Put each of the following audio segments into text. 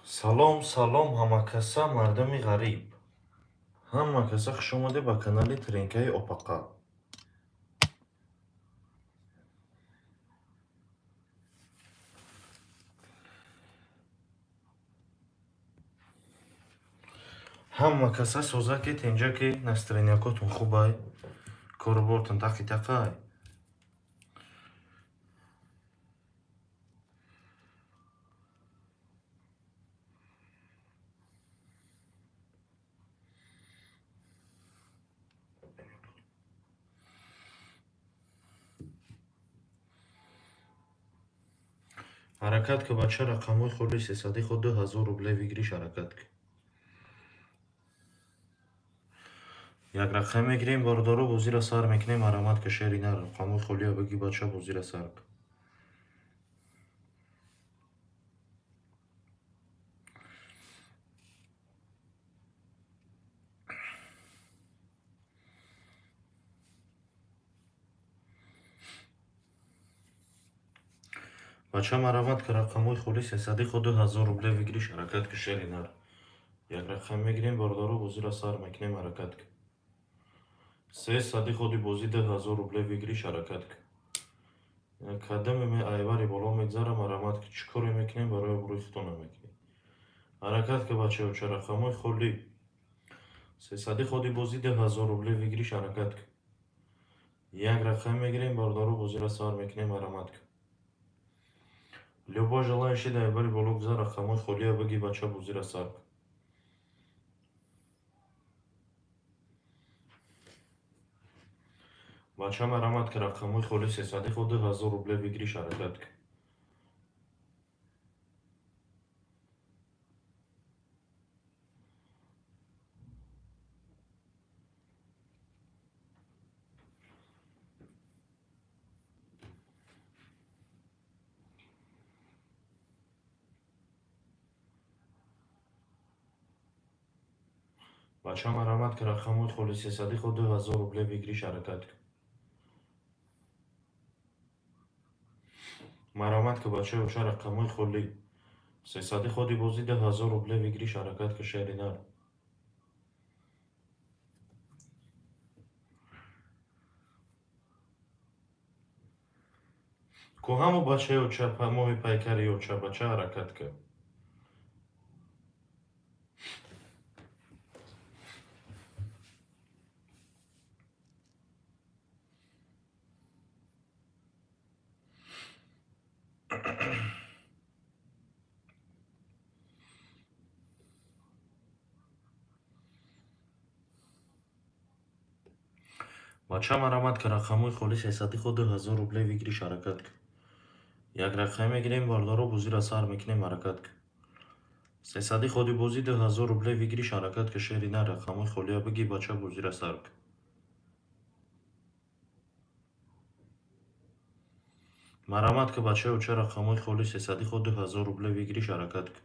Салом, салом, ҳамакаса мардами ғариб. Ҳамакаса хуш омадед ба канали Тринкаи Опақа. Ҳамакаса созакед инҷа ки настроениякотун хубай, корубортун тақи-тақай. ҳаракат ки бача рақамҳои холи сесади худ 2000 рубле вигириш ҳаракат ки. Як рақам мегирем бордору бозира сар мекунем арамат ки шери нар рақамҳои холия баги бача бозира сар ки. Бача марамат ки рақамҳои холи сесади худ 2000 рубле вигириш ҳаракат ки шери нар. Як рақам мегирем бордору бозира сар мекунем ҳаракат ки. 300 худи бози 2000 рубле вигириш ҳаракат ки. Кадами ме айвари боло мегзарам арамат ки чӣ коре мекунем барои обрӯи худтон намекунем. Ҳаракат ки бачаҳо ча рақамҳои холи 300 худи бози 2000 рубле вигириш ҳаракат ки. Як рақам мегирем бордору бозира сар мекунем арамат ки. Любой желающий да айвари боло гузар рақамҳои холия баги бача бозира сар ки. бача марамат ки рақамҳои холи 300 худ 2000 рубле вигириш ҳаракат ки. бача марамат ки рақамҳои холи 300 худ 2000 рубле вигириш ҳаракат ки. марамат ки бачаҳо ча рақамҳои холи 300 худи бози 2000 рубле вигириш ҳаракат ки шери нар. ку ҳамо бачаҳо ча моҳи пайкариё ча бача ҳаракат ки. бача марамат ки рақамҳои холи 300 худ 2000 рубле вигириш ҳаракат ки. як рақам мегирем бордору бозира сар мекунем ҳаракат ки. 300 худи бози 2000 рубле вигириш ҳаракат ки шери нар рақамҳои холия баги бача бозира сар ки. марамат ки бачаҳо ча рақамҳои холи 300 худ 2000 рубле вигириш ҳаракат ки.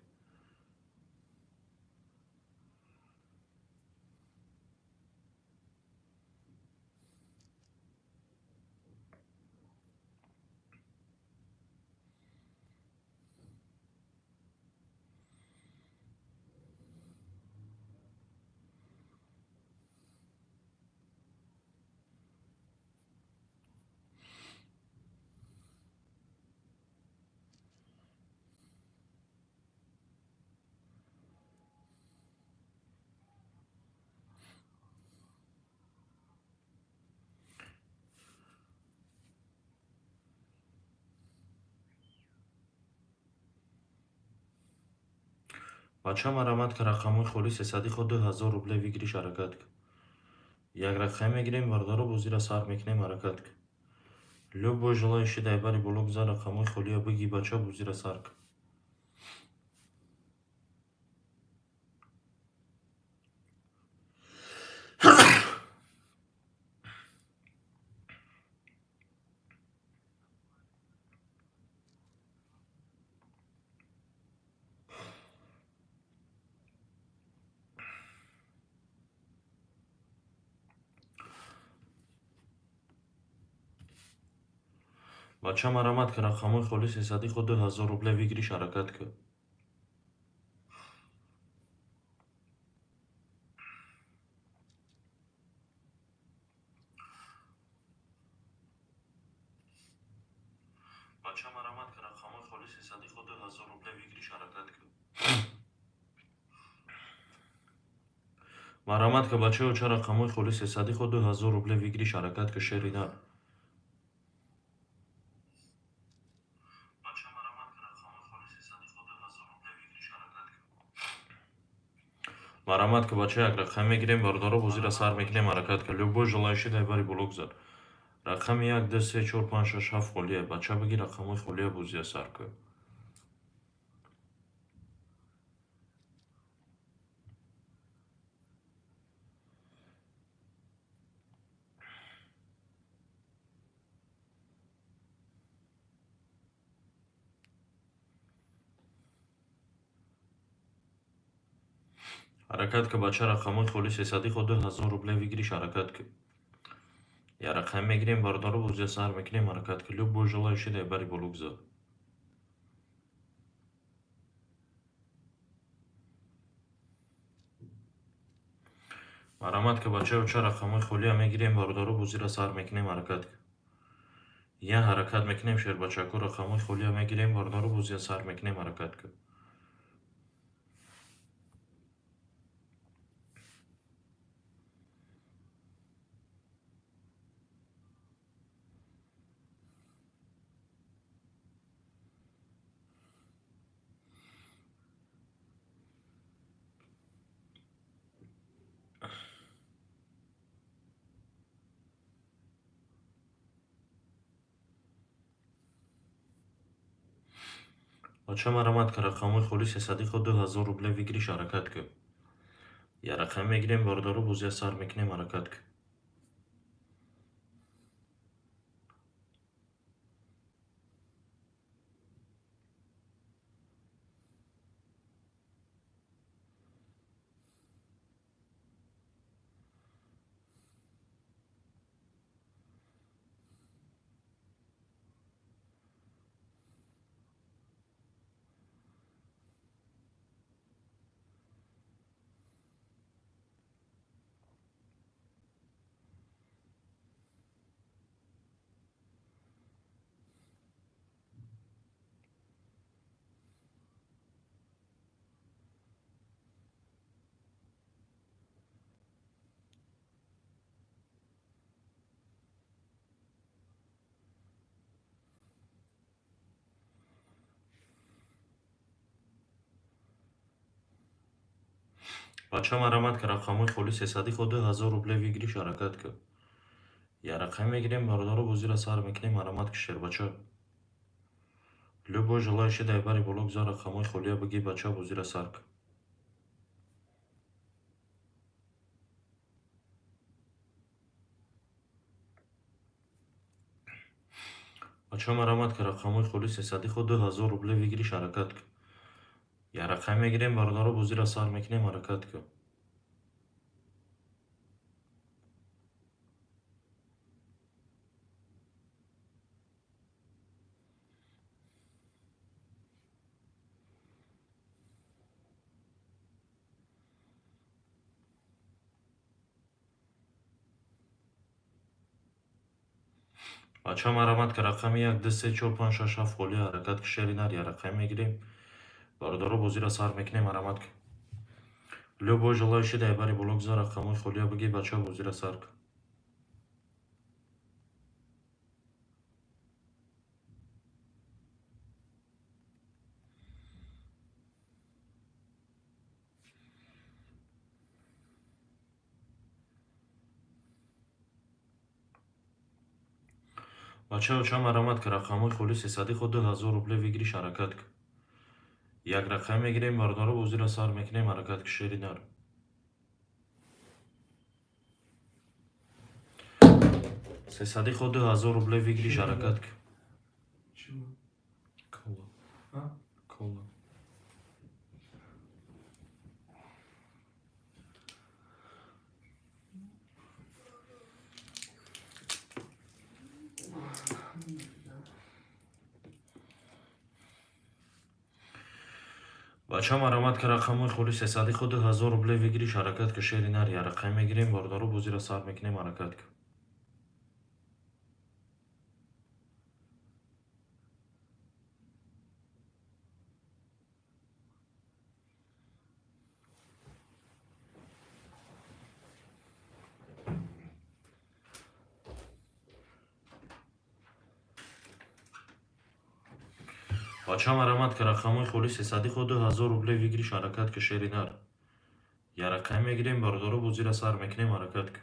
бача марамат ки рақамҳои холи 300 худ 2000 рубле вигириш ҳаракат ки. як рақам мегирем бордору бозира сар мекунем ҳаракат ки. любой желающий да айвари боло гузар рақамҳои холия баги бача бозира сар ки. бача марамат ки рақамҳои холи 300 худ 2000 рубле вигириш ҳаракат ки. بچه مرامت که رقمای خالی 300 خود 1000 روبله بگیریش حرکت کن. مرامت که بچه ها چه رقمای خالی 300 خود 1000 روبله بگیریش حرکت که شریدن. مرامت که بچه یک رقم میگیریم باردارو بو زیر سر میکنیم حرکت که любой желающий дай бери блок зад. رقم 1 2 3 4 5 6 7 خالیه. بچه بگی رقمای خالیه بو زیر سر که. حرکت که بچه رقمای خالی 300 خود 1000 روبله بگیریش حرکت که. یا رقم میگیریم باردارو بو زیر سر میکنیم حرکت که любой желающий дай бери блок зад. مرامت که بچه چه رقمای خالی میگیریم باردارو بو زیر سر میکنیم حرکت که. یا حرکت میکنیم شیر بچه کو رقمای خالی میگیریم باردارو بو زیر سر میکنیم حرکت که. بچه مرامت که رقمای خالی 300 خود 1000 روبله بگیریش حرکت که. یا رقم میگیریم باردارو بو زیر سر میکنیم حرکت که. بچه مرامت که رقمای خالی 300 خود 1000 روبله بگیریش حرکت که. یا رقم میگیریم باردارو بو زیر سر میکنیم مرامت که شیر بچه. любой желающий дай бери блок зад رقمای خالی بگی بچه بو زیر سر که. بچه مرامت که رقمای خالی 300 خود 1000 روبله بگیریش حرکت که. یا رقم میگیریم باردارو بو زیر سر میکنیم حرکت که. بچه مرامت که رقم 1 2 3 4 5 6 7 خالی حرکت که شریدن. یا رقم میگیریم باردارو بو زیر سر میکنیم مرامت که. любой желающий дай бери блок зад رقمای خالی بگی بچه بو زیر سر که. بچه چه مرامت که رقمای خالی 300 خود 1000 روبله بگیریش حرکت که. یک رقم میگیریم باردارو بو زیر سر میکنیم حرکت که شریدن. 300 خود 1000 روبله بگیریش حرکت که. کولا کولا بچه مرامت که رقمای خالی 300 خود 1000 روبله بگیریش حرکت که شریدن. یا رقم میگیریم باردارو بو زیر سر میکنیم حرکت که. Бача марамад ки рақамои хули 300 2000 рубле вигириш ҳаракат ки шеринар. Я рақам мегирем бардору бу зира сар мекунем ҳаракат ки.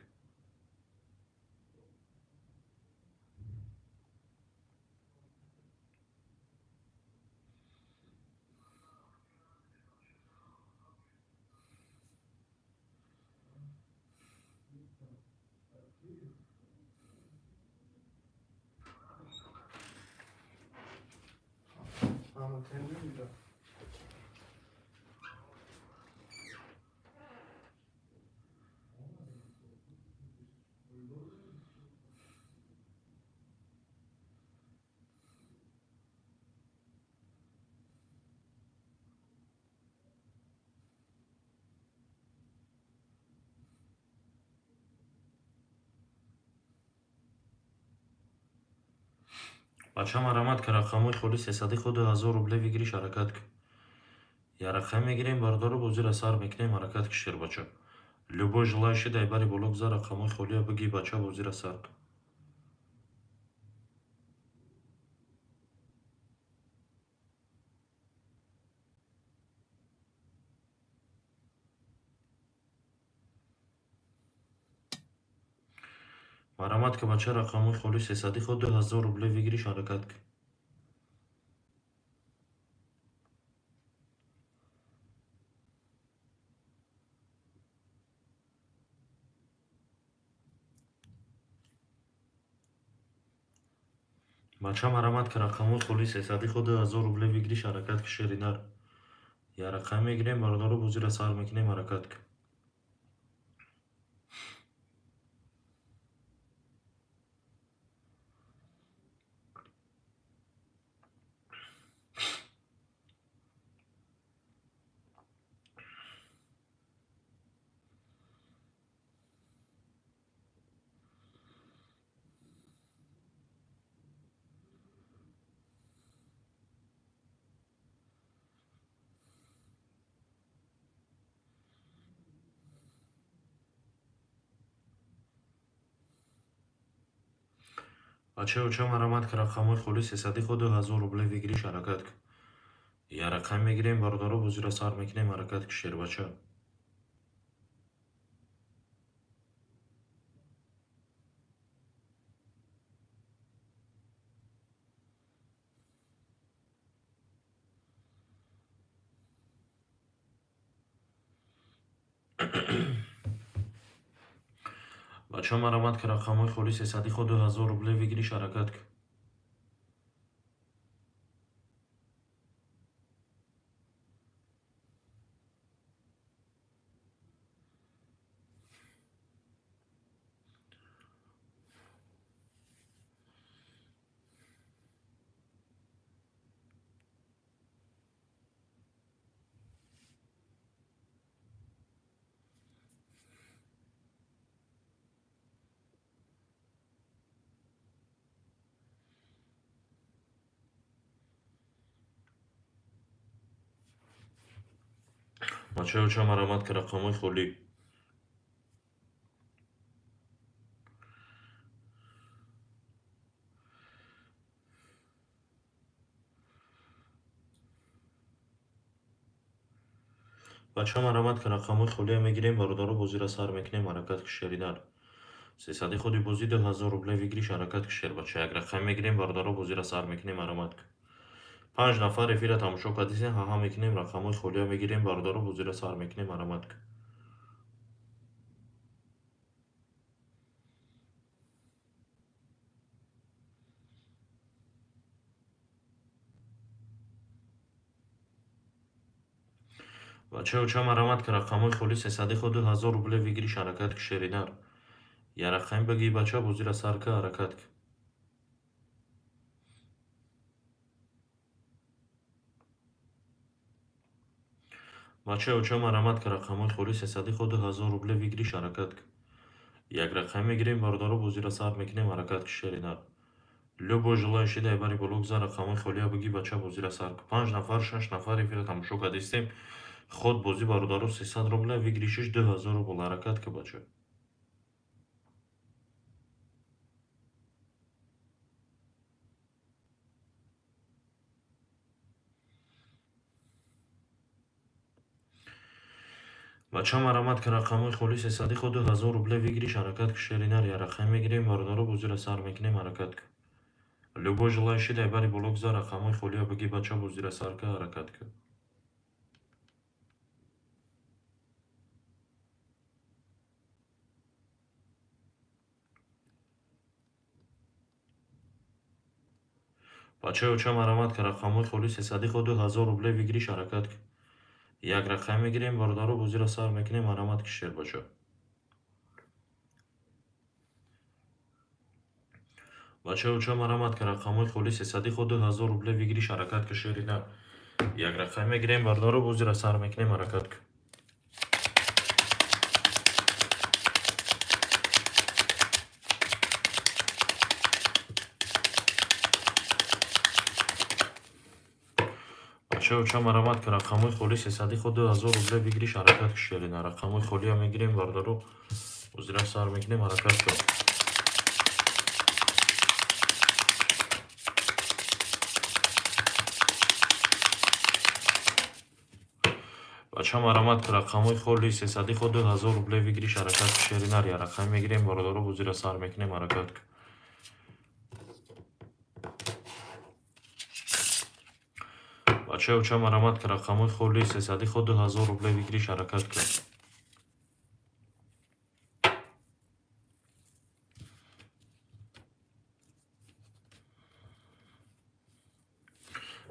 Бача марамад ки рақамои хули 300 2000 рубле вигириш ҳаракат ки. Я рақам мегирем бардору бу зира сар мекунем ҳаракат ки шер бача. Любой желающий дай бари боло гузар рақамои хулия биги бача бу зира сар ки. марамад ки бача рақамои хули 300 2000 рубле вигириш ҳаракат ки. бача марамад ки рақамои хули 300 2000 рубле вигириш ҳаракат ки шеринар. Я рақам мегирем бардору бу зира сар мекунем ҳаракат ки. бача уча марамад ки рақамои хули 300 2000 рубле вигириш ҳаракат ки. Я рақам мегирем бардору бу зира сар мекунем ҳаракат ки шер бача. бача марамад ки рақамои хули 300 2000 рубле вигириш ҳаракат ки. бача уча марамад ки рақамои хули бача марамад ки рақамои хулия мегирем бардору бу зира сар мекунем ҳаракат ки шеринар. 300 худи бози 2000 рубле вигириш ҳаракат ки шер бача. Як рақам мегирем бардору бу зира сар мекунем ҳарамат ки. 5 нафар эфира тамошо кардисем ҳаҳа мекунем рақамои хулия мегирем бардору бу зира сар мекунем ҳарамат ки. бача уча марамад ки рақамои хули 300 2000 рубле вигириш ҳаракат ки шеринар. Я рақам биги бача бу зира сар ки ҳаракат ки. бача уча марамад ки рақамои хули 300 2000 рубле вигириш ҳаракат ки. Як рақам мегирем бардору бу зира сар мекунем ҳаракат ки шеринар. Любой желающий дай бари боло гузар рақамои хулия биги бача бу зира сар ки. 5 нафар 6 нафар эфира тамошо кардистем худ бози бародару 300 рубле вигиришиш 2000 рубл ҳаракат ки бача. بچه مرامت که رقمای خالی 300 خود 1000 روبله بگیری شرکت که شرینر یا رقم میگیریم باردارو بزیر سر میکنیم حرکت که любой желающий дай бari блок за рақамҳои холиро бигӣ бача бо зира сарка ҳаракат кард. бачаи уча марамат ки рақамҳои холи 300 худ 1000 рубле бигириш ҳаракат кард. як рақам мегирем бордаро бо зира сар мекунем марамат кишер бача. бачаи уча марамат ки рақамҳои холи 300 худ 1000 рубле бигириш ҳаракат кишер ина. як рақам мегирем бордаро бо зира сар мекунем ҳаракат кард. бачаи уча марамат ки рақамҳои холи 300 худ 1000 рубле бигириш ҳаракат кишер ина. рақамҳои холиро мегирем бордаро бо зира сар мекунем ҳаракат кард. бача марамат ки рақамҳои холи 300 худ 1000 рубле бигириш ҳаракат кишер ина. як рақам мегирем бордаро бо зира сар мекунем ҳаракат кард. бачаи уча марамат ки рақамҳои холи 300 худ 1000 рубле бигириш ҳаракат кард.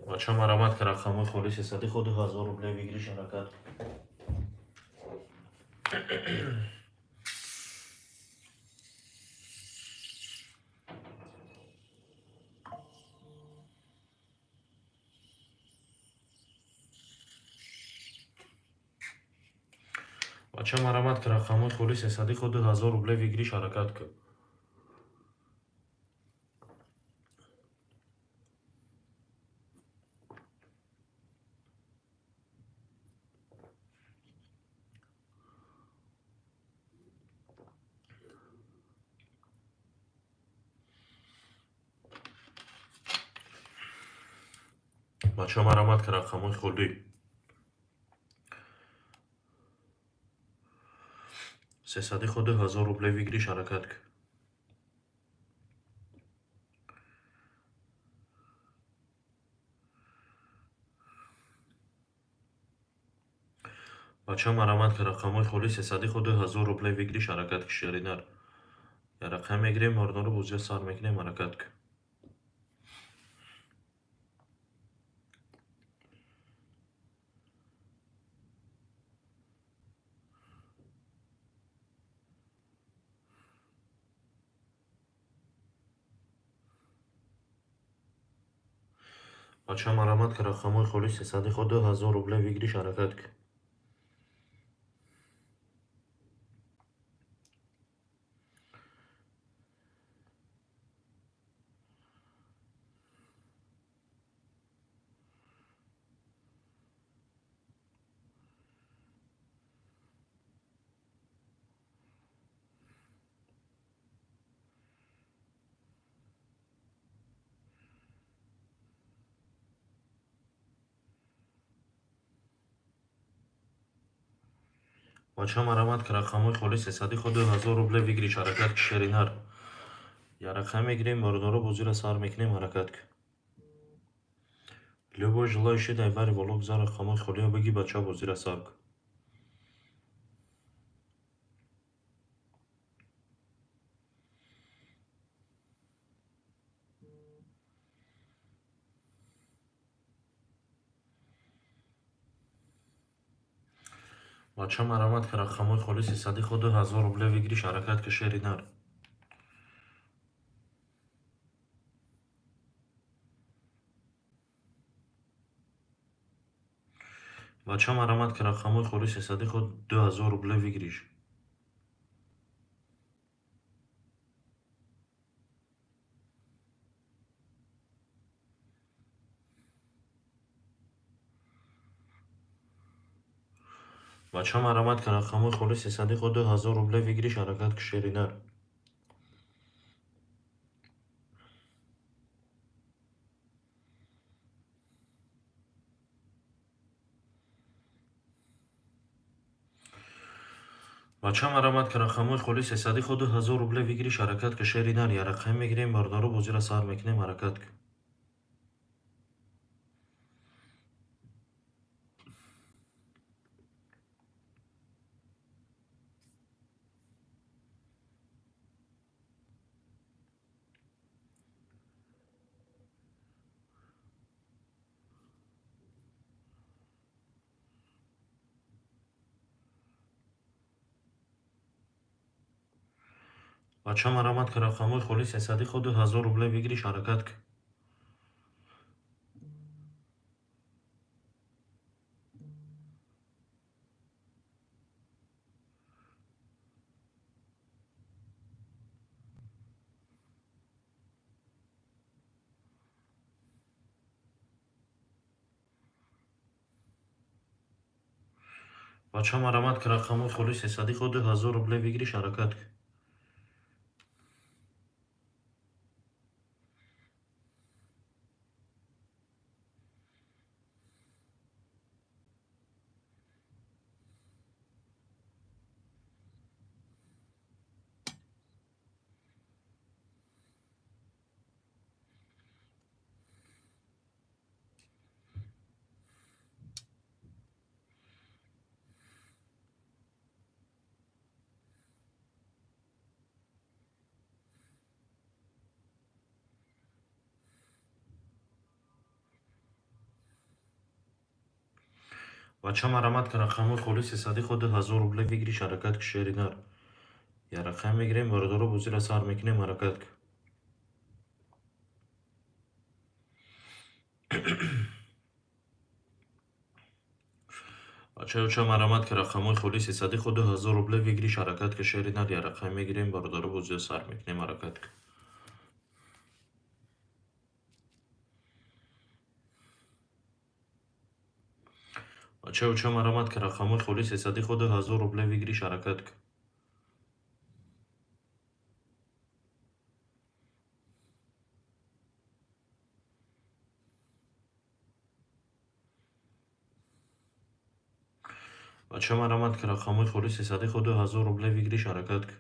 бача марамат ки рақамҳои холи 300 худ 1000 рубле бигириш ҳаракат кард. бача марамат ки рақамҳои холи 300 худ 1000 рубле бигириш ҳаракат кард. бача марамат ки рақамҳои холи 300 худ 1000 рубле бигириш ҳаракат кард. бача марамат ки рақамҳои холи 300 худ 1000 рубле бигириш ҳаракат кишер ина. як рақам мегирем бордаро бо зира сар мекунем ҳаракат кард. бача марамат ки рақамҳои холи 300 худ 1000 рубле бигириш ҳаракат кард. бача марамат ки рақамҳои холи 300 худ 1000 рубле бигириш ҳаракат кишер ина. як рақам мегирем бордаро бо зира сар мекунем ҳаракат кард. любой желающий дай бари блок за рақамҳои холиро бигӣ бача бо зира сар кард. бача марамат ки рақамҳои холи 300 худ 1000 рубле бигириш ҳаракат кишер ина. бача марамат ки рақамҳои холи 300 худ 2000 рубле бигириш. бача марамат ки рақамҳои холи 300 худ 2000 рубле бигириш ҳаракат кишер ина. بچه مرامت که رقمای خولی 300 خود 1000 روبله بگیریش حرکت که شعری نر یا رقم میگیریم باردارو بازی را سر میکنیم حرکت که بچه مرامت که رقمای خولی 300 خود 1000 روبله بگیریش حرکت که بچه مرامت که رقمای خولی 300 خود 1000 روبله بگیریش حرکت که بچه مرامت که رقمای خولی 300 خود 1000 روبله بگیریش حرکت که شعری نر یا رقم میگیریم باردارو بازی را سر میکنیم حرکت که بچه مرامت که رقمای خولی 300 خود 1000 روبله بگیریش حرکت که شعری نر یا رقم میگیریم باردارو بازی را سر میکنیم حرکت که بچه مرامت که رقمای خولی 300 خود 1000 روبله بگیریش حرکت که بچه مرامت که رقمای خولی 300 خود 1000 روبله بگیریش حرکت که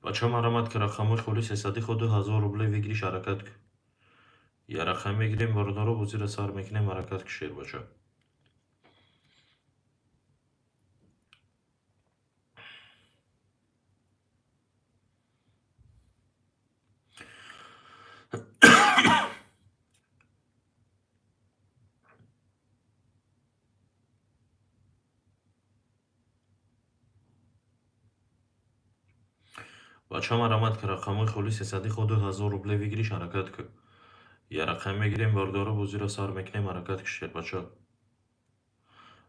بچه مرامت که رقمای خولی 300 خود 1000 روبله بگیریش حرکت که یا رقم میگیریم باردارو بازی را سر میکنیم حرکت که شیر بچه بچه مرامت که رقمای خولی 300 خود 1000 روبله بگیریش حرکت که یا رقم میگیریم باردارو بازی را سر میکنیم حرکت که شیر بچه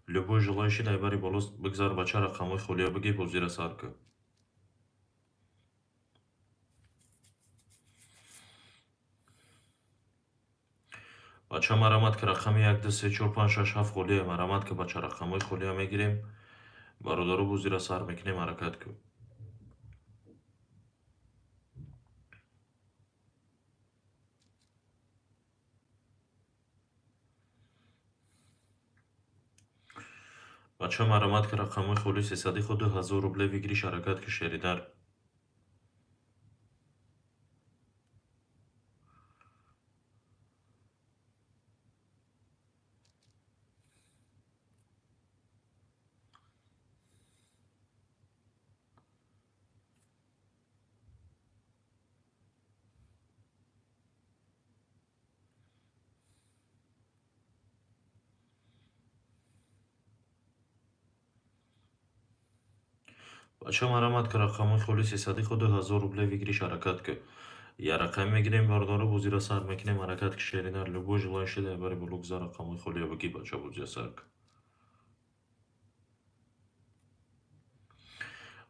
любой желающий дай بالاست بگذار بچه رقمای خولی بگی بازی را سر که بچه مرامت که رقم 1 2 3 4 5 6 7 خولیه مرامت که بچه رقمای خولی میگیریم باردارو بازی را سر میکنیم حرکت که بچه مرامت که رقمای خولی 300 خود 1000 روبله بگیریش حرکت که شعری در بچه مرامت که رقمای خولی 300 خود 1000 روبله بگیریش حرکت که یا رقم میگیریم باردارو بازی را سر میکنیم حرکت که شعری در любой желающий дай بگذار رقمای خولی بگی بچه بازی سر که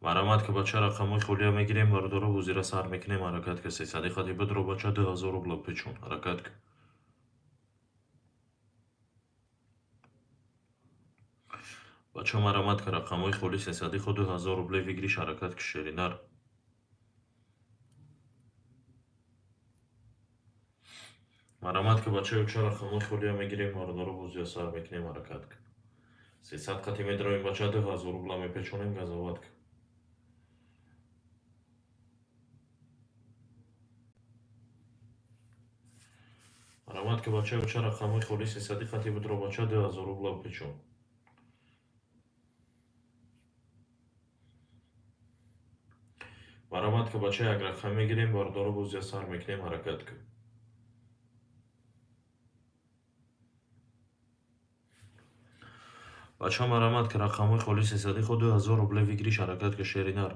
مرامت که بچه رقمای خولی میگیریم باردارو بازی را سر میکنیم حرکت که 300 خودی بدرو بچه 2000 روبله پیچون حرکت که بچه مرامت که رقمای خولی 300 خود 1000 روبله بگیریش حرکت که شعری در مرامت که بچه چرا خموش خودی میگیریم ماردارو بوزی سر میکنیم حرکت که 300 قطی میدرویم بچه 2000 روبلا میپیچونیم گازوات که مرامت که بچه چرا خموش خودی 300 قطی بدرو بچه 2000 روبلا پیچون مرامت که بچه اگر خم میگیریم ماردارو بوزی سر میکنیم حرکت که بچه مرامت که رقموی خالی 300 خود 2000 روبله ویگریش حرکت که شیرینر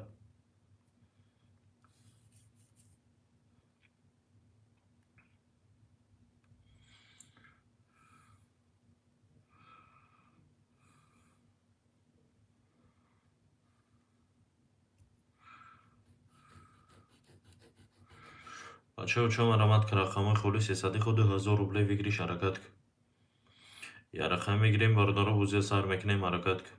بچه مرامت که رقموی خالی 300 خود 2000 روبله ویگریش حرکت که یا رقم میگیریم ماردارو بوزی سر میکنیم حرکت که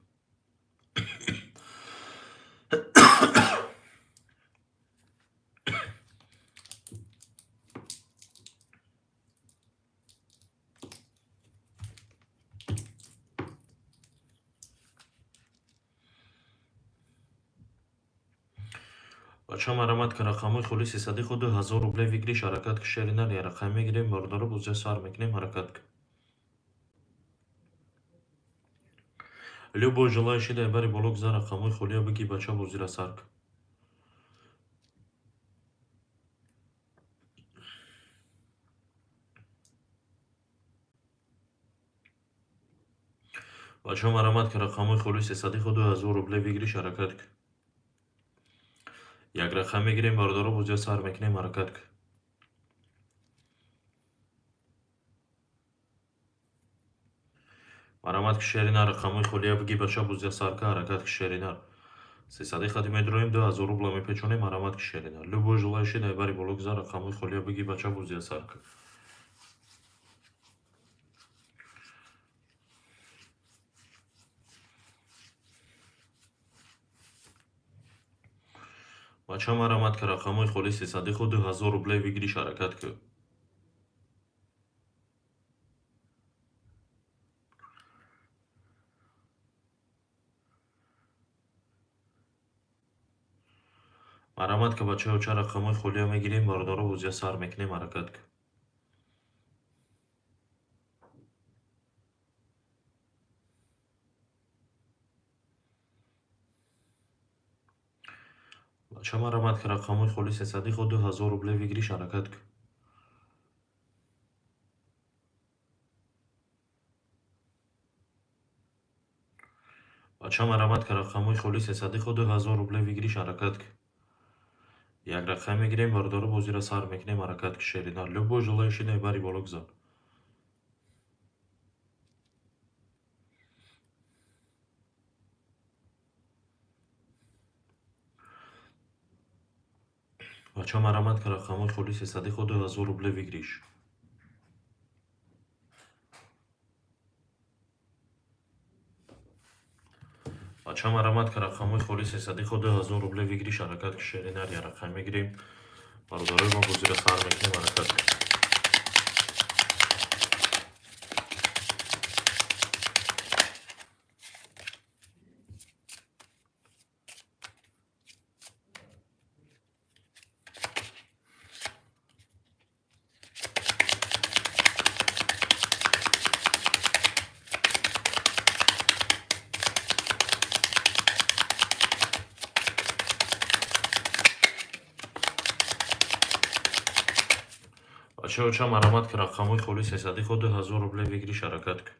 بچه مرامت که رقموی خالی 300 خود 2000 روبله ویگریش حرکت که شیرینر یا رقم میگیریم ماردارو بوزی سر میکنیم حرکت که любой желающий да бери болок за рақамои холия бигӣ бача бозира сар ки бача марамад ки рақамои холи 300 худ 2000 рубле вигириш ҳаракат ки як рақам мегирем бардоро бозия сар мекунем ҳаракат ки марамад ки шеринар рақамои холия бигӣ бача бозия сар ки ҳаракат ки шеринар 300 хати медроим 2000 рубла мепечонем марамад ки шеринар любой желающий да бери болок за рақамои холия бигӣ бача бозия сар ки бача марамад ки рақамои холи 300 худ 2000 рубле вигириш ҳаракат ки марамад ки бачаҳо ча рақамои холия мегирем бардоро бозия сар мекунем ҳаракат ки бача марамад ки рақамои холи 300 худ 2000 рубле вигириш ҳаракат ки бача марамад ки рақамои холи 300 худ 2000 рубле вигириш ҳаракат ки як рақам мегирем бардоро бозира сар мекунем ҳаракат ки шеринар любой желающий да бери болок зад бача марамад ки рақамои холи 300 худ 2000 рубле вигириш бача марамад ки рақамои холи 300 худ 2000 рубле вигириш ҳаракат ки шеринар як рақам мегирем бардоро мо бозира сар мекунем ҳаракат ки бачаҳо ча марамад ки рақамои холи 300 худ 2000 рубле вигириш ҳаракат ки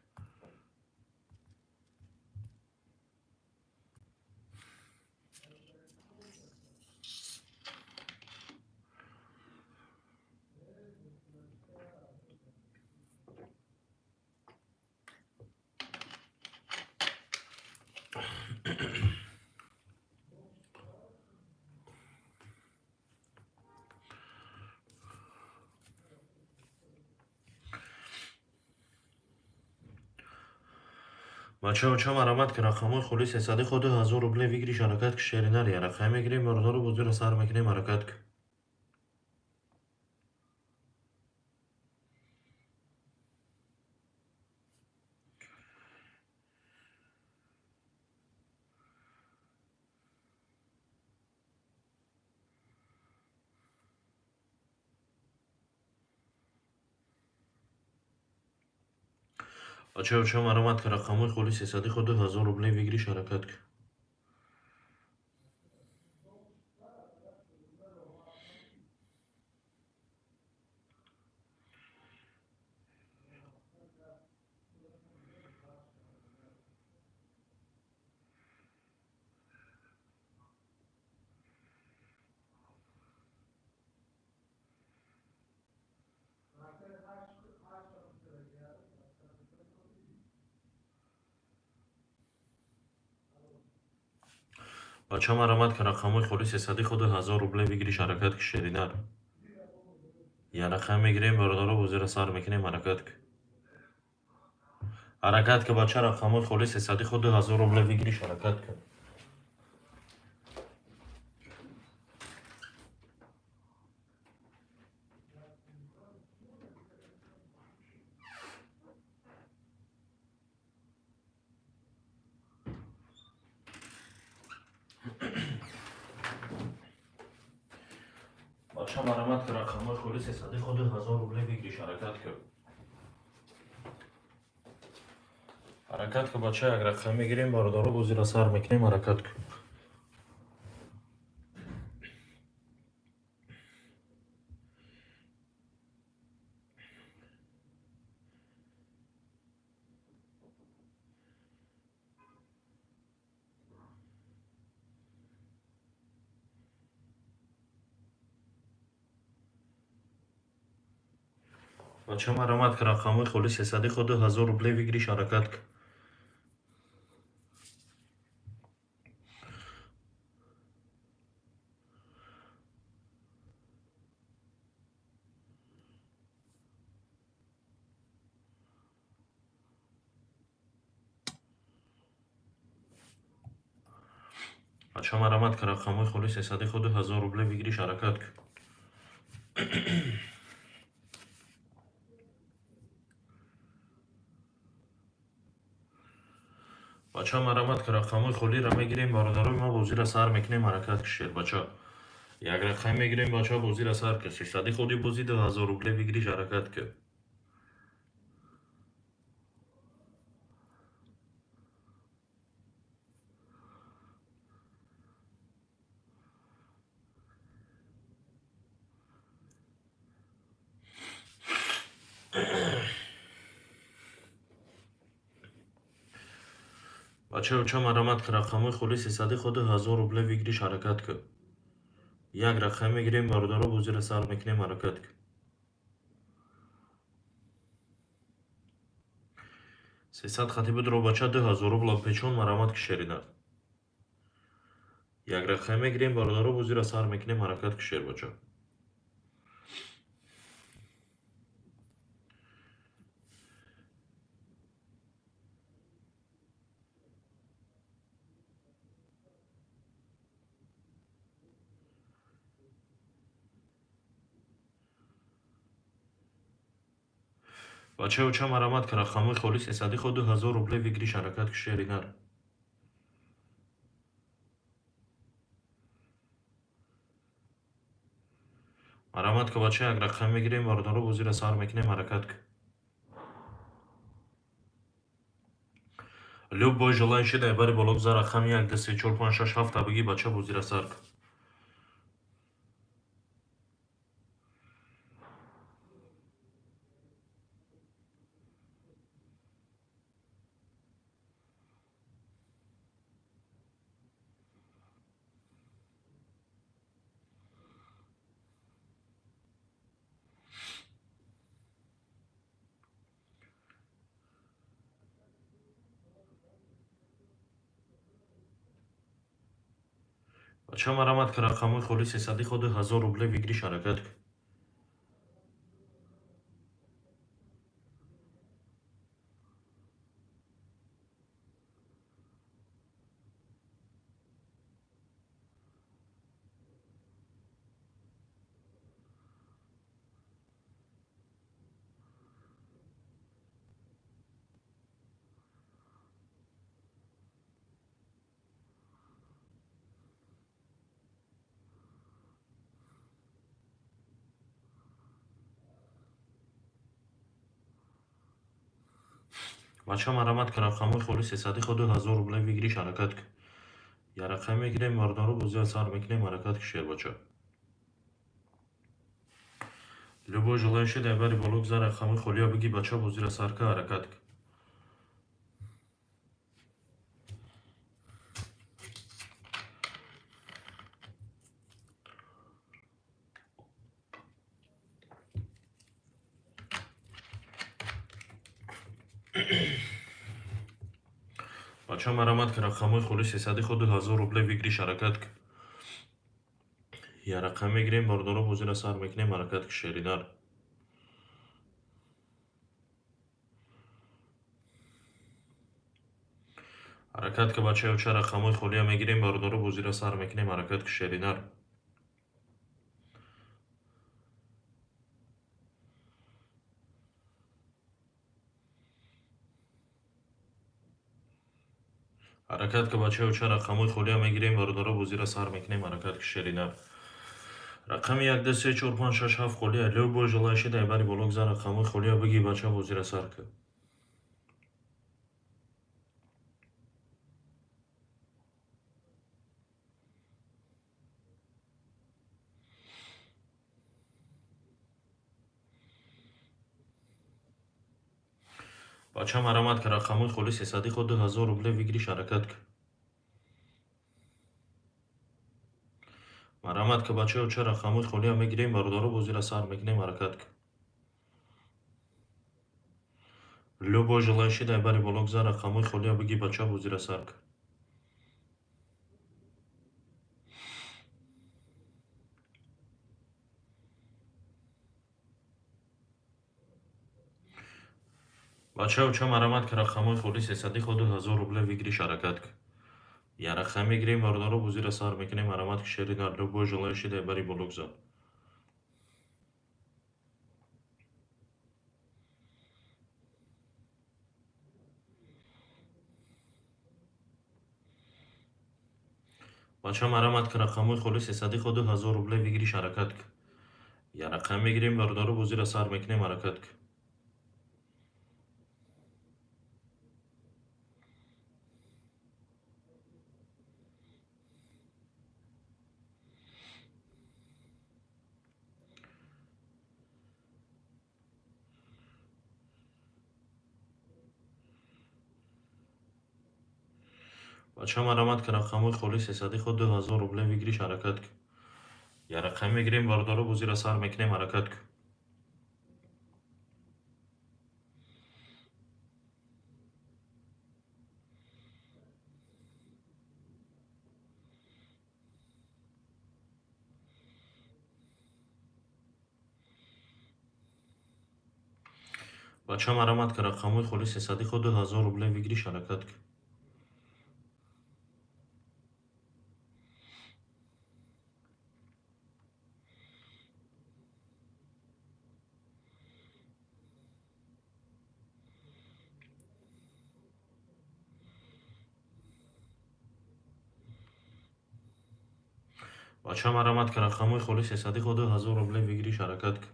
бачаҳо ча марамад ки рақамои холи 300 худ 2000 рубле вигириш ҳаракат ки шеринар як рақам мегирем бардоро бозира сар мекунем ҳаракат ки Бача маромад ка рақамои холис ҳисади худу 1000 рубле вигириш ҳаракат ки. Бача маромад ка рақамои холис ҳисади худу 1000 рубле вигириш ҳаракат ки шеринар. Я рақам мегирем бордоро бозира сар мекунем ҳаракат ки. ҳаракат ки бача рақамои холис ҳисади худу 1000 рубле вигириш ҳаракат ки. Бача маромад ки рақамои холис ҳисади худу 1000 рубле вигириш ҳаракат ки. ҳаракат ки бача як рақам мегирем бордоро бозира сар мекунем ҳаракат ки. Бача маромад ки рақамои холис ҳисади худу 1000 рубле вигириш ҳаракат ки. Бача маромад ки рақамои холис ҳисади худу 1000 рубле вигириш ҳаракат ки. бача маромад ки рақамои холиро мегирем бордорои мо бозира сар мекунем ҳаракат ки шер бача. Як рақам мегирем бача бозира сар ки ҳисади худи бози 2000 рубле вигириш ҳаракат ки. бача маромад ки рақамои холис ҳисади худу 1000 рубле вигириш ҳаракат ки. як рақам мегирем бордоро бозира сар мекунем ҳаракат ки. 300 хати будро бача 2000 рубла печон маромад ки шеринар. як рақам мегирем бордоро бозира сар мекунем ҳаракат ки шер бача. бача маромад ки рақамои холис ҳисади худу 1000 рубле вигириш ҳаракат ки шеринар. маромад ки бача як рақам мегирем бордоро бозира сар мекунем ҳаракат ки. любой желающий дар бари боло биза рақами 1 2 3 4 5 6 7 биги бача бозира сар ки. бача маромад ки рақамои холис ҳисади худу 1000 рубле вигириш ҳаракат ки. بچه مرامت که رقمای خوری 300 خود 1000 روبله بگیریش حرکت که یا رقم میگیریم مردارو بوزی از سر میکنیم حرکت که شیر بچه любой желающий дайбари болук за рақами холия биги бача бузира сарка ҳаракат к бача марамад ки рақамои хули 300 худу 1000 рубле бигириш ҳаракат к я рақам мегирем бордоро бузира сар мекунем ҳаракат к шеринар ҳаракат ки бачаё ча рақамои холия мегирем бордоро бузира сар мекунем ҳаракат к шеринар ҳаракат ки бачаё ча рақамои холия мегирем бордоро бузира сар мекунем ҳаракат к шеринар рақами 1 2 3 4 5 6 7 холия любой желающий дайбари болук за рақамои холия биги бача бузира сар к бача марамад ки рақамои хули 300 худу 1000 рубле бигириш ҳаракат к марамад ки бачаё ча рақамои холия мегирем бордоро бузира сар мекунем ҳаракат к любой желающий дайбари болук за рақамои холия биги бача бузира сар к бачаё ча марамад ки рақамои хули 300 худу 1000 рубле бигириш ҳаракат к я рақам мегирем бордоро бузира сар мекунем ҳарамат ки шеринар любой желающий дайбари болук за бача марамад ки рақамои хули 300 худу 1000 рубле бигириш ҳаракат к я рақам мегирем бордоро бузира сар мекунем ҳаракат к бача марамад ки рақамои хули 300 худу 1000 рубле бигириш ҳаракат к я рақам мегирем бордоро бузира сар мекунем ҳаракат к бача марамад ки рақамои хули 300 худу 1000 рубле бигириш ҳаракат к бача марамад ки рақамои хули 300 худу 1000 рубле бигириш ҳаракат к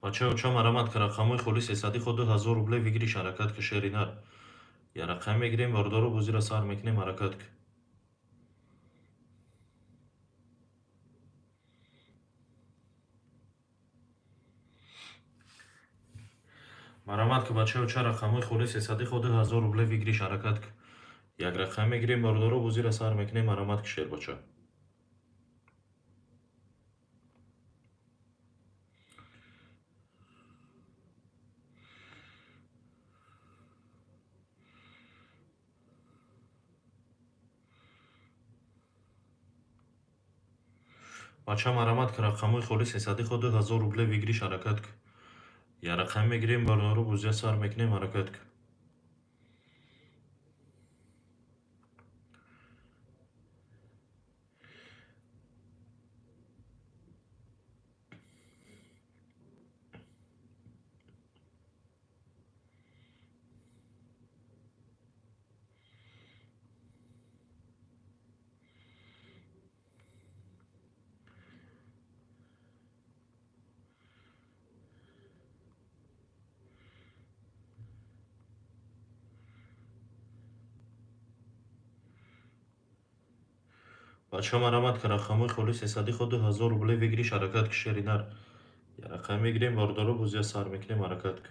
бачаё ча марамад ки рақамои хули 300 худу 1000 рубле бигириш ҳаракат к шеринар я рақам мегирем бордоро бузира сар мекунем ҳаракат к марамад ки бачаё ча рақамои хули 300 худу 1000 рубле бигириш ҳаракат к як рақам мегирем бордоро бузира сар мекунем ҳарамат к шербача бача марамад ки рақамои хули 300 худу 1000 рубле бигириш ҳаракат к я рақам мегирем бордоро бузира сар мекунем ҳаракат к بچه مرمت که رقمای خالص حسادی خود 1000 روبله بگیریش حرکت که شرینر یه رقم میگیریم باردارو بوزی سر میکنیم حرکت که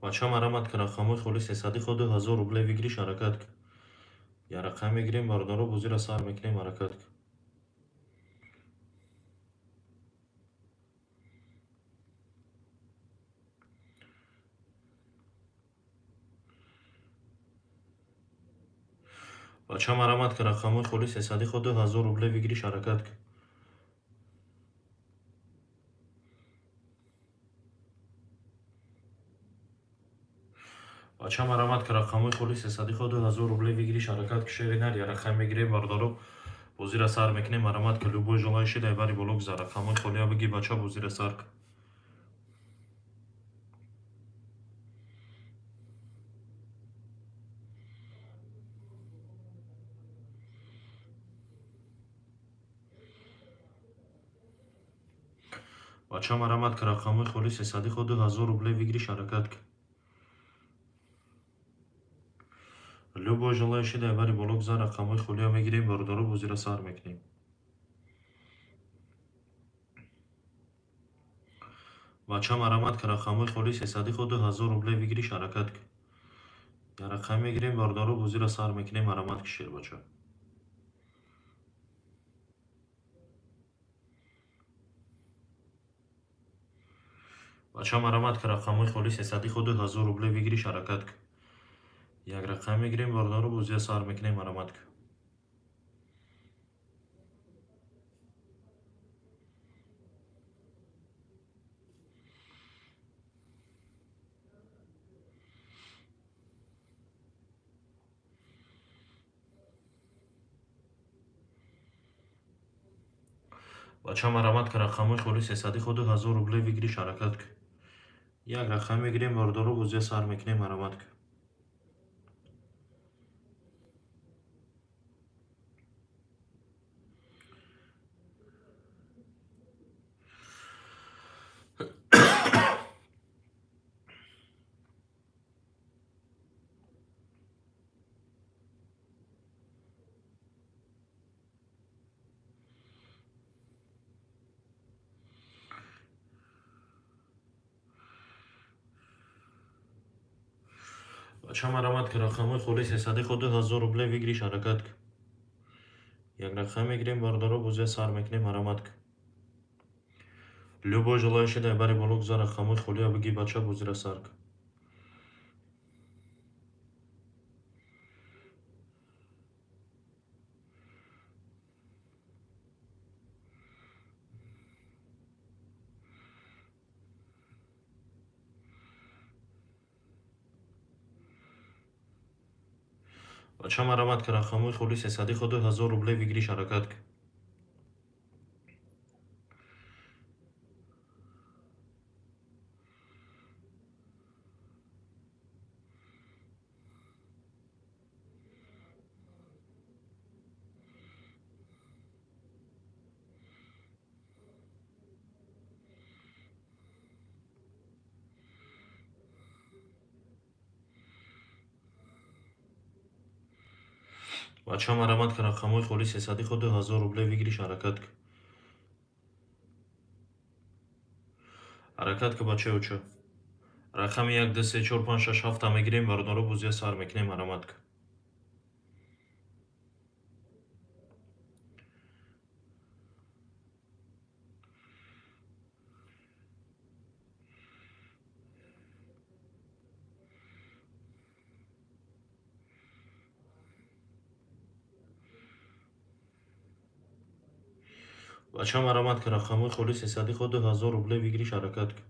بچه مرمت که رقمای خالص حسادی خود 1000 روبله بگیریش حرکت که یه رقم میگیریم باردارو بوزی سر میکنیم حرکت که بچه مرمت که رقمای خالص حسادی خود 1000 روبله بگیریش حرکت که بچه مرمت که رقمای خالص حسادی خود 1000 روبله بگیریش حرکت که شرینر یه رقم میگیریم باردارو بوزی سر میکنیم مرمت که любой желающий дай бери болог за рақамои холия бигӣ бача бузира сар ки бача марамат ки рақамои холис ҳисади худу 1000 рубле бигириш ҳаракат ки любой желающий дай бери болог за рақамои холия мегирем бародару бузира сар мекунем бача марамат ки рақамои холис ҳисади худу 1000 рубле бигириш ҳаракат ки я рақам мегирем бародару бузира сар мекунем марамат ки шер бача бача марамат ки рақамои холис ҳисади худу 1000 рубле бигириш ҳаракат ки як рақам мегирем бародару бузира сар мекунем марамат ки бача марамат ки рақамои холис ҳисади худу 1000 рубле бигириш ҳаракат ки як рақам мегирем бародару бузия сар мекунем марамат ки бача марамат ки рақамои холис ҳисади худу 1000 рубле бигириш ҳаракат ки як рақам мегирем бародару бузия сар мекунем марамат ки любой желающий дай бери болог за рақамои холия биги бача бузира сар ки бача марамат ки рақамои холис ҳисади худу 1000 рубле бигириш ҳаракат ки бача марамат ки рақамои холис ҳисади худу 1000 рубле бигириш ҳаракат ки ҳаракат ки бачаё чо рақами 1 2 3 4 5 6 7 мегирем бародару бузия сар мекунем марамат ки бача марамат ки рақамои холис ҳисади худу 1000 рубле бигириш ҳаракат ки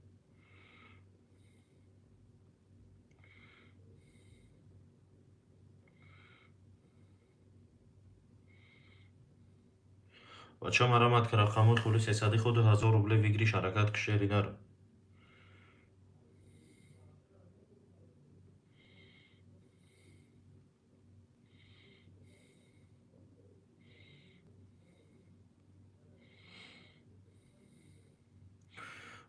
бача марамат ки рақамои холис ҳисади худу 1000 рубле бигириш ҳаракат ки шеринар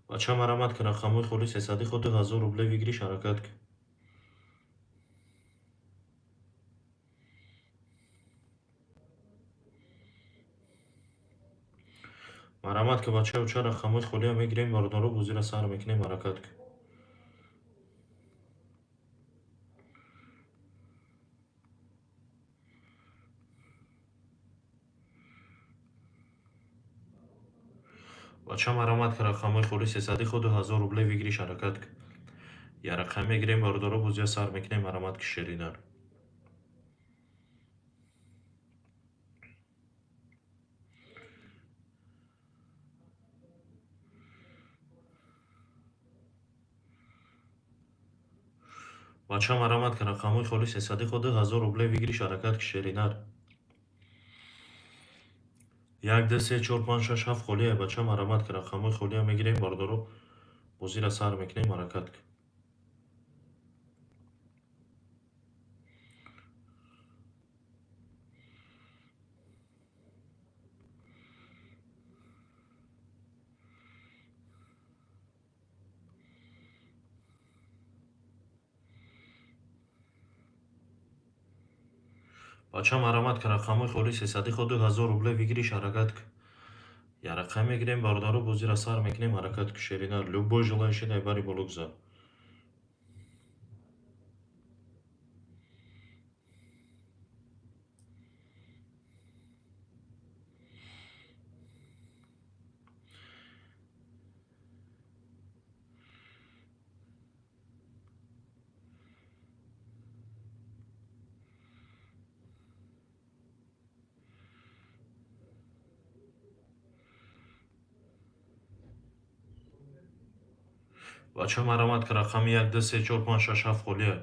بچه مرمت که رقموی خولی 300 خود 1000 روبله بگیریش حرکت که مرمت که بچه اوچه رقموی خولی هم میگیریم باردارو بوزیر سر میکنیم حرکت که بچه مرمت که رقموی خولی 300 خود 1000 روبله بگیریش حرکت که یا رقم میگیریم باردارو بوزیر سر میکنیم مرمت که شرینر بچه مرمت که رقموی خولی 300 خود 1000 روبله بگیریش حرکت که شرینر 1 2 3 4 5 6 7 خولیه بچه مرمت که رقموی خولی هم میگیریم باردارو بوزیر سر میکنیم حرکت که بچه مرمت که رقموی خولی 300 خود 1000 روبله بگیریش حرکت که یا رقم میگیریم باردارو بوزیر سر میکنیم حرکت که شرینر любой желающий дай бари болугза بچه مرمت که رقم 1 2 3 4 5 6 7 خولیه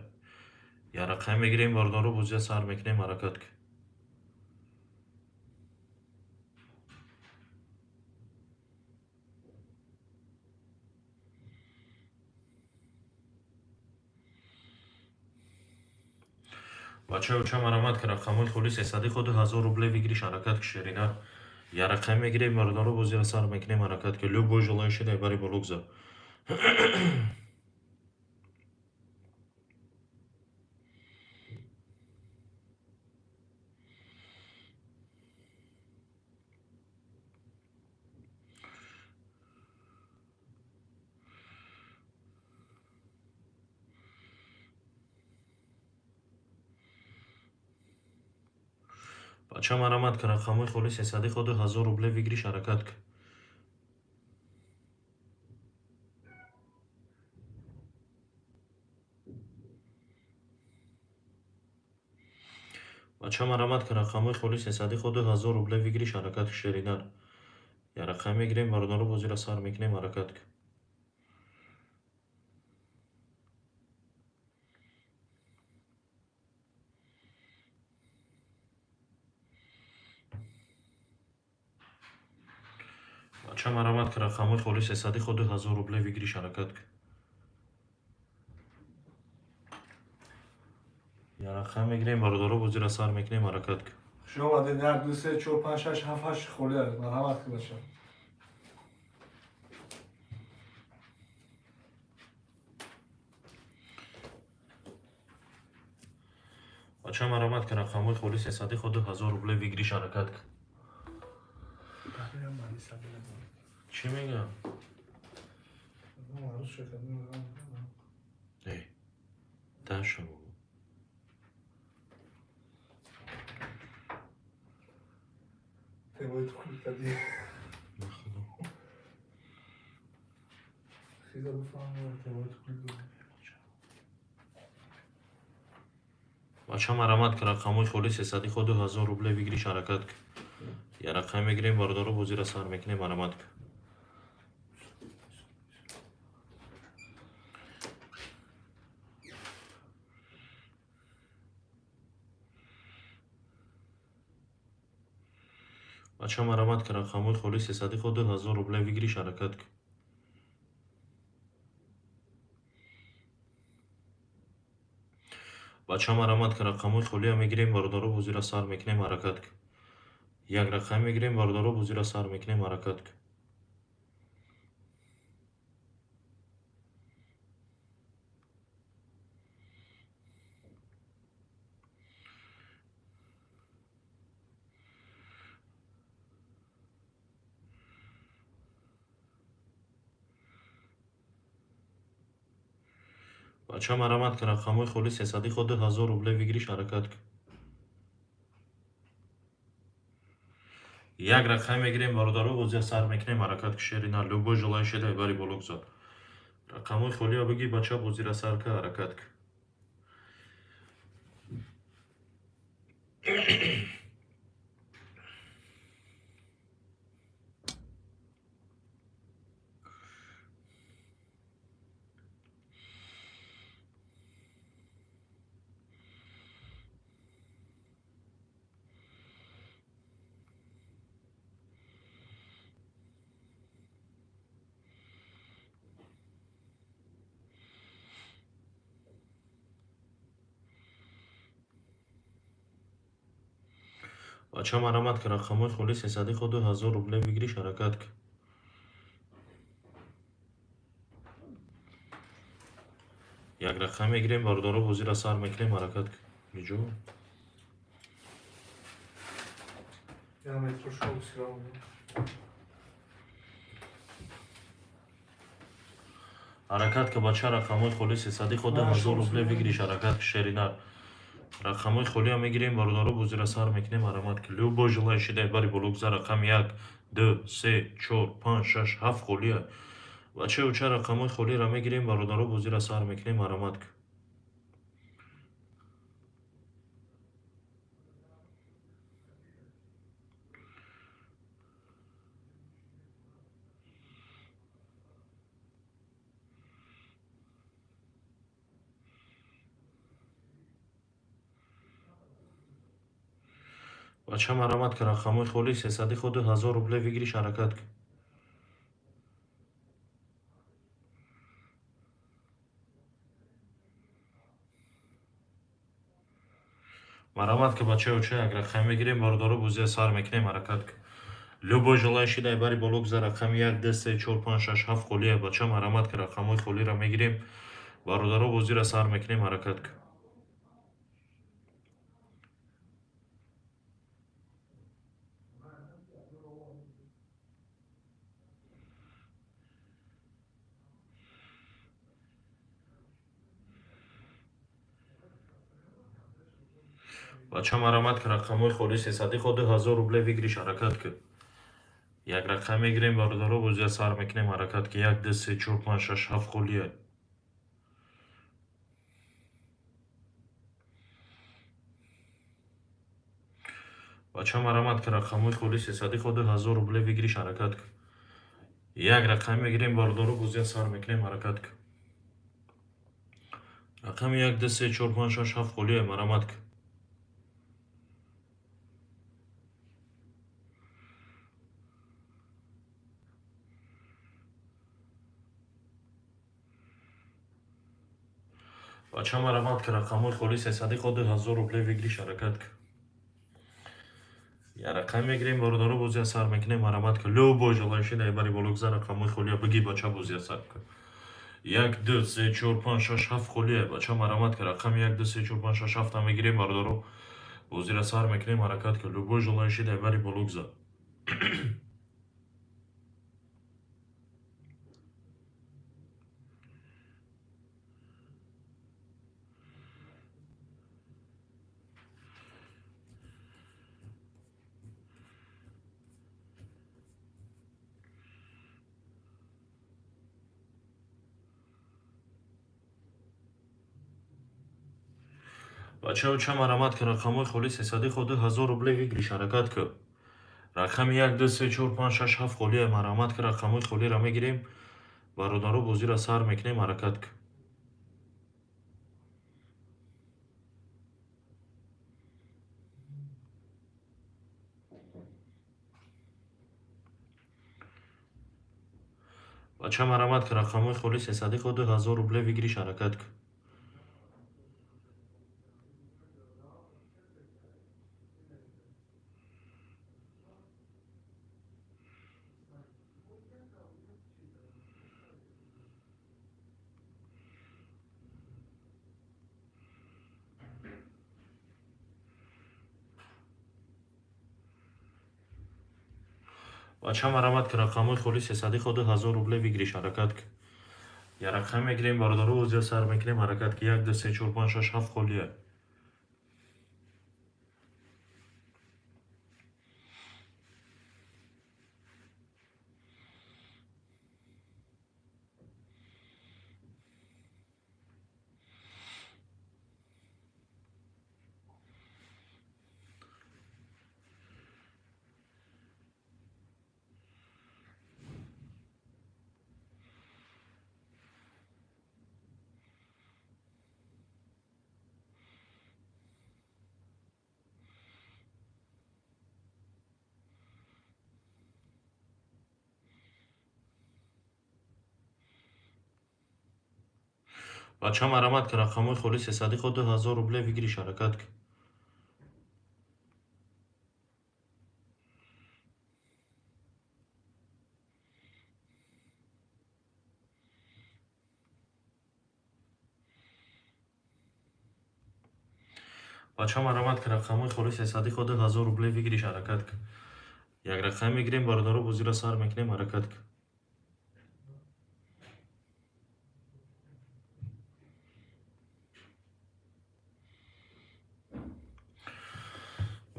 یا رقم میگیریم باردارو بوزیر سر میکنیم حرکت که بچه مرمت که رقموی خولی 300 خود 1000 روبله بگیریش حرکت که شرینر یا رقم میگیریم باردارو بوزیر سر میکنیم حرکت که любой желающий дай бари болугза بچه مرمت که رقموی خولی 300 خود 1000 روبله بگیریش حرکت که بچه مرمت که رقموی خولی 300 خود 1000 روبله بگیریش حرکت که شرینر یا رقم میگیریم باردارو بوزیر سر میکنیم حرکت که بچه مرمت که رقموی خولی 300 خود 1000 روبله بگیریش حرکت که یا رقم میگیریم باردارو بوزیر سر میکنیم حرکت که شما ده 1 2 3 4 5 6 7 8 خولیه مرحمت که باشه بچه مرمت که رقموی خولی 300 خود 1000 روبله بگیریش حرکت که چی میگم؟ ای دشم تباید خوب کردی خیزا بفهم تباید خوب بچه مرمت که رقموی خولی 300 خود 1000 روبله بگیریش حرکت که یا رقم میگیریم باردارو بوزیر سر میکنیم مرمت که بچه مرمت که رقموی خولی 300 خود 1000 روبله بگیریش حرکت که بچه مرمت که رقموی خولی هم میگیریم باردارو بوزیر سر میکنیم حرکت که یک رقم میگیریم باردارو بوزیر سر میکنیم حرکت که بچه مرامت که رقمای خولی 300 خود 1000 روبله بگیریش حرکت کن. یک رقم میگیریم باردارو بازی سر میکنیم حرکت کشیری نه لوبو جلای شده بری بلوک زد. رقمای خولی ها بگی بچه بازی را سر که حرکت کن. بچه مرامت که رقمای خولی 300 خود 1000 روبله بگیریش حرکت کن. یک رقم میگیریم باردارو بازی را سر میکنیم حرکت کن. میجو Я метро шоу сирал. حرکت که بچه رقمای خولی 300 خود 1000 روبله بگیریش حرکت کشیری رقمای خولی ها میگیریم باردارو بازی را سر میکنیم حرکت کن. لوبو جلای شده بری بلوک زد. رقم 1 2 3 4 5 6 7 خولی ها بچه و چه رقمای خولی را میگیریم باردارو بازی را سر میکنیم حرکت کن. بچه مرامت که رقمای خولی 300 خود 1000 روبله بگیریش حرکت کن. مرامت که بچه و چه یک رقم میگیریم باردارو بازی سر میکنیم حرکت کن. لوبو جلای شده بری بلوک زد. رقم 1 2 3 4 5 6 7 خولی بچه مرامت که رقمای خولی را میگیریم باردارو بازی را سر میکنیم حرکت کن. بچه مرامت که رقمای خولی 300 خود 1000 روبله بگیریش حرکت کن. یک رقم میگیریم باردارو بازی سر میکنیم حرکت کن. 1 2 3 4 5 6 7 خولی بچه مرامت که رقمای خولی 300 خود 1000 روبله بگیریش حرکت کن. یک رقم میگیریم باردارو بازی سر میکنیم حرکت کن. رقم 1 2 3 4 5 6 7 خولی مرامت کن. بچه مرامت که رقمای خولی 300 خود 1000 روبله بگیریش حرکت کن. یک رقم میگیریم باردارو بازی سر میکنیم حرکت کن. لوبو جلای شده بری بلوک زد. رقمای خولی بگی بچه بازی سر کن. 1 2 3 4 5 6 7 خولیه بچه مرامت که رقم 1 2 3 4 5 6 7 میگیریم باردارو بازی را سر میکنیم حرکت کن. لوبو جلای شده بری بلوک زد. بچه و چه مرامت که رقمای خولی 300 خود 1000 روبله بگیریش حرکت کن. رقم 1 2 3 4 5 6 7 خولیه مرامت که رقمای خولی را میگیریم باردارو بازی را سر میکنیم حرکت کن. بچه مرامت که رقمای خولی 300 خود 1000 روبله بگیریش حرکت کن. بچه مرامت که رقمای خولی 300 خود 1000 روبله بگیریش حرکت کن. Я рақам мегирем бардору узя сар мекунем ҳаракат ки 1 2 3 4 5 6 7 холия. Бача марамад ки рақамҳои холи 300 худ 2000 рубле бигириш ҳаракат ки. Бача марамад ки рақамҳои холи 300 худ 2000 рубле бигириш ҳаракат ки. Як рақам мегирем бардору бозиро сар мекунем ҳаракат ки.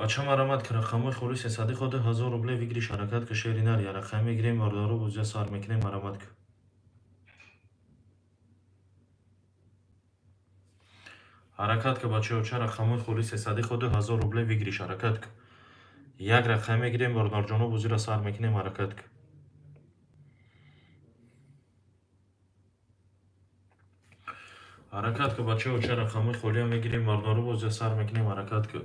бача марамад ки рақамҳои холи 300 худ 1000 рубле бигириш ҳаракат ки шеринар. Як рақам мегирем бардору бозиро сар мекунем марамад ки. ҳаракат ки бачаҳо ча рақамҳои холи 300 худ 1000 рубле бигириш ҳаракат ки. Як рақам мегирем бардорҷоно бозиро сар мекунем ҳаракат ки. ҳаракат ки бачаҳо ча рақамҳои холиро мегирем бардору бозиро сар мекунем ҳаракат ки.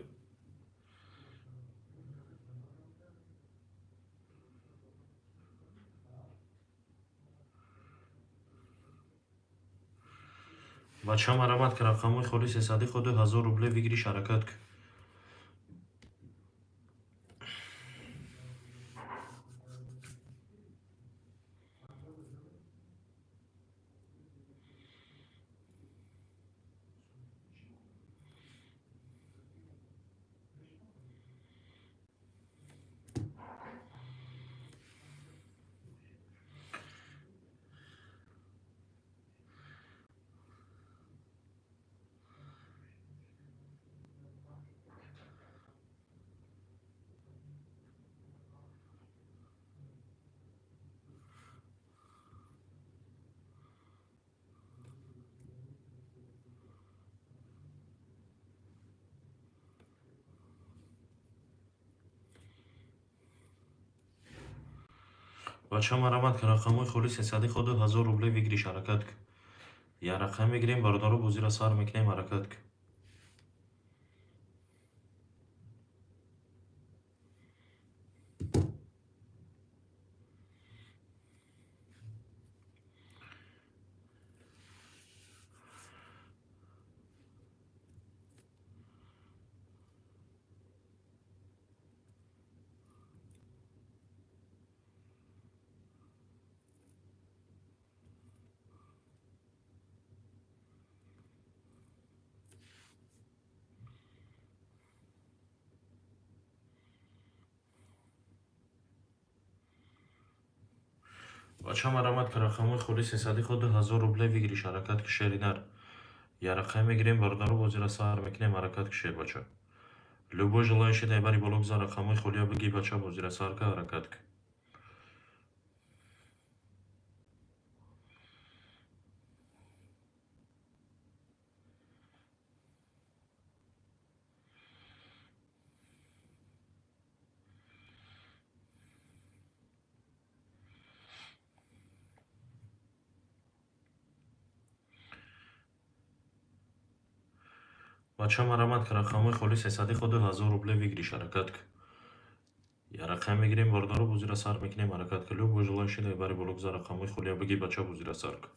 бача марамад ки рақамҳои холи 300 худ 1000 рубле бигириш ҳаракат ки. бача марамад ки рақамҳои холи 300 худ 1000 рубле бигириш ҳаракат ки. Як рақам мегирем бардору бозиро сар мекунем ҳаракат ки. бача марамад ки рақамҳои холи 300 худ 1000 рубле бигириш ҳаракат ки шеринар. Як рақам мегирем бардору бозиро сар мекунем ҳаракат ки шер бача. Любой желающий дар бари боло гузар рақамҳои холиро биги бача бозиро сар ка ҳаракат ки. бача марамад ки рақамҳои холи 300 худ 1000 рубле бигириш ҳаракат ки. Як рақам мегирем бардору бозиро сар мекунем ҳаракат ки. Любой желающий дар бари боло гузар рақамҳои холиро биги бача бозиро сар ка.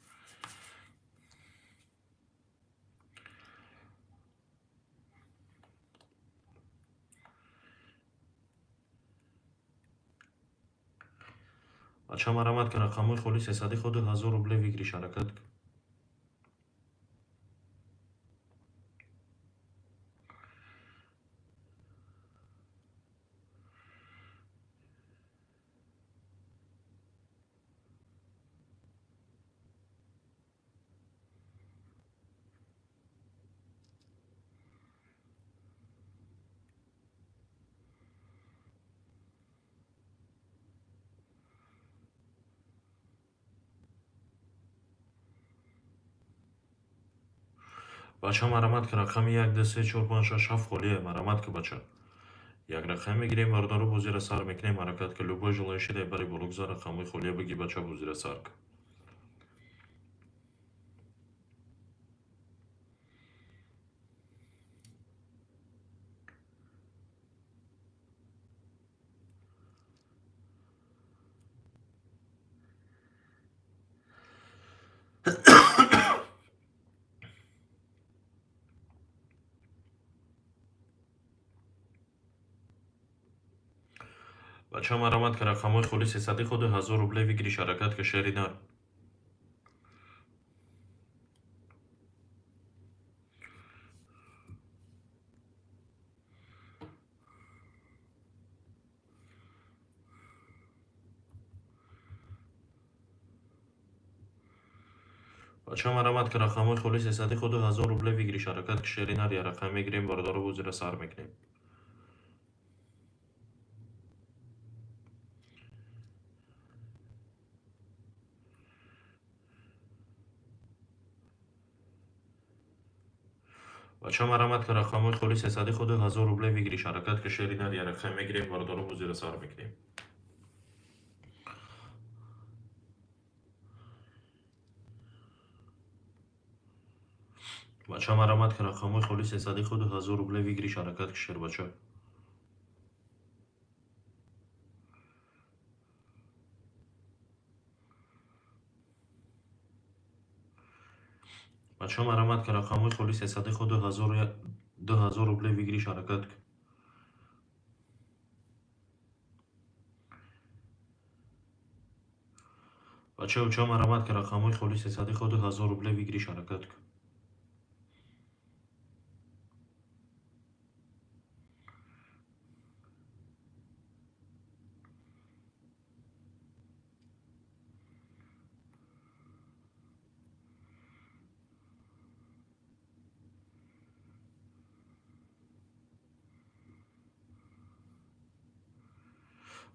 бача марамад ки рақамҳои холи 300 худ 1000 рубле бигириш ҳаракат ки. بچه مرامت که رقم 1 2 3 4 5 6 7 خالیه. مرامت که بچه یک رقم میگیریم باردار رو زیر سر میکنیم حرکت که любой желающий дай بری بلوگزار رقمی خالیه بگی بچه زیر سر که بچه مرامت که رقم های خالی 300 خود 1000 روبله بگیریش حرکت که شعری نر. بچه مرامت که رقم های خالی 300 خود 1000 روبله بگیریش حرکت که شعری نر. یا رقم میگیریم باردار رو زیر سر میکنیم. بچه مرامت که رقم های خالی 300 خود 1000 روبله بگیریش حرکت که شعری نر. یا رقم میگیریم باردار رو زیر سر میکنیم. بچه مرامت که رقم های خالی 300 خود 1000 روبله بگیریش حرکت که شعر بچه بچه مرامت که رقم های خالی 300 خود 2000 روبله بگیریش حرکت که بچه مرامت که رقم های خالی 300 خود 1000 روبله بگیریش حرکت که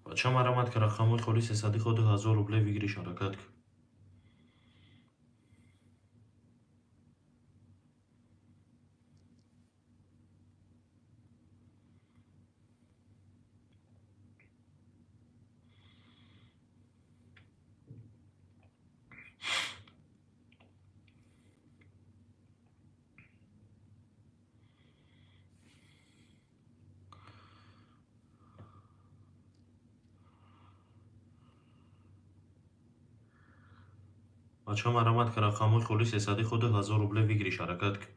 بچه مرامت که رقم های خالی 300 خود 1000 روبله بگیریش حرکت که بچه مرامت که رقم های خالی 300 خود 1000 روبله بگیریش حرکت که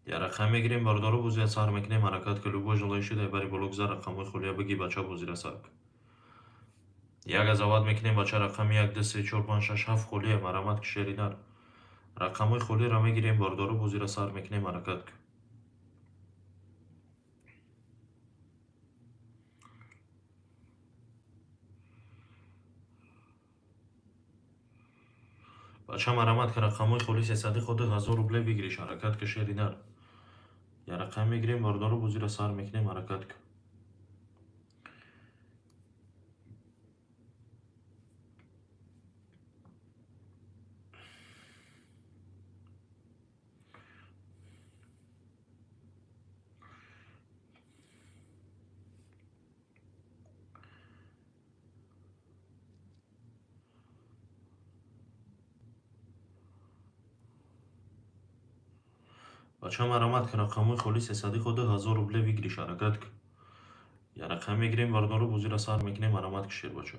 یا رقم میگیریم باردار رو زیر سر میکنیم حرکت که любой желающий дай بری بلوگزار رقم های خالیه بگی بچه زیر سر که یک از آواد میکنیم بچه رقم 1 2 3 4 5 6 7 خالیه. مرامت که شعری نر. رقم های خالی را میگیریم باردار رو زیر سر میکنیم حرکت که بچه مرامت که رقم های خالی 300 خود 1000 روبله بگیریش حرکت که شعری نر. یا رقم میگیریم باردار رو زیر سر میکنیم حرکت که بچه مرامت که رقم های خالی 300 خود 1000 روبله بگیریش حرکت که یا رقم میگیریم باردار رو زیر سر میکنیم مرامت که شعر بچه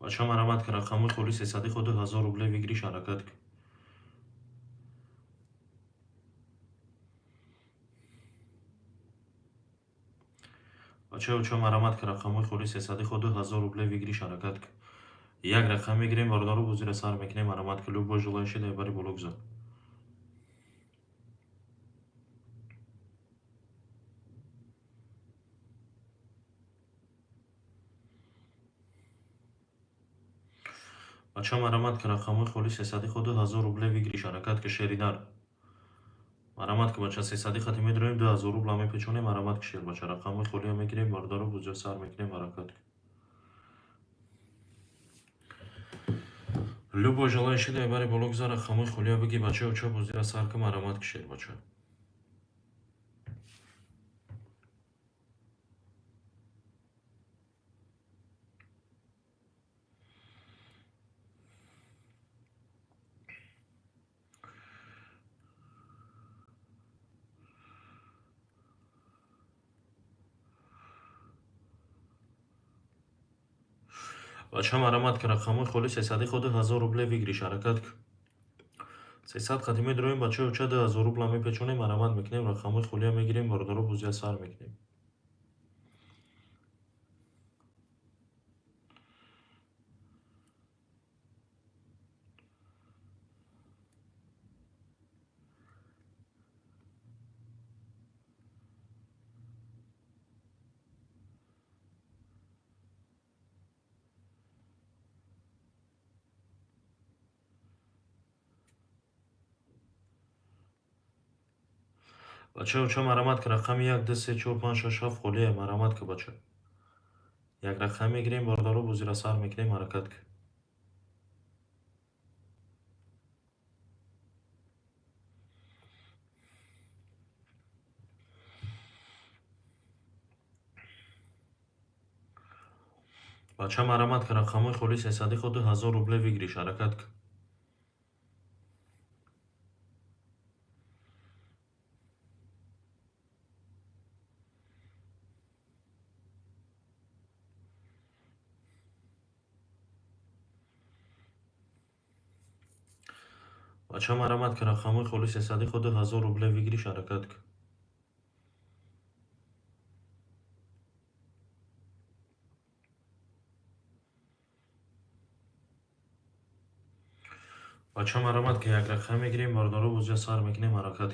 بچه مرامت که رقم های خالی 300 خود 1000 روبله بگیریش حرکت که بچه مرامت که رقم های خالی 300 خود 1000 روبله بگیریش حرکت که یک رقم میگیریم باردار رو زیر سر میکنیم مرامت که любой желающий дай بری بلوگزار بچه مرامت که رقم های خالی 300 خود 1000 روبله بگیریش حرکت که شعری نر. مرامت که بچه 300 خطی میدرویم 2000 روبل همه پیچونه مرامت کشیر بچه رقم خولی هم میگیریم باردارو بوزه سر میکنیم حرکت любое желающий дай бари болог зара хамой хулия бги бача уча бузира сарка марамат кишер бача бача марамат ки рақамои хули 300 худи 1000 рубле вигриш ҳаракат 300 хати медроим бача уча 2000 рубла мепечонем марамат мекунем рақамои хулия мегирем бордоро бузия сар мекунем бача уча марамат ки рақами 1 2 3 4 5 6 7 хулия марамат ки бача як рақам мегирем бордоро бузира сар мекунем ҳаракат бача марамат ки рақамои хули 300 худи 1000 рубле вигриш ҳаракат бача марамат ки рақамои хули 300 худи 1000 рубле вигриш ҳаракат бача марамат ки як рақам мегирем бордоро бузия сар мекунем ҳаракат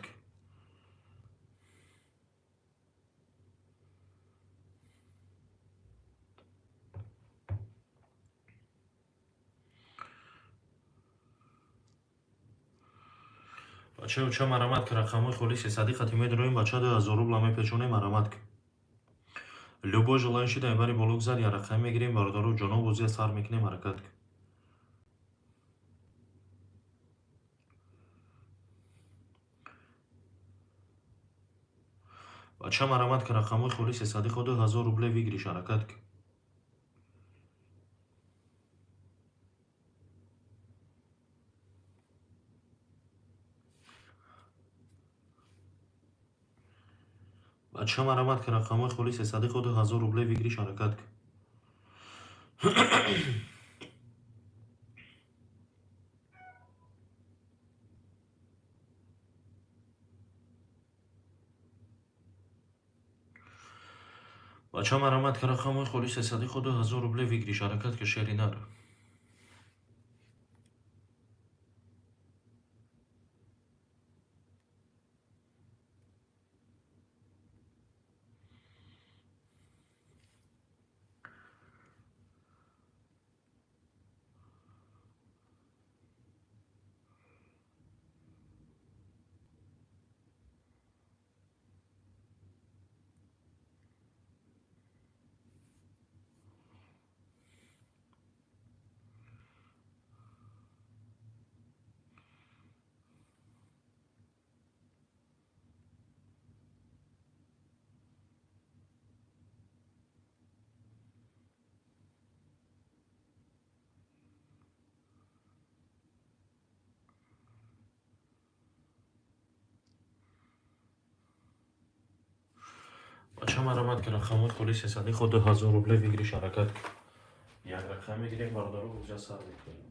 бача уча марамат ки рақамои хули 300 хати медроим бача 2000 рубла мепечонем ҳарамат любой желающий дар бари болог зад як рақам мегирем бордоро ҷоно бузия сар мекунем ҳаракат бача марамат ки рақамои хули 300 худи 1000 рубле вигриш ҳаракат бача марамат ки рақамои хули 300 худи 1000 рубле вигриш ҳаракат бача марамат ки рақамои хули 300 худи 1000 рубле вигриш ҳаракат ки шеринар бача марамат ки рақамои хули 300 худи 1000 рубле вигриш ҳаракат як рақам мегирем бордоро бузия сар мекунем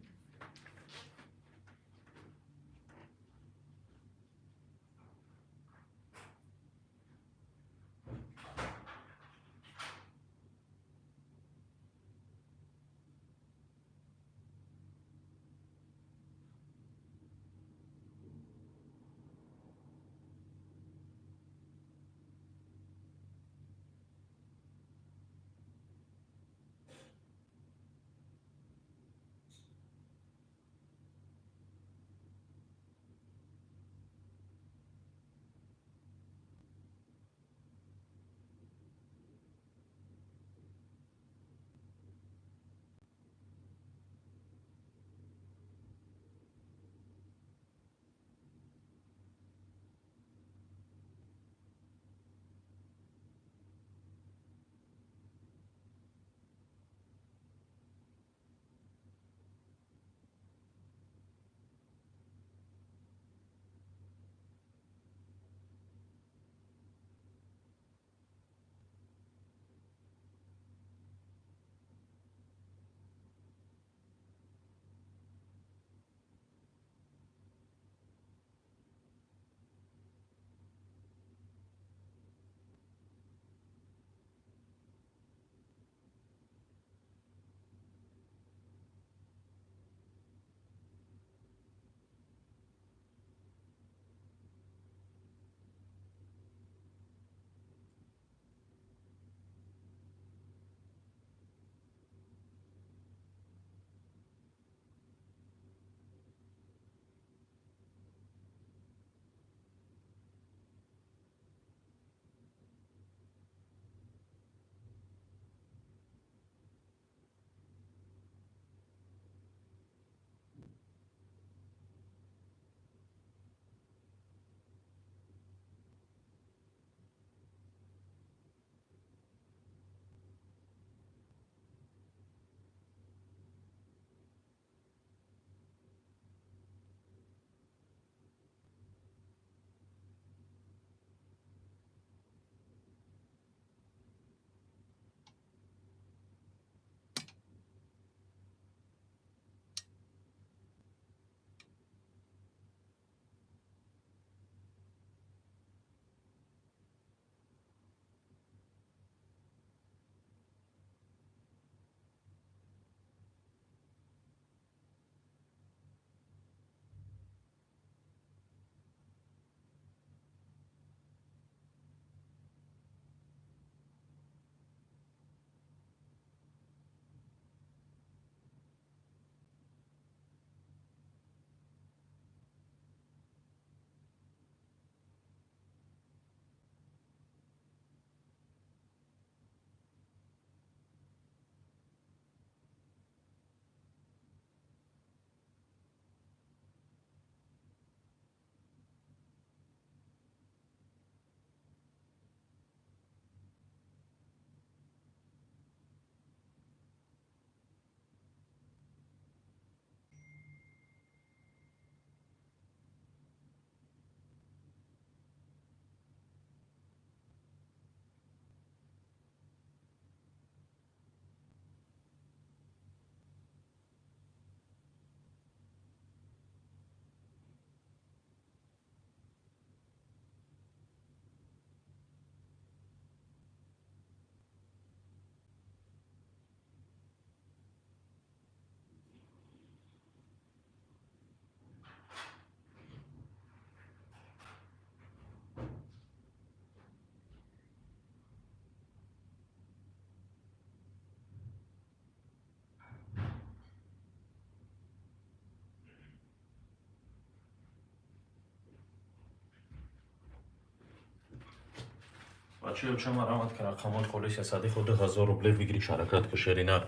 بچه ها چه مرامت که رقمای خالی 300 خود 1000 روبله بگیریش حرکت که شیرینر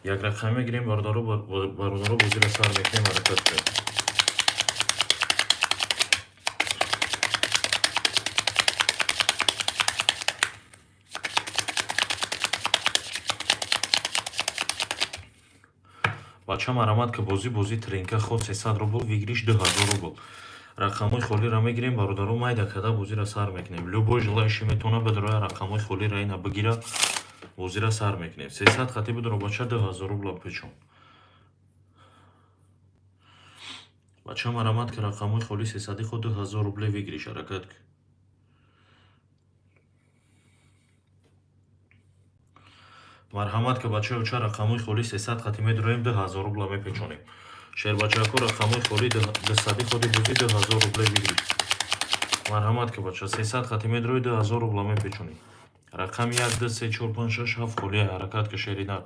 یک رقم میگیریم باردارو با زیر سر میکنیم حرکت کنیم. بچه مرامت که بازی ترینکه خود 300 روبل بگیریش 2000 روبل رقمای خالی را میگیریم باردارو майда када بازی را سر میکنیم. любой желающий میتونه بدروی رقمای خالی را اینا بگیره بازی را سر میکنیم. 300 خطی بدرو بچه 2000 روبل پیچون. بچه مرامت که رقمای خالی 300 خود 2000 روبله بگیریش حرکت که مرحمت که بچه چه رقمای خالی 300 خطی میدرویم 2000 روبله میپیچونیم. شیر بچه ها رقمای خالی 200 خودی بازی 2000 روبله بگیرید. مرحمت که بچه 300 خطی میدروی 2000 روبله میپیچونیم. رقم 1 2 3 4 5 6 7 خالی حرکت که شیرینر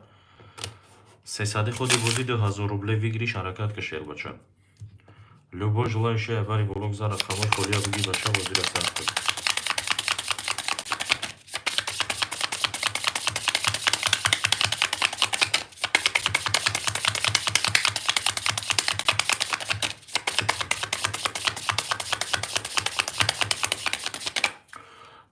300 خودی بازی 2000 روبله بگیریش حرکت که شیر بچه любой желающий аварий блок за рaqamой خالی بگی بچه بازی را سر کنید.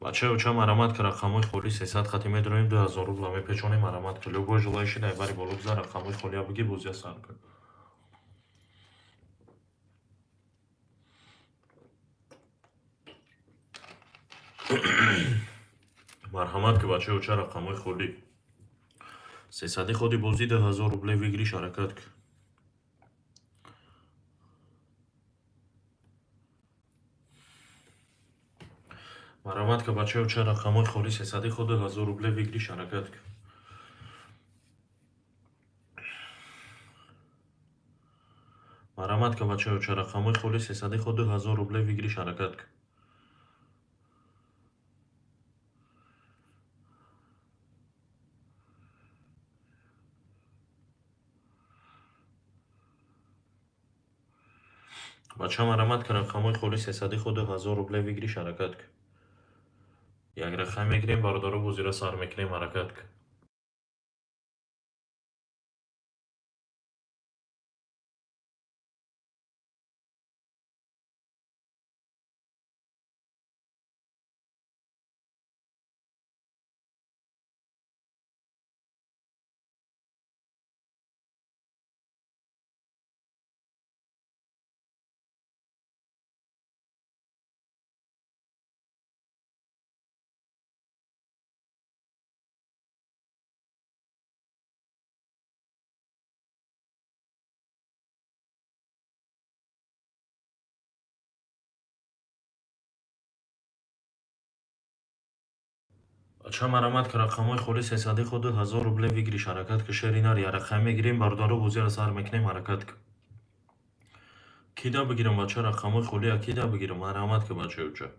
بچه چه مرامت که رقمای خالی 300 خطی میدرویم 2000 روبله میپیچونیم. مرامت که любой желающий аварий блок за рaqamой خالی بگی بازی را سر کنید. مرحمت که بچه چه رقمای خالی 300 خودی بازی 2000 روبله بگیریش حرکت که مرامت که بچه چه رقمای خالی 300 خود 2000 روبله بگیریش حرکت که مرامت که بچه چه رقمای خالی 300 خود 2000 روبله بگیریش حرکت که بچه مرامت که رقمای خالی 300 خود 2000 روبله بگیریش حرکت که یک رقم میگیریم باردارو بازی را سر میکنیم حرکت که بچه مرامت که رقمای خالی 300 خود 2000 روبله بگیریش حرکت که شیرینر یک رقم میگیریم باردارو بازی را سر میکنیم حرکت که کیدا بگیرم بچه رقمای خالی کیدا بگیرم. مرامت که بچه چه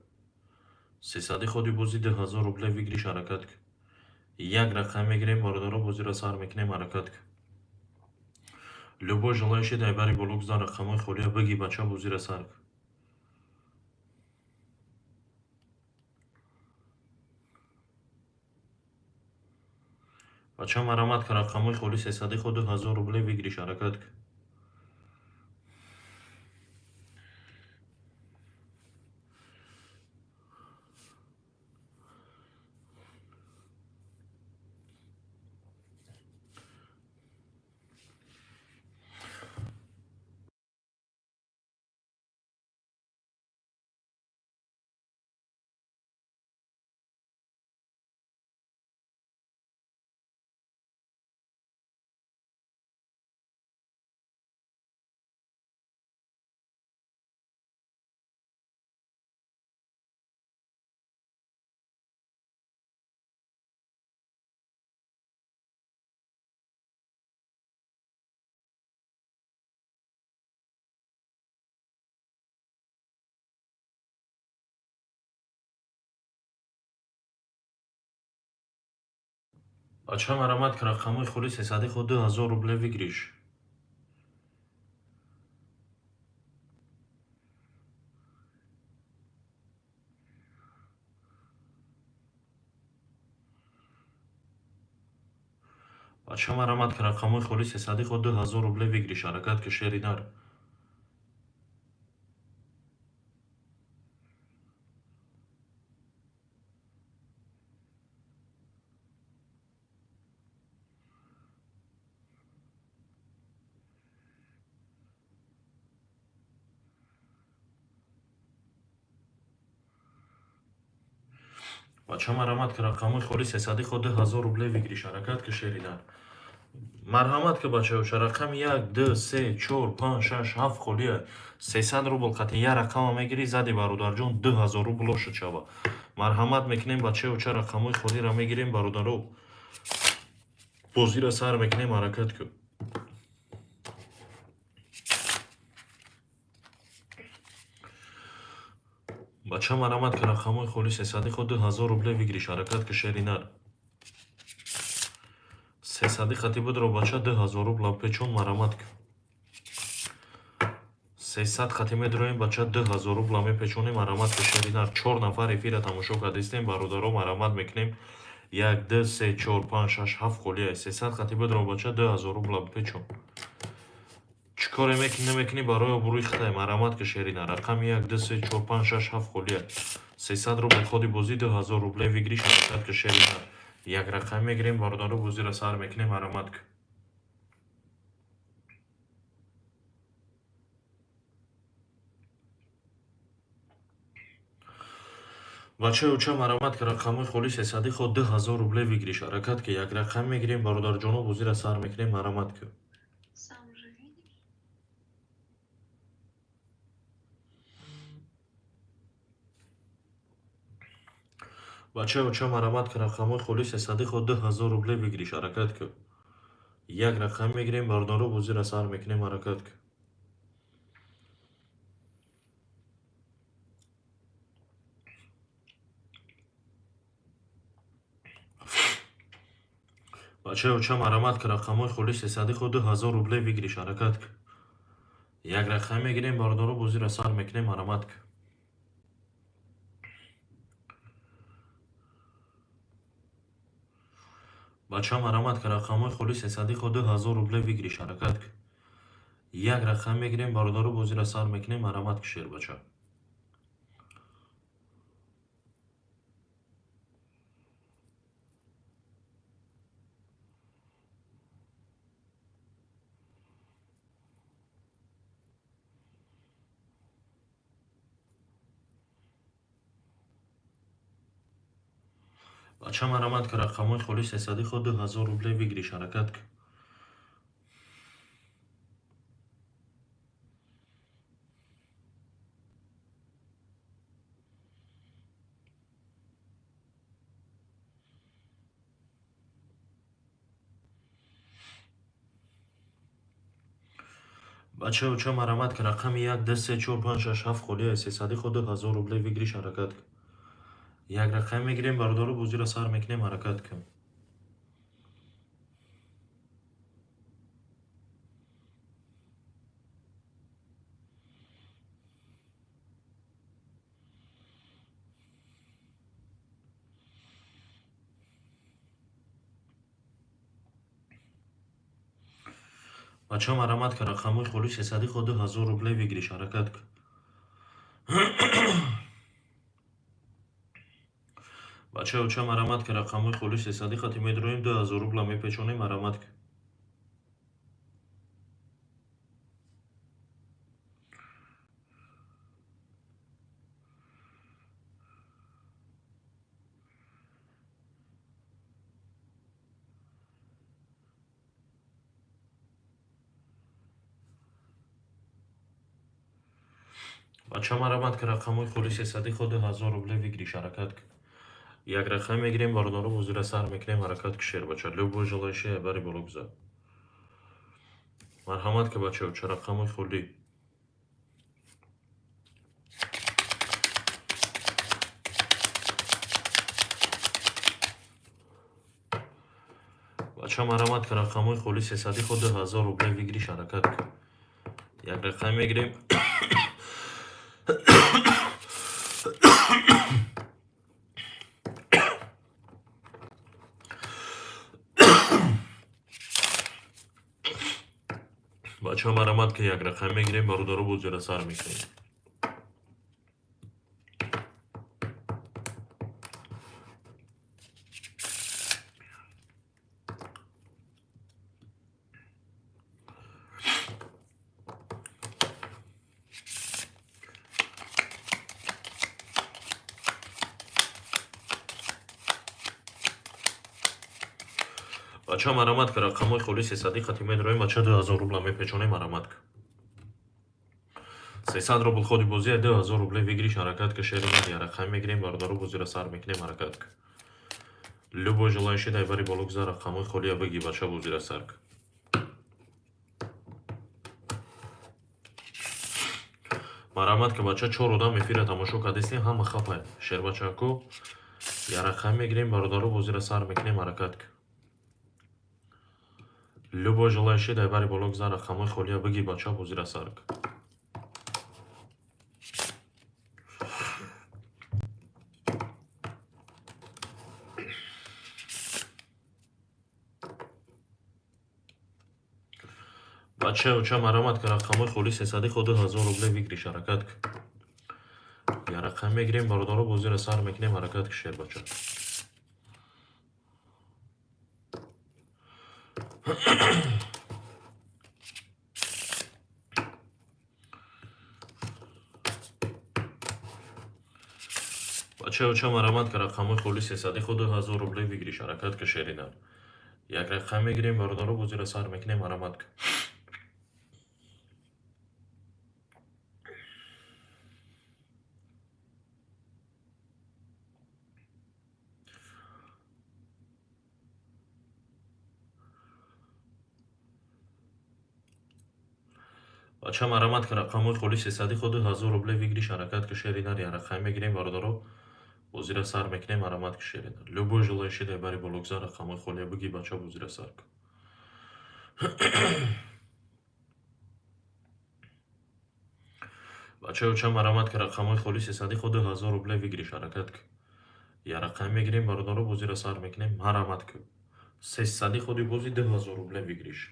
300 خودی بازی 2000 روبله بگیریش حرکت که یک رقم میگیریم باردارو بازی را سر میکنیم حرکت که любой желающий аварий блок за рaqamой خالی بگی بچه بازی را سر کنید. بچه مرامت که رقمای خالی 300 خود 2000 روبله بگیریش حرکت که بچه مرامت که رقمای خالی 300 خود 2000 روبله بگیریش بچه مرحمت که رقمای خالی 300 خود 2000 روبله بگیریش حرکت که شعری نر. بچه مرحمت که رقمای خالی 300 خود 2000 روبله بگیریش حرکت که شعری نر. مرحمت که بچه ها رقم 1 2 3 4 5 6 7 خالیه 300 روبل خطی یه رقم میگیری زدی برادر جون 2000 روبل شد شبا. مرحمت میکنیم بچه ها چه رقمای خالی را میگیریم برادرو بازی را سر میکنیم حرکت که بچه مرحمت که رقمای خالی 300 خود 2000 روبله بگیریش حرکت که شعری نر. 300 خطی بود رو بچه 2000 روبل پیچون مرحمت که 300 خطی میدرویم بچه 2000 روبل میپیچونیم مرحمت که شعری نر. 4 نفر افیر تماشا کردیم برادرو مرحمت میکنیم 1 2 3 4 5 6 7 خالیه 300 خطی بود رو بچه 2000 روبل پیچون چیکار نمیکنی برای بروی خطای مرحمت که شعری نر. رقم 1 2 3 4 5 6 7 خالیه 300 روبل خودی بازی 2000 روبله بگیریش حرکت که شعری نر. یک رقم میگیریم برادرو بازی را سر میکنیم مرحمت که بچه اوچه مرحمت که رقمای خالی 300 خود 2000 روبله بگیریش حرکت که یک رقم میگیریم برادر جانو بازی را سر میکنیم مرحمت که بچه اوچه مرحمت که رقمای خالی 300 خود 2000 روبله بگیریش حرکت که یک رقم میگیریم برادرو بازی را سر میکنیم حرکت که بچه اوچه مرحمت که رقمای خالی 300 خود 2000 روبله بگیریش حرکت که یک رقم میگیریم برادرو بازی را سر میکنیم مرحمت که بچه مرحمت که رقمای خالی 300 خود 2000 روبله بگیریش حرکت که یک رقم میگیریم برادرو بازی را سر میکنیم مرحمت که شیر بچه بچه مرحمت که رقمای خالی 300 خود 2000 روبله بگیریش حرکت که بچه اوچه مرحمت که رقم 1 2 3 4 5 6 7 خالیه 300 خود 2000 روبله بگیریش حرکت که یک رقم میگیریم برادرو بازی را سر میکنیم حرکت که بچه مرحمت که رقمای خالی 300 خود 2000 روبله بگیریش حرکت که بچه اوچه مرحمت که رقمای خالی 300 خطی میدرویم 2000 روبله میپیچونیم مرحمت که بچه مرحمت که رقمای خالی 300 خود 2000 روبله بگیریش حرکت که یک رقم میگیریم برادرو بازی را سر میکنیم حرکت که شیر بچه любой желающий بری بالا گذار مرحمت که بچه اوچه رقمای خالی بچه مرحمت که رقمای خالی 300 خود 2000 روبله بگیریش حرکت که یک رقم میگیریم بچه مرامت که یک رقم میگیریم برادر بود زیر سر میکنیم. بچه مرامت که رقم های خولی 300 خطیمه داریم بچه 2000 روبل میپیچونه مرامت که 300 روبل خودی بازی 2000 روبل ویگریش حرکت که شیر ما یا رقم میگیریم برادر بود زیر سر میکنیم حرکت که любой желающий дай бari болук за рақам ҳои холия бигӣ бача бу зира сар ки марамат ки бача 4 одам эфира тамошо кардистем ҳама хапа шербачаку я рақам мегирем бародару бу зира сар мекунем ҳаракат ки любой желающий дай бари болук за рақам ҳои холия бигӣ бача бу зира сар ки بچه اوچه مرامت که رقم های خولی 300 خود 1000 روبله ویگریش حرکت که یا رقم میگیریم برادارو با زیر سر میکنیم حرکت که شیر بچه بچه اوچه مرامت که رقم های خولی 300 خود 1000 روبله ویگریش حرکت که شیرینن یک رقم میگیریم برادارو با زیر سر میکنیم مرامت که بچه مرامت که رقم های خولی 300 خود 1000 روبله ویگریش حرکت که شیرینن یا رقم میگیریم برادارو با زیر سر میکنیم مرامت که شیرینن любой желающий дай бари болук за рақам ҳои холия бигӣ бача бу зира сар ки بچه اوچه مرامت که رقم های خولی 300 خود 1000 روبله ویگریش حرکت که یا رقم میگیریم برادارو با زیر سر میکنیم مرامت که 300 خودی بازی 2000 روبله ویگریش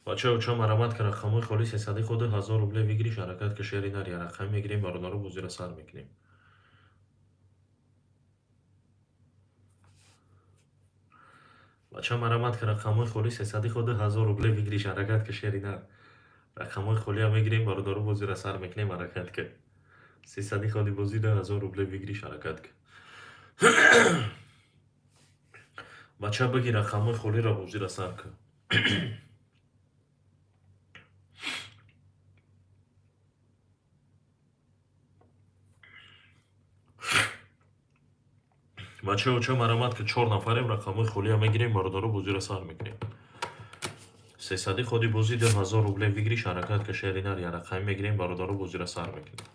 بچه اوچه مرامت که رقم های خولی 300 خود 1000 روبله ویگریش حرکت که شیرینر یا رقم میگیریم برادارو با زیر سر میکنیم بچه مرامت که رقم های خولی 300 خود 1000 روبله ویگریش حرکت که شیرینر رقم های خولی هم میگیریم برادارو با زیر سر میکنیم حرکت که 300 خودی بازی 1000 روبله ویگریش حرکت که بچه بگی رقم های خولی را با زیر سر که بچه اوچه مرامت که 4 نفریم رقم های خولی هم میگیریم برادارو با زیر سر میکنیم 300 خودی بازی 2000 روبله ویگریش حرکت که شیرینر یا رقم میگیریم برادارو با زیر سر میکنیم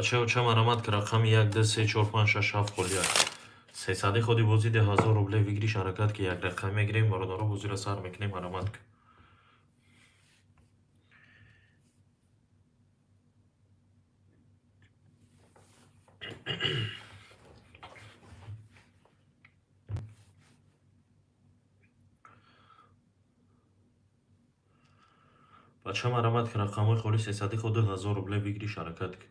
بچه اوچه مرامت که رقم 1 2 3 4 5 6 7 خولی است 300 خودی بازی 1000 روبله ویگریش حرکت که یک رقم میگیریم برادارو با زیر سر میکنیم مرامت که بچه مرامت که رقم های خولی 300 خود 1000 روبله ویگریش حرکت که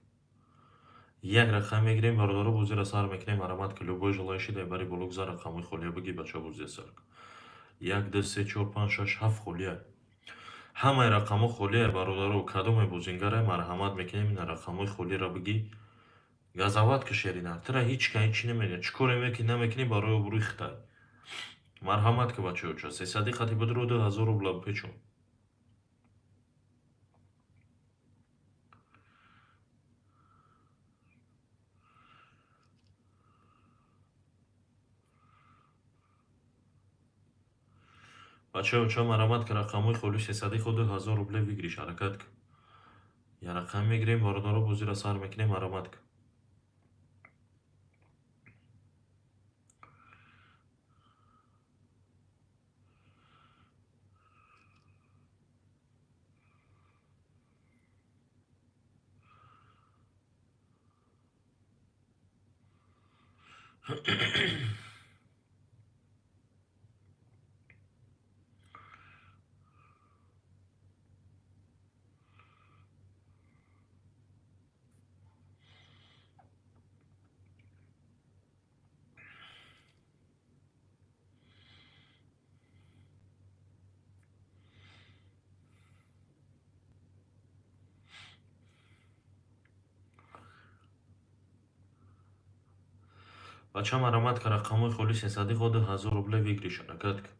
یک رقم میگیریم برادارو با زیر سر میکنیم مرامت که любой желающий дай бари болук за рақам ҳои холия бигӣ бача бу зир сар 1 2 3 4 5 6 7 холия ҳамаи рақамҳо холие бародару кадоме бозингаре марҳамат мекунем ин рақамҳои холиро бигӣ газават кишерина тира ҳеч кан ҳеч намедия чӣ коре мекунӣ намекунӣ барои обрӯи Хитай марҳамат ки бачаҳочо 300 хати будро 2000 рубля бипечон бачаҳочо марҳамат ки рақамҳои холи 300 худ 2000 рубля бигириш ҳаракат ки я рақам мегирем бародаро бозиро сар мекунем марҳамат ки бача марҳамат ки рақамҳои холи 300 худ 1000 рубля бигириш ҳаракат ки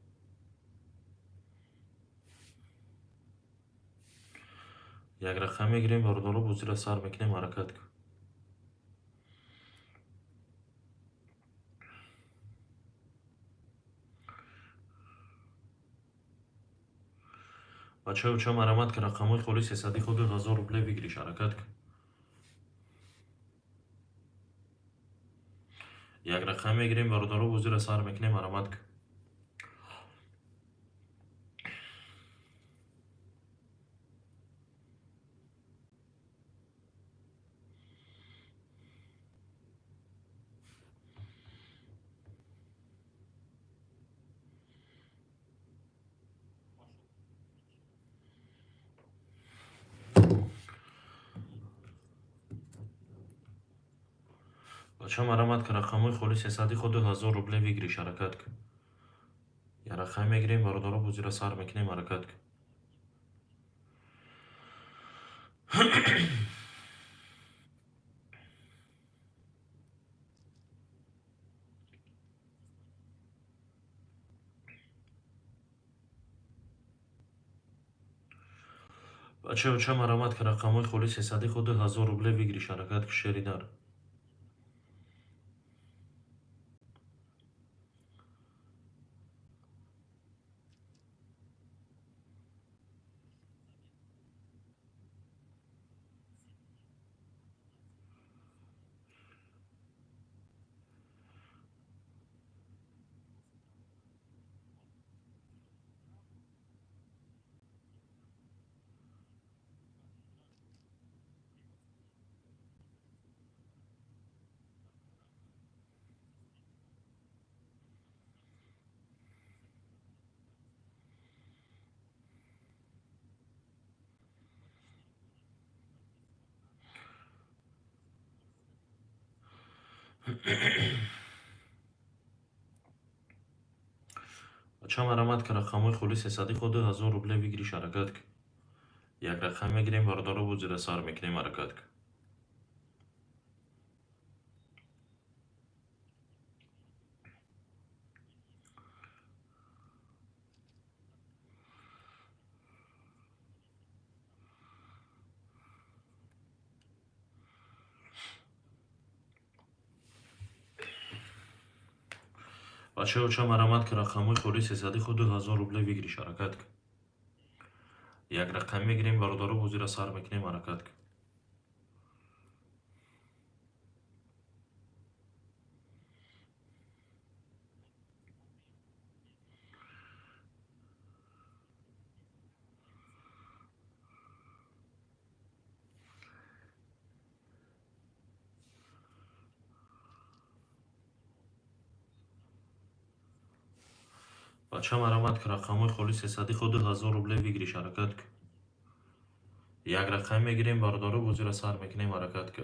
як рақам мегирем бародаро бозиро сар мекунем ҳаракат ки бачаҳочо марҳамат ки рақамҳои холи 300 худ 1000 рубля бигириш ҳаракат ки як рақам мегирем бародаро бозиро сар мекунем марҳамат ки бача марҳамат ки рақамҳои холи 300 худ 1000 рубля бигириш ҳаракат ки як рақам мегирем бародаро бозиро сар мекунем ҳаракат ки бачаҳочо марҳамат ки рақамҳои холи 300 худ 1000 рубля бигириш ҳаракат ки шери нар бача марҳамат ки рақамҳои холи 300 худ 1000 рубля бигириш ҳаракат ки як рақам мегирем бародаро бозиро сар мекунем ҳаракат ки бачаҳочо марҳамат ки рақамҳои холи 300 худ 1000 рубля бигириш ҳаракат ки як рақам мегирем бародаро бозиро сар мекунем ҳаракат ки бача марҳамат ки рақамҳои холи 300 худ 1000 рубля бигириш ҳаракат ки як рақам мегирем бародаро бозиро сар мекунем ҳаракат ки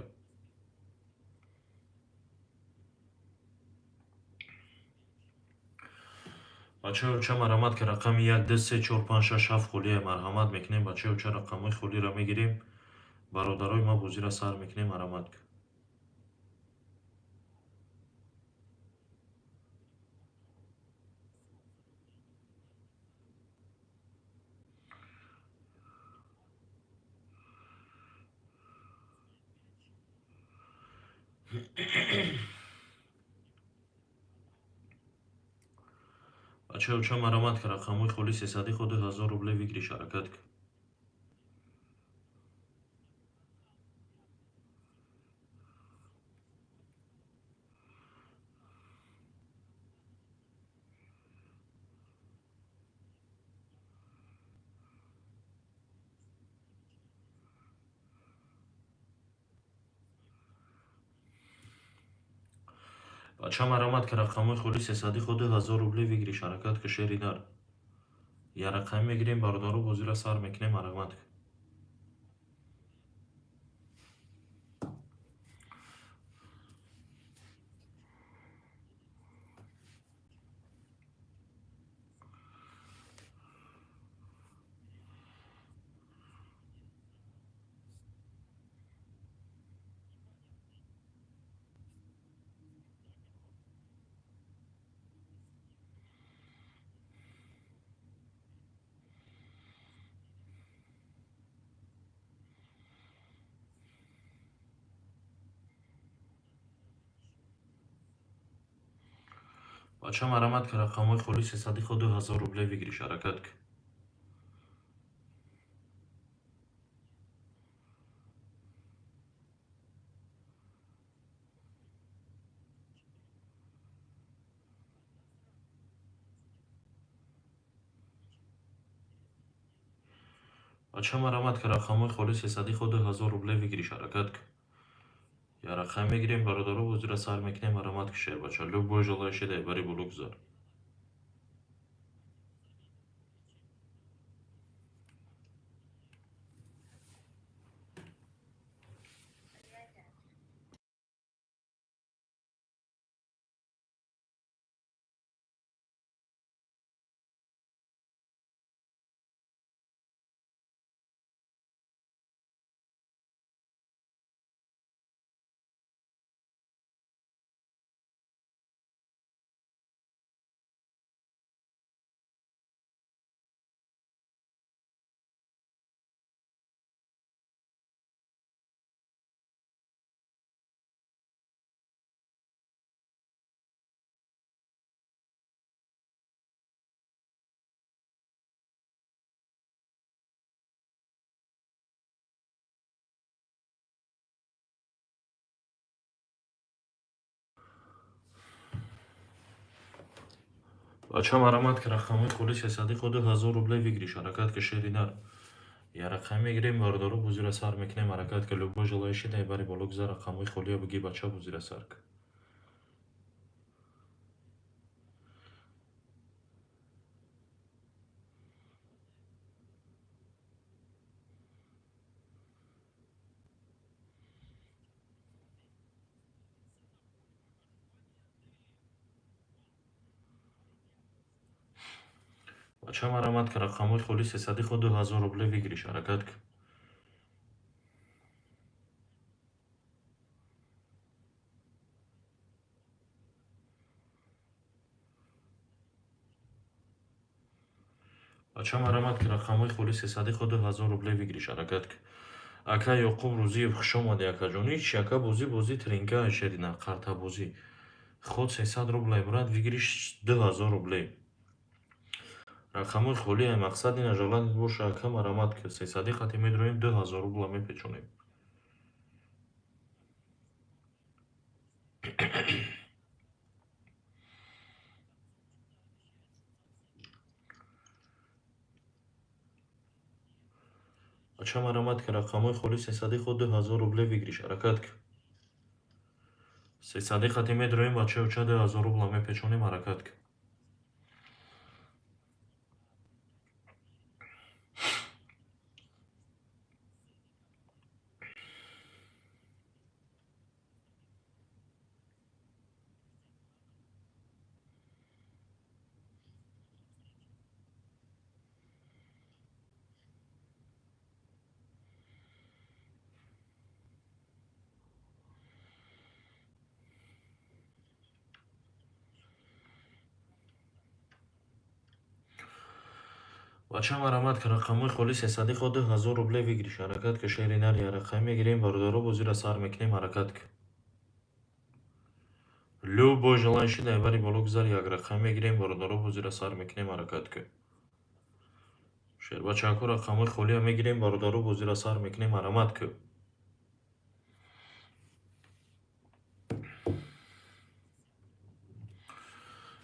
бачаё ча марҳамат ки рақами 1 2 3 4 5 6 7 хулие марҳамат мекунем. Бачаё ча рақамҳои хулиро мегирем. Бародарои мо бозиро сар мекунем. Марҳамат кун. бачаё ча марҳамат ки рақамҳои хули 300 худи 1000 рубле вигириш ҳаракат кун. бача марҳамат ки рақамҳои хули 300 худи 1000 рубле вигириш ҳаракат кун. шери нар я рақам мегирем. Бародаро бозиро сар мекунем. Марҳамат кун. бача марҳамат ки рақамҳои хули 300 худи 1000 рубле вигириш ҳаракат кун. бача марҳамат ки рақамҳои хули 300 худи 1000 рубле вигириш ҳаракат кун. я рақам мегирем. Бародаро бозиро сар мекунем. Марҳамат кун. шер бача любой желающий дай бари боло гузар. бача марҳамат ки рақамҳои хули 300 худи 1000 рубле вигириш ҳаракат кун. шери нар я рақам мегирем. Бародаро бозиро сар мекунем. ҳаракат кун. любой желающий дай бари боло гузар. рақамҳои хулиро биги бача бозиро сар кун. бача марҳамат ки рақамҳои хули 300 худи 1000 рубле вигириш ҳаракат кун. бача марҳамат ки рақамҳои хули 300 худи 1000 рубле вигириш ҳаракат кун. ака Ёқуб Рӯзиев хуш омадӣ акаҷон. ҳеч ака бозӣ тринка шери нар қартабозӣ худ 300 рубле мурад вигириш 2000 рубле. рақамҳои хули ай мақсади нажалант боша ака. марҳамат ки 300 хати медроем 2000 рубла мепечонем. бача марҳамат ки рақамҳои хули 300 худи 1000 рубле вигириш ҳаракат кун. 300 хати медроем бачаё ча 2000 рубла мепечонем. ҳаракат кун. بچه مرامت که رقموی خولی 300 خود 1000 روبله بگیریش حرکت که شهری نری رقم میگیریم باردارو بو زیر سر میکنیم حرکت که любой желающий наибари боло гузар як рақам мегирем бародаро бо зира сар мекунем ҳаракат ки шербачаку рақамҳои холиам мегирем бародаро бо зира сар мекунем ҳарамат ки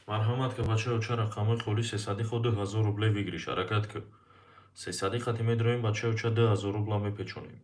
марҳамат ки бачаҳо ча рақамҳои холи 300 худ 2000 рубле бигириш ҳаракат ки 300 хати медроем бачаҳо ча 2000 рубла мепечонем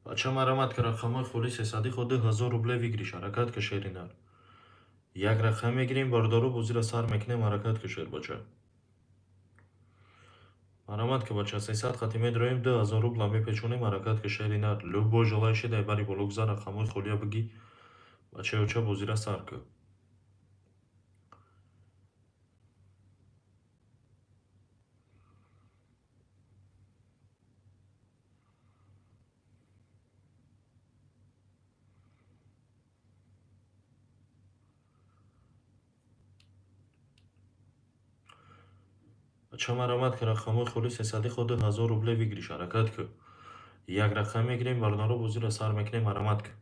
бача марҳамат ки рақамҳои холи 300 худ 1000 рубле бигириш ҳаракат ки шеринар як рақам мегирем бародаро бо зира сар мекунем ҳаракат ки шербача марҳамат ки бача 300 хати медроем 2000 рубла мепечонем ҳаракат ки шеринар любой желающий дай бари боло гузар рақамҳои холия биги бачаҳо ча бо зира сар ки бача марҳамат ки рақамҳои холи 300 худ 1000 рубле бигириш ҳаракат ки як рақам мегирем бародаро бо зира сар мекунем ҳарамат ки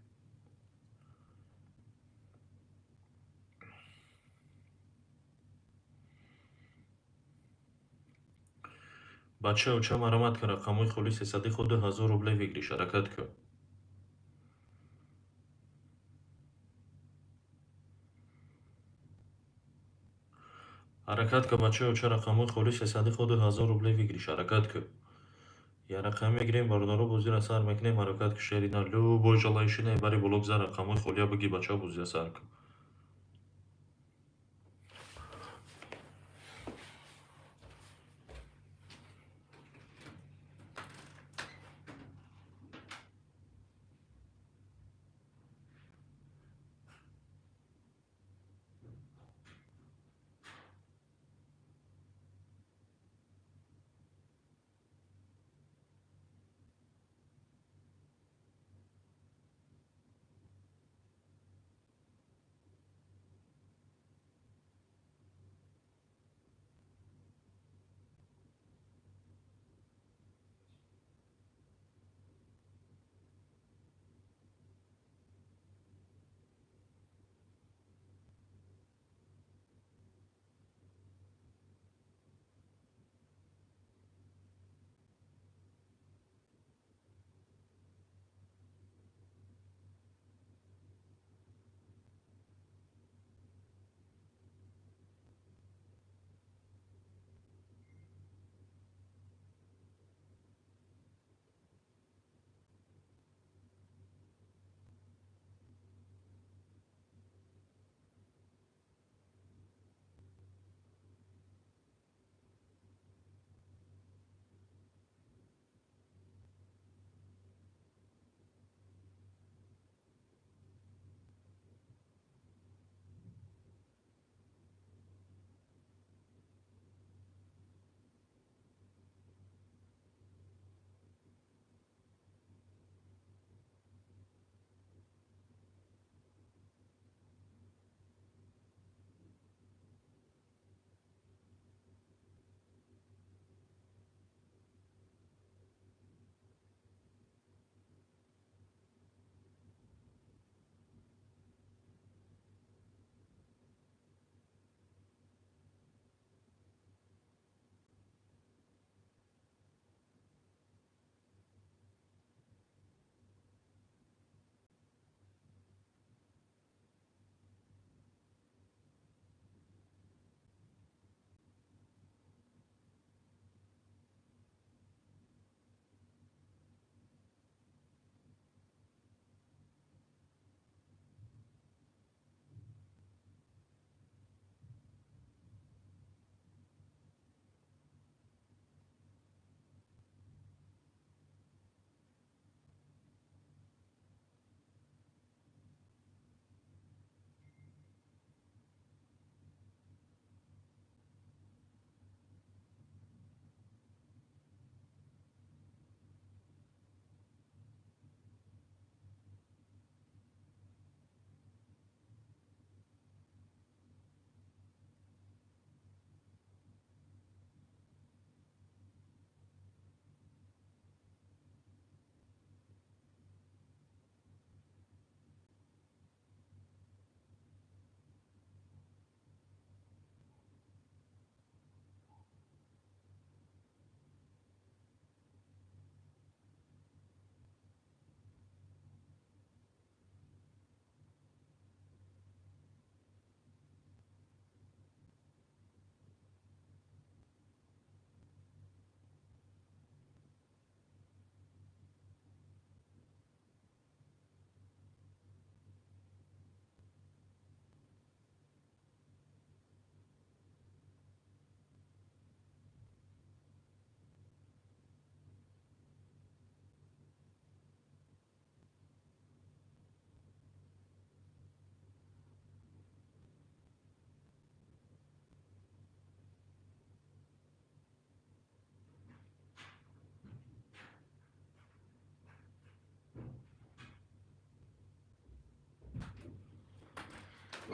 бачаҳо ча марҳамат ки рақамҳои холи 300 худ 1000 рубле бигириш ҳаракат ки ҳаракат ки бачаҳо ча рақамҳои холи 300 худ 1000 рубле бигириш ҳаракат ки як рақам мегирем бародаро бо зира сар мекунем ҳаракат ки шеринар любой желающий наибари боло гузар рақамҳои холия биги бачаҳо бо зира сар ки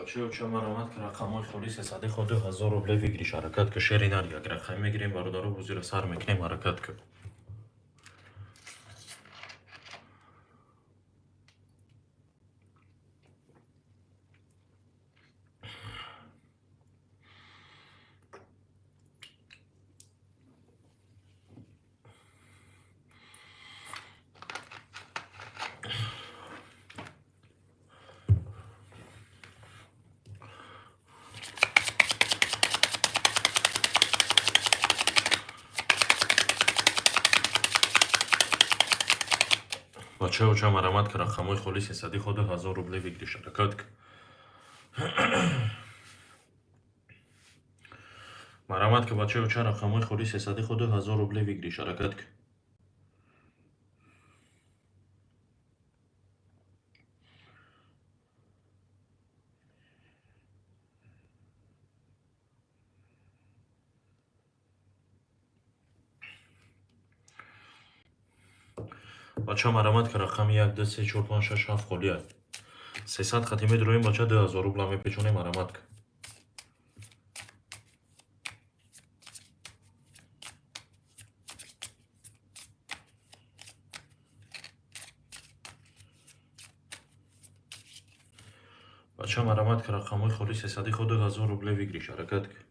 بچه چه مرامت که رقمای خالیس صدی خود 1000 روبله بگیریش حرکت که شری نر یک رقم میگیریم برادارو بزیر سر میکنیم حرکت که بچه چه مرامت که رقمای خالیس صدی خود 1000 روبله بگیریش حرکت که مرامت که بچه چه رقمای خالیس صدی خود 1000 روبله بگیریش حرکت که بچه مرامت که رقم 1 2 3 4 5 6 7 خالی است 300 ختیمه درویم بچه 2000 روبله میپیچونیم مرامت که بچه مرامت که رقمای خالیس صدی خود 1000 روبله بگیریش حرکت که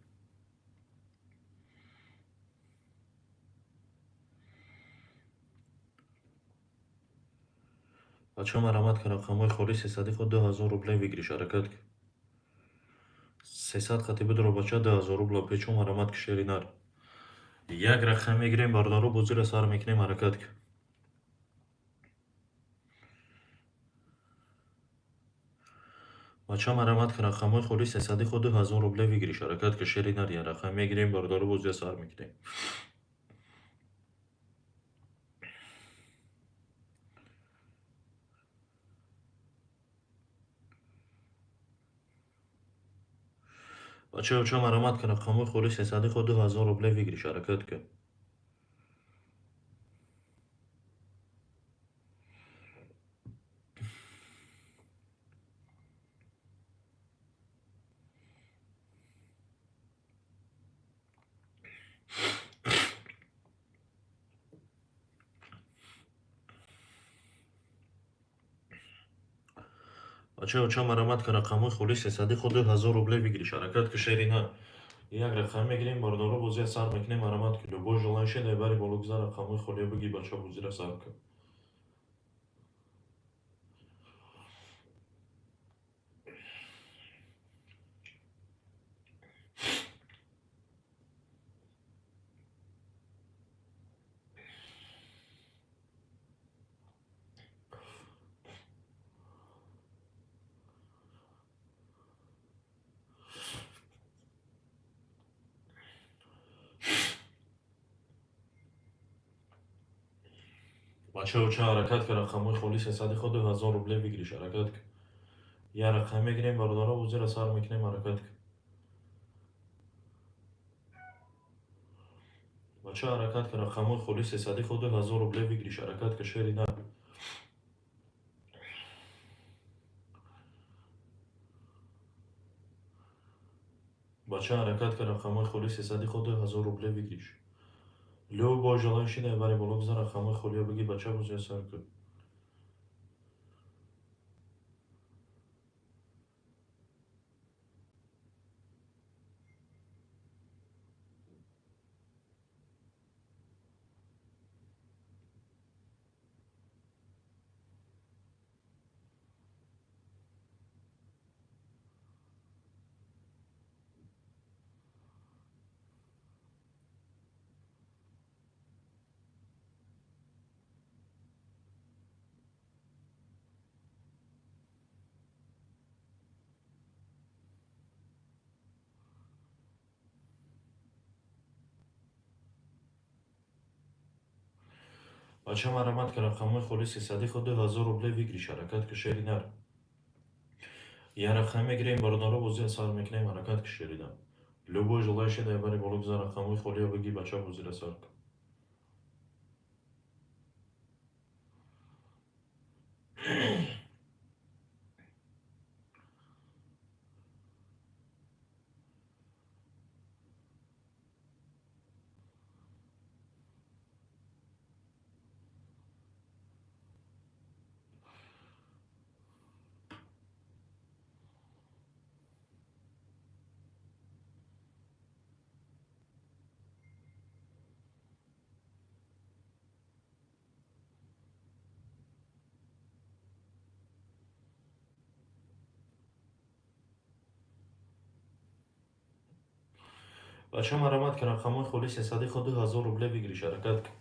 بچه مرامت که رقمای خالیس صدی خود 2000 روبله بگیریش حرکت که 300 خطی بدرو بچه 2000 روبله پیچون مرامت که شری نر یک رقم میگیریم باردارو بزیر سر میکنیم حرکت که بچه مرامت که رقمای خالیس صدی خود 1000 روبله بگیریش حرکت که شری نر یک رقم میگیریم باردارو بزیر سر میکنیم بچه مرامت که رقمای خالیس صدی خود 1000 روبله بگیریش حرکت که بچه مرامت که رقمای خالیس صدی خود 1000 روبله بگیریش حرکت که شری نر یک رقم میگیریم باردارو بزیر سر میکنیم مرامت که لبو جلانش نبری بالو گذار رقمای خالی بگی بچه بزیر سر که بچه حرکت که رقمای خالیس صدی خود 1000 روبله بگیریش حرکت که یک رقم میگیریم باردارو بزیر سر میکنیم حرکت که بچه حرکت که رقمای خالیس صدی خود 1000 روبله بگیریش حرکت که شری نر بچه حرکت که رقمای خالیس صدی خود 1000 روبله بگیریش لو با جلانش نبری بالو گذار رقمای خالی بگی بچه بزیر سر که بچه مرامت که رقمای خالیس صدی خود 1000 روبله بگیریش حرکت که شری نر یک رقم میگیریم باردارو بزیر سر میکنیم حرکت که شری نر لبو جلانش نبری بالو گذار رقمای خالی بگی بچه بزیر سر که بچه مرامت که رقمای خالی 300 خود 1000 روبله بگیریش حرکت کن.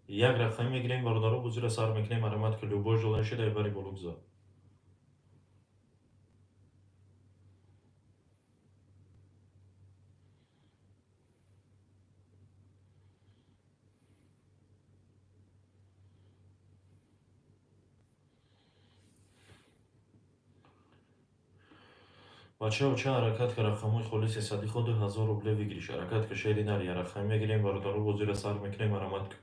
یک رقم میگیریم باردارو بزیر سر میکنیم مرامت که لوبو جلوشی در بری بلوگزا. بچه و چه حرکت که رقمای خالی 300 خود 1000 روبله بگیریش حرکت که شیری نر یک رقم میگیریم باردارو بزیر سر میکنیم مرامت کن.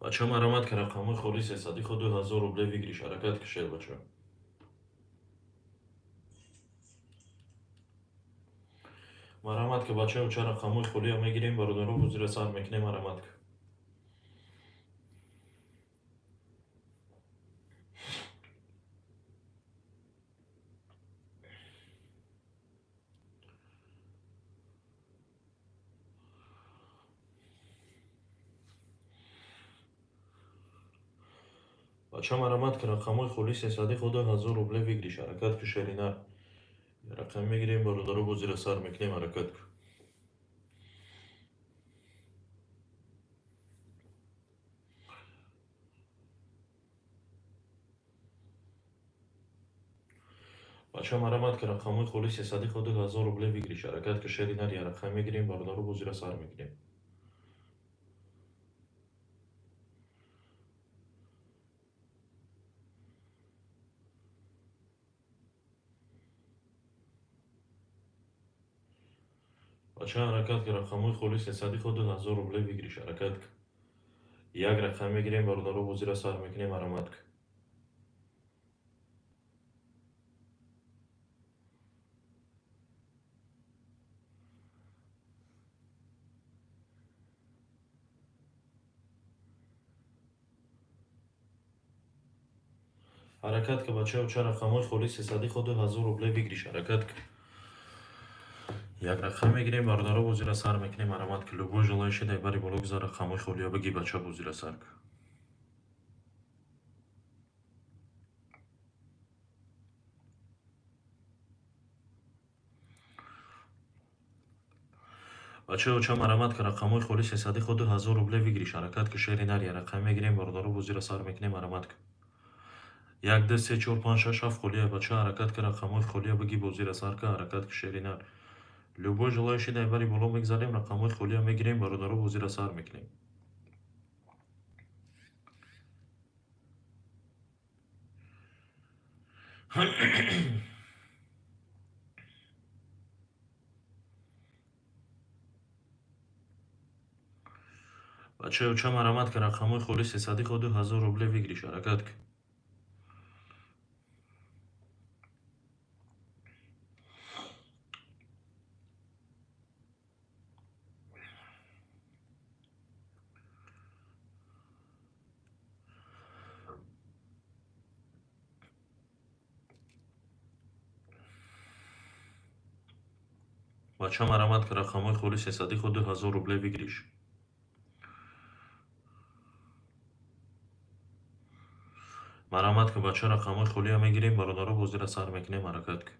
بچه مرامت که رقمای خالی 300 خود 1000 روبله بگیریش حرکت که شیر بچه. مرامت که بچه و چه رقمای خالی هم میگیریم باردارو بزیر سر میکنیم مرامت کن. بچه مرامت که رقمای خالی 300 خود 1000 روبله بگیریش حرکت که شیری نر رقم میگیریم باردارو بزیر سر میکنیم حرکت کن. بچه مرامت که رقمای خالی 300 خود 1000 روبله بگیریش حرکت که شیری نر رقم میگیریم باردارو بزیر سر میکنیم. بچه حرکت که رقمای خالی 300 خود 1000 روبله بگیریش حرکت کن. یک رقم میگیریم باردارو بزیر سر میکنیم مرامت کن. حرکت که بچه و چه رقمای خالی 300 خود 1000 روبله بگیریش حرکت کن. یک رقم میگیریم باردارو بزیر سر میکنیم مرامت که لوبو جلوشی در بری بلوگزا رقمای خالی ها بگی بچه بزیر سر کن. بچه و چه مرامت که رقمای خالی 300 خود 1000 روبله بگیریش حرکت که شیری نر رقم میگیریم باردارو بزیر سر میکنیم مرامت کن. 1 2 3 4 5 6 7 خالیه بچه حرکت که رقمای خالی بگی بزیر سر که حرکت که شیری نر لوبو جلوشی در بری بالا میگذاریم رقمای خالی میگیریم باردارو بزیر سر میکنیم. بچه و چه مرامت که رقمای خالی 300 خود 1000 روبله بگیریش حرکت کن. بچه مرامت که رقمای خالی 300 خود 1000 روبله بگیریش. مرامت که بچه رقمای خالی میگیریم باردارو بزیر سر میکنیم حرکت کن.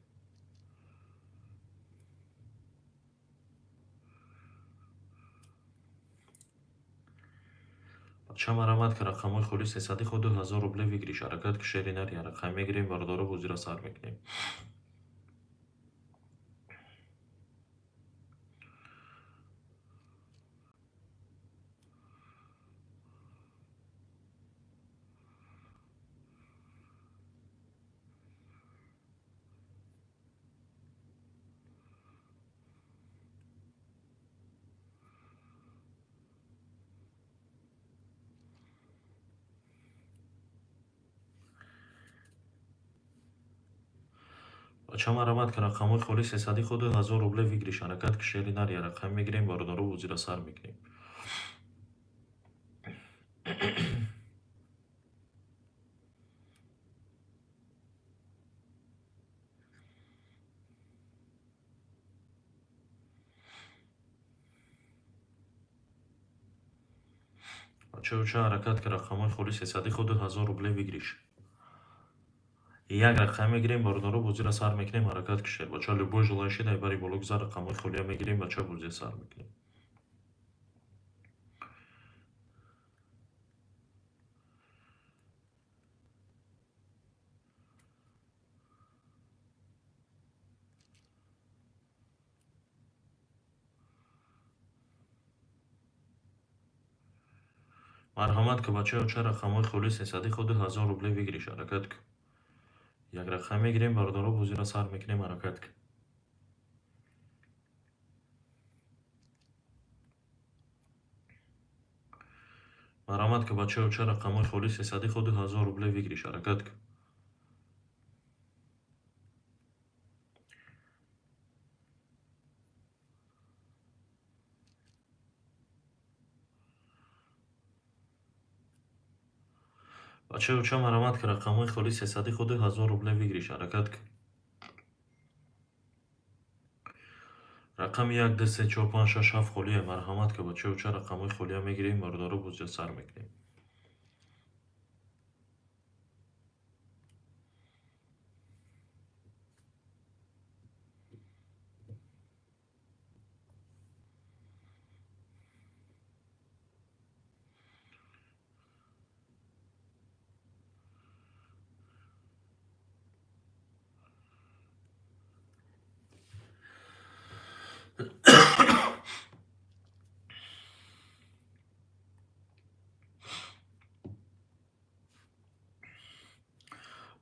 بچه مرامت که رقمای خالی 300 خود 1000 روبله بگیریش حرکت که شیری نر رقم میگیریم باردارو بزیر سر میکنیم. بچه مرامت که رقمای خالی 300 خود 1000 روبله بگیریش حرکت که شیری نر رقم میگیریم باردارو بزیر سر میکنیم. بچه و چه حرکت که رقمای خالی 300 خود 1000 روبله بگیریش. як рақам мегирем бародаро бозира сар мекунем ҳаракат кушед бача любой желающий дар бари бологузар рақамҳои холия мегирем бача бозия сар мекунем. марҳамат ки бачаё ча рақамҳои холии 300 худи 1000 рубле бигириш ҳаракат кун. як рақам мегирем бародаро бозира сар мекунем ҳаракат кун. марҳамат ки бачаё ча рақамҳои холии 300 худи 1000 рубле бигириш ҳаракат кун. бачаё ча марҳамат ки рақамҳои холии 300 худи 1000 рубле бигириш ҳаракат кун. рақами 1 2 3 4 5 6 7 холия марҳамат ки бачаё ча рақамҳои холия мегирем бародаро бозия сар мекунем.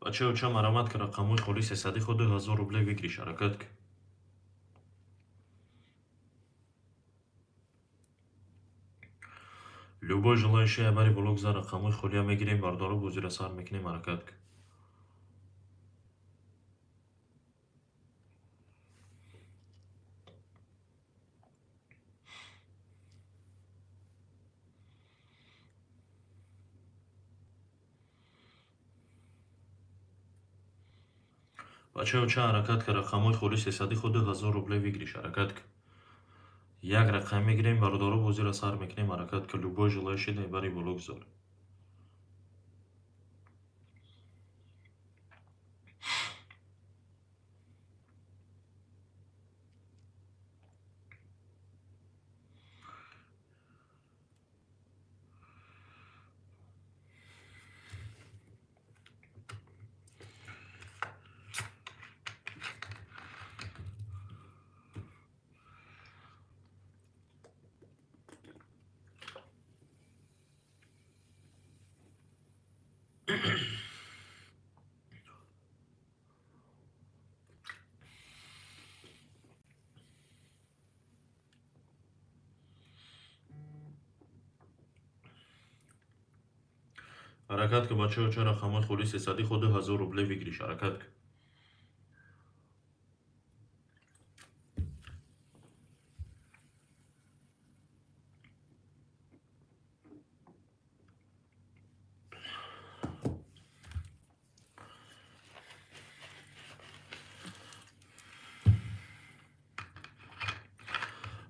бачаё ча марҳамат ки рақамҳои холии 300 худи 1000 рубле бигириш ҳаракат кун. любой желающий дар бари бологузар рақамҳои холия мегирем бародаро бозира сар мекунем ҳаракат кун. бачаё ча ҳаракат ки рақамҳои холии 300 худи 1000 рубле бигириш ҳаракат кун. як рақам мегирем бародаро бозира сар мекунем ҳаракат кун. любой желающий дар бари бологузар. ҳаракат ки бачаё ча рақамҳои холии 300 худи 1000 рубле бигириш ҳаракат кун.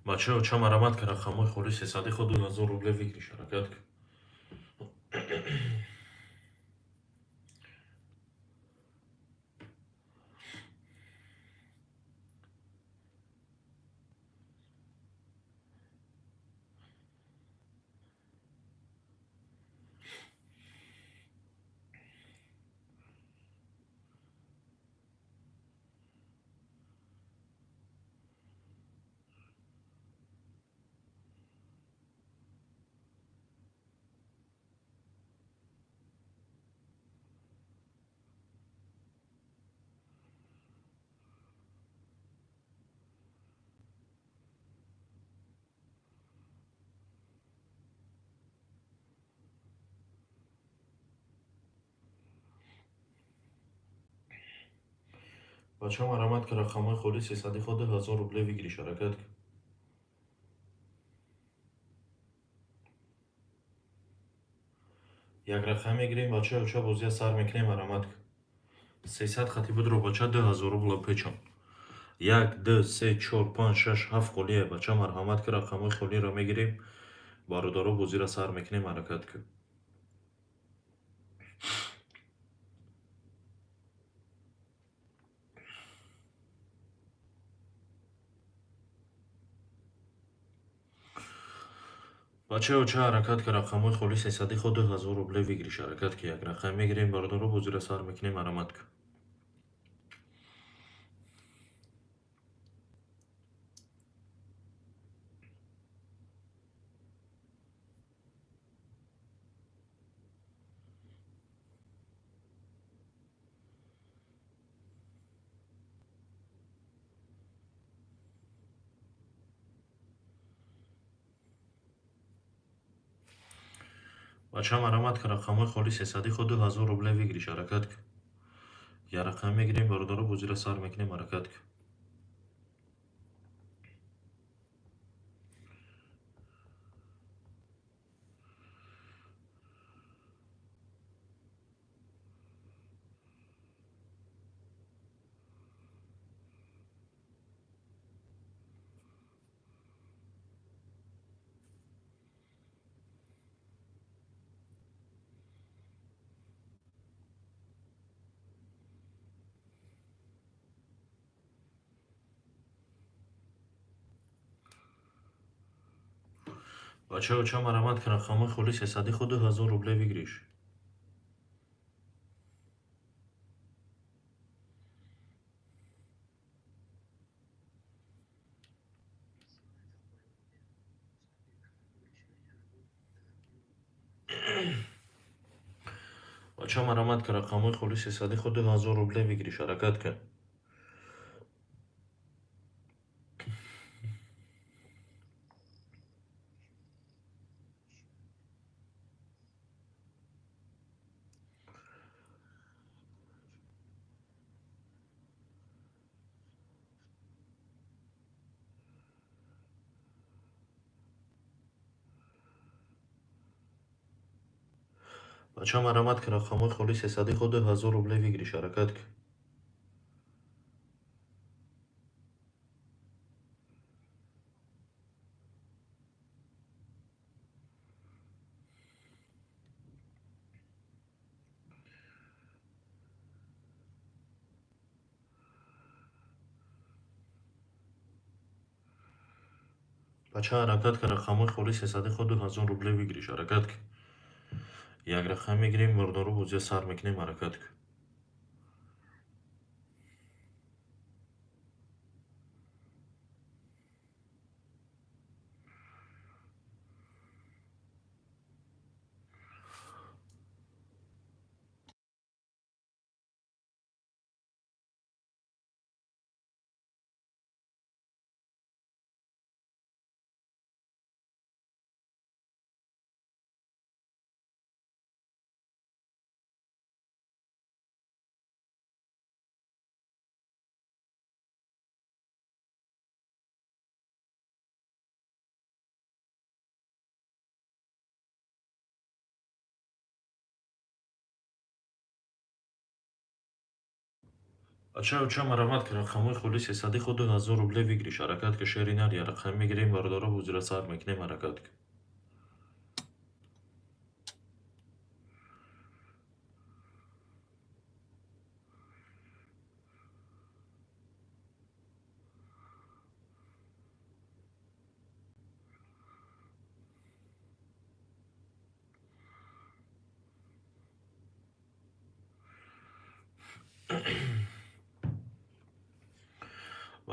бачаё ча марҳамат ки рақамҳои холии 300 худи 1000 рубле бигириш ҳаракат кун. бачаё марҳамат ки рақамҳои холии 300 худи 1000 рубле бигириш ҳаракат кун. як рақам мегирем бачаё ча бозия сар мекунем марҳамат кун. 300 хати будро бача 2000 рубла печон. 1 2 3 4 5 6 7 холия бача марҳамат ки рақамҳои холиро мегирем бародаро бозира сар мекунем ҳаракат кун. Бачаҳо, чӣ ҳаракат ки рақамҳои холиси сади худ 1000 рубле вигириш ҳаракат ки як рақам мегирем бардору бо зира сар мекунем марамат ку. бача марамат ки рақамҳои холиси сади худ 1000 рубле вигириш ҳаракат ку. Я рақам мегирем бардору бо зира сар мекунем ҳаракат ку. бачаҳо, чӣ марамат ки рақамҳои холиси сади худ 1000 рубле вигириш. бача марамат ки рақамҳои холиси сади худ 1000 рубле вигириш ҳаракат ку. бача марамат ки рақамҳои холиси сади худ 1000 рубле вигириш ҳаракат ку. бача ҳаракат ки рақамҳои холиси сади худ 1000 рубле вигириш ҳаракат ку. як рақам мегирем бардору бо зира сар мекунем ҳаракат ку. бачаҳо, чӣ марамат ки рақамҳои холиси сади худ 1000 рубле вигириш ҳаракат ки. шери нар я рақам мегирем бардору бо зира сар мекунем ҳаракат ку.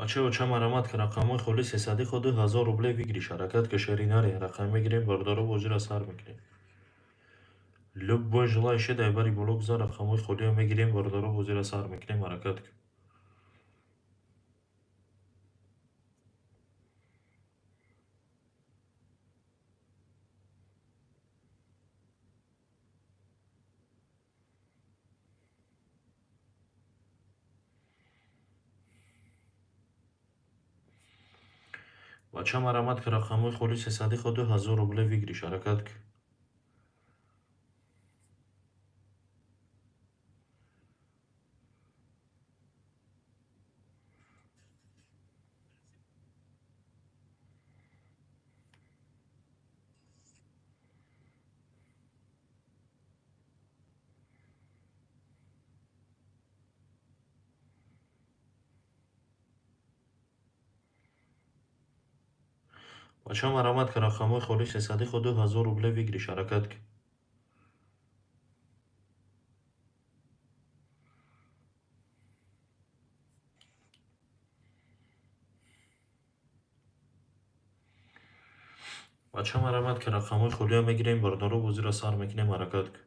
бачаҳо, чӣ марамат ки рақамҳои холиси сади худ 1000 рубле вигириш ҳаракат ки. шери нар я рақам мегирем бардору бо зира сар мекунем. любой желающий дар бари боло гузар рақамҳои холиро мегирем бардору бо зира сар мекунем ҳаракат ку. бача марамат ки рақамҳои холиси сади худ 1000 рубле вигириш ҳаракат ку. بچه مرامت که رقمای خالی 300 خود 2000 روبله بگیریش حرکت که بچه مرامت که رقمای خالی هم میگیریم باردارو بوزی را سر میکنیم حرکت که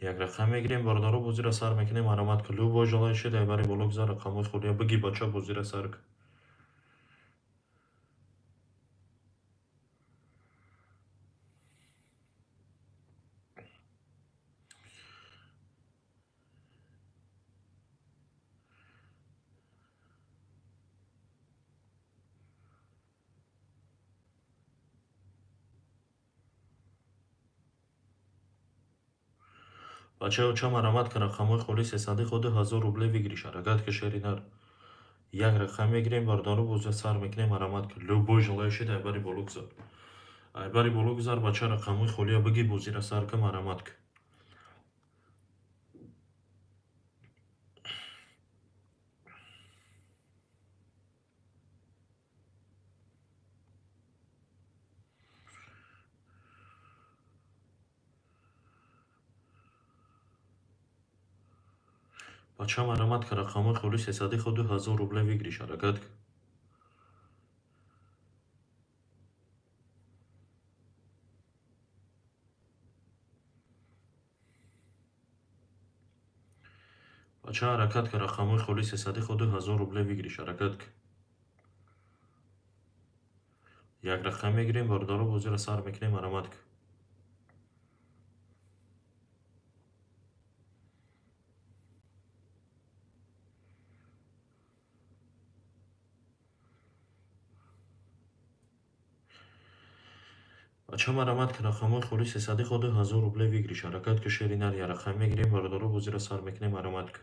یک رقم میگیریم باردارو بوزی را سر میکنیم مرامت که لو باجالای شده بری بلوک زر رقمای خالی بگی بچه بوزی را سر که بچه مرامت که رقمای خالی 300 خود 1000 روبله بگیریش حرکت که شرینر یک رقم میگیریم باردارو بوزی سر میکنیم مرامت که لو باجالای شده بری بلوک زر بری بلوک زر بچه رقمای خالی بگی بوزی را سر که مرامت که بچه مرامت که رقمای خالی 300 خود 1000 روبله بگیریش حرکت که بچه حرکت که رقمای خالی 300 خود 1000 روبله بگیریش حرکت که یک رقم میگیریم باردارو بوزی را سر میکنیم مرامت که بچه مرامت که رقمای خالی 300 خود 1000 روبله بگیریش حرکت که شرینر یک رقم میگیریم باردارو بوزی را سر میکنیم مرامت که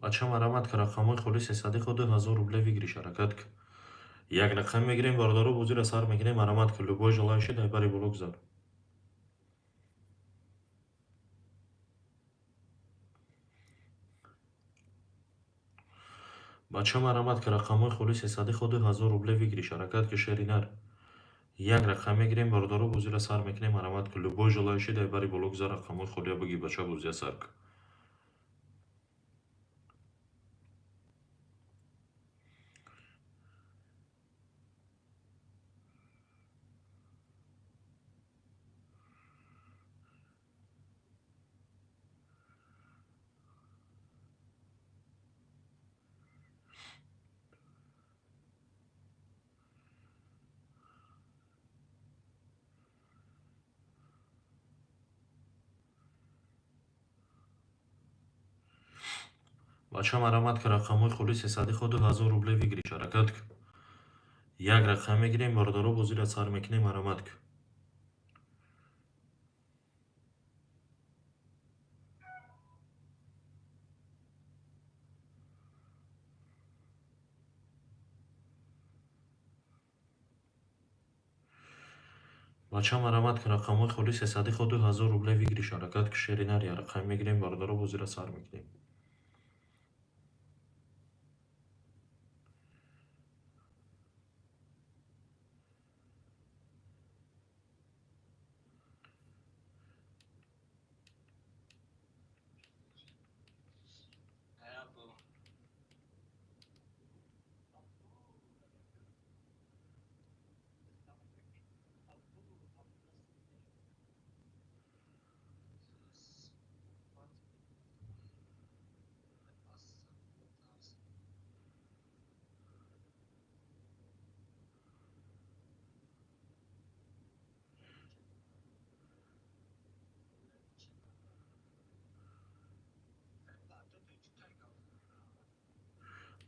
بچه مرامت که رقمای خالی 300 خود 1000 روبله بگیریش حرکت که یک رقم میگیریم باردارو بوزی را سر میکنیم مرامت که لو جلای شده بری بلوک زد بچه مرامت که رقمای خالی 300 خود 1000 روبله بگیریش حرکت که شرینر یک رقم میگیریم باردارو بوزی را سر میکنیم مرامت که لو جلای شده بری بلوک زد رقمای خالی بگی بچه بوزی سر که بچه مرامت که رقمای خالی 300 خود 1000 روبله بگیریش حرکت که یک رقم میگیریم باردارو بوزی را سر میکنیم مرامت که بچه مرامت که رقمای خالی 300 خود 1000 روبله بگیریش حرکت که شرینر یک رقم میگیریم باردارو بوزی را سر میکنیم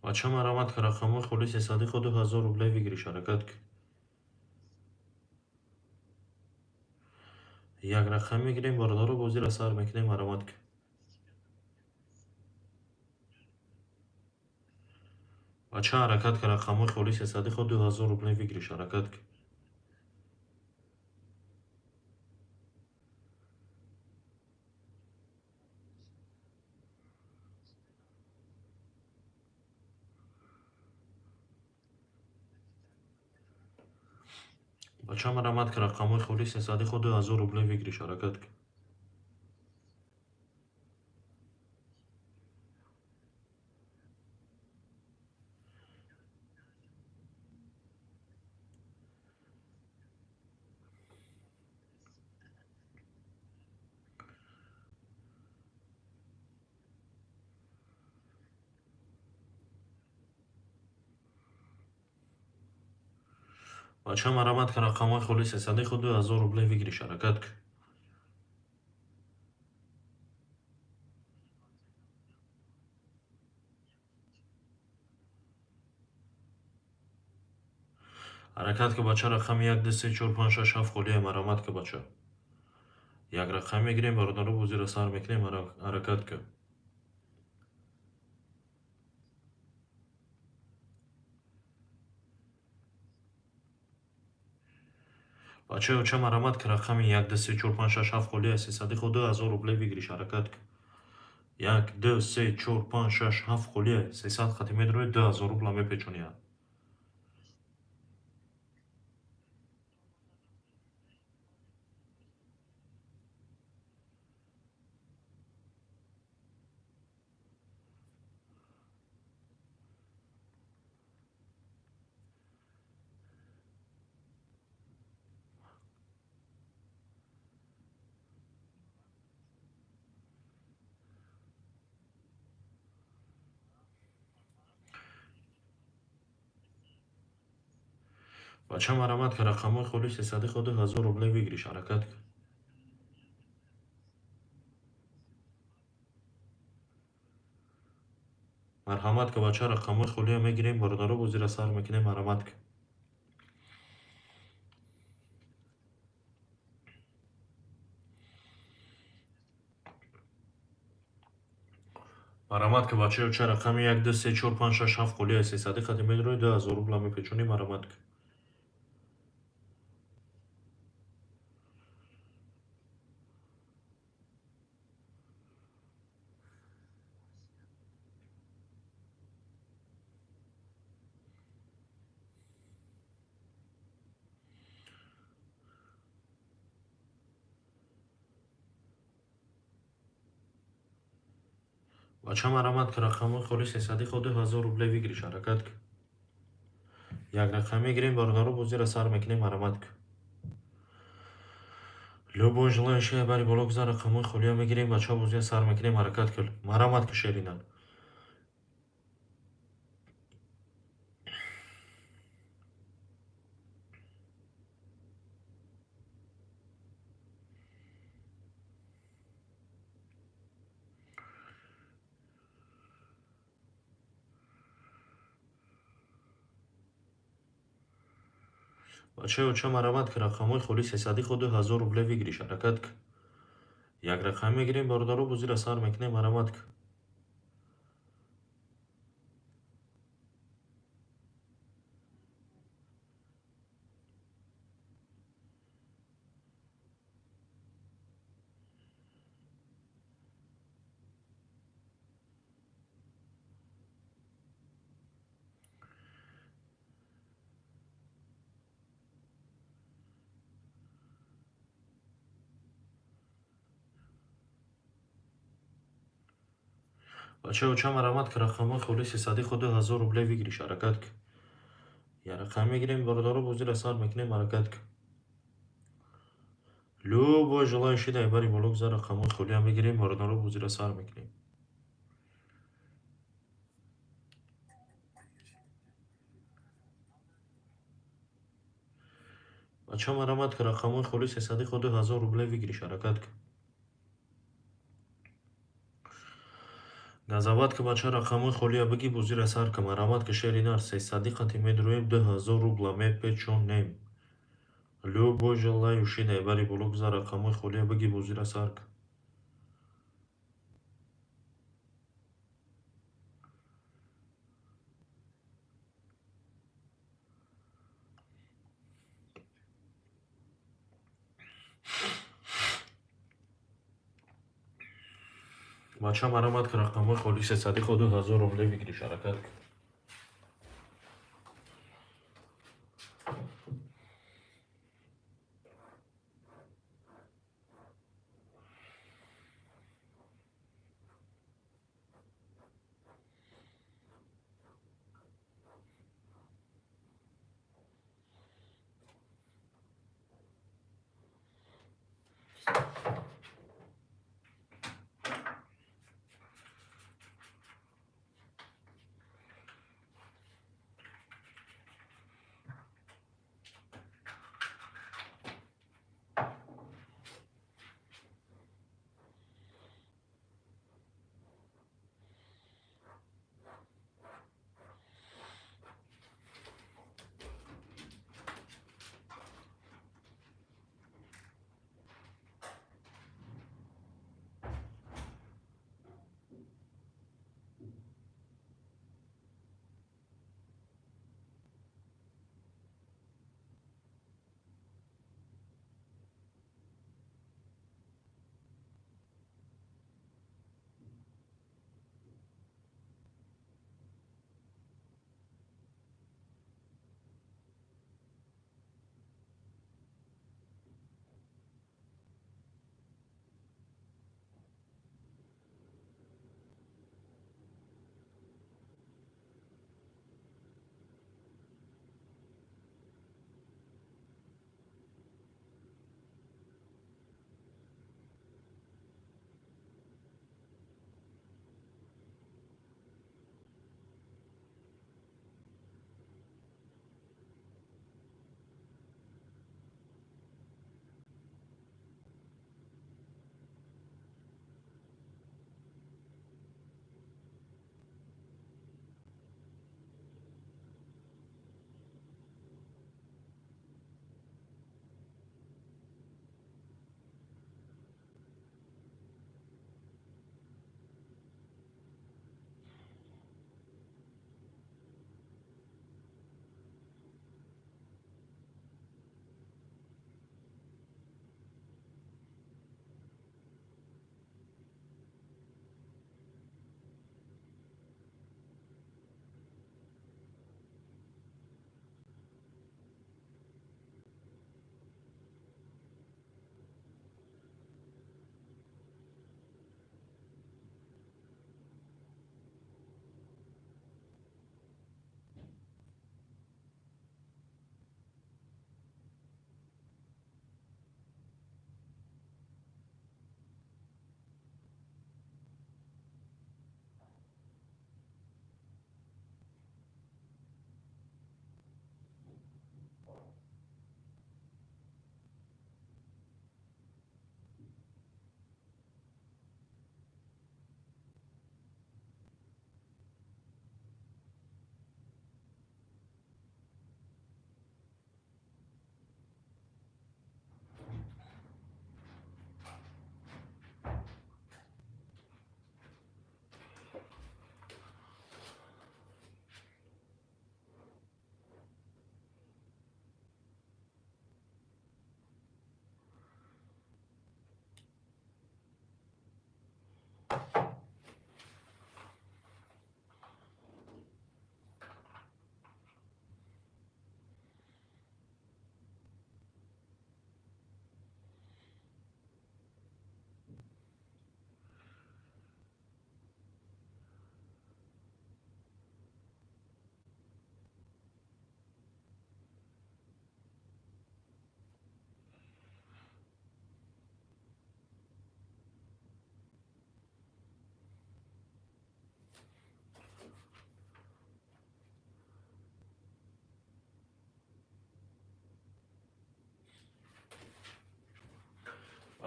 بچه مرامت که رقمای خالی 300 خود 1000 روبله بگیریش حرکت که یک رقم میگیریم باردارو بوزی را سر میکنیم مرامت که бача ҳаракат ки рақамҳои холиси ҳасади худ 2000 рубле бигириш ҳаракат ки. бача марамад ки рақамҳои холиси ҳасади худ 2000 рубле бигириш ҳаракат ки. бача марамад ки рақамҳои холиси ҳасади худ 2000 рубле бигириш ҳаракат ки. ҳаракат ки бача рақами 1 2 3 4 5 6 7 холия марамад ки бача як рақам мегирем бародару бозиро сар мекунем ҳаракат ки. бача ёча марамад ки рақами 1 2 3 4 5 6 7 холия ҳасади худ 2000 рубле бигириш ҳаракат ки. 1 2 3 4 5 6 7 холия 300 хати медрои 2000 рубла мепечониад. бача марамад ки рақамҳои холиси ҳасади худ 1000 рубле бигириш ҳаракат ки. марҳамат ки бача рақамҳои холия мегирем бародару бозиро сар мекунем марҳамат ки. марҳамат ки бача ёча рақами 1 2 3 4 5 6 7 холия 300 хати медрои 2000 рубла мепечонем марҳамат ки. бача марҳамат ки рақамҳои холиси ҳасади худ 1000 рубле бигириш ҳаракат ки. як рақам мегирем бародару бозиро сар мекунем марҳамат ки. любой желающий бари боло гузар рақамҳои холия мегирем бача бозиро сар мекунем ҳаракат ки. марҳамат ки шеринан. бача ёча марҳамат ки рақамҳои холиси ҳасади худ 1000 рубле бигириш ҳаракат ки. як рақам мегирем бародару бозиро сар мекунем марҳамат ки. бача ёча марҳамат ки рақамҳои холиси ҳасади худ 1000 рубле бигириш ҳаракат ки. як рақам мегирем бародару бозиро сар мекунем ҳаракат ки. любой желающий дар бари боло гузар рақамҳои холия мегирем бародару бозиро сар мекунем. бача марҳамат ки рақамҳои холиси ҳасади худ 1000 рубле бигириш ҳаракат ки. газават ки бача рақамҳои холия биги бозиро сар ки. марҳамат ки шеринар 300 хати медрои 2000 рубла мепечонем. любой желающий дар бари боло гузар рақамҳои холия биги бозиро сар ки. бача марамад ки рақамҳои холи 300 ходу 1000 рубле бигириш ҳаракат кун.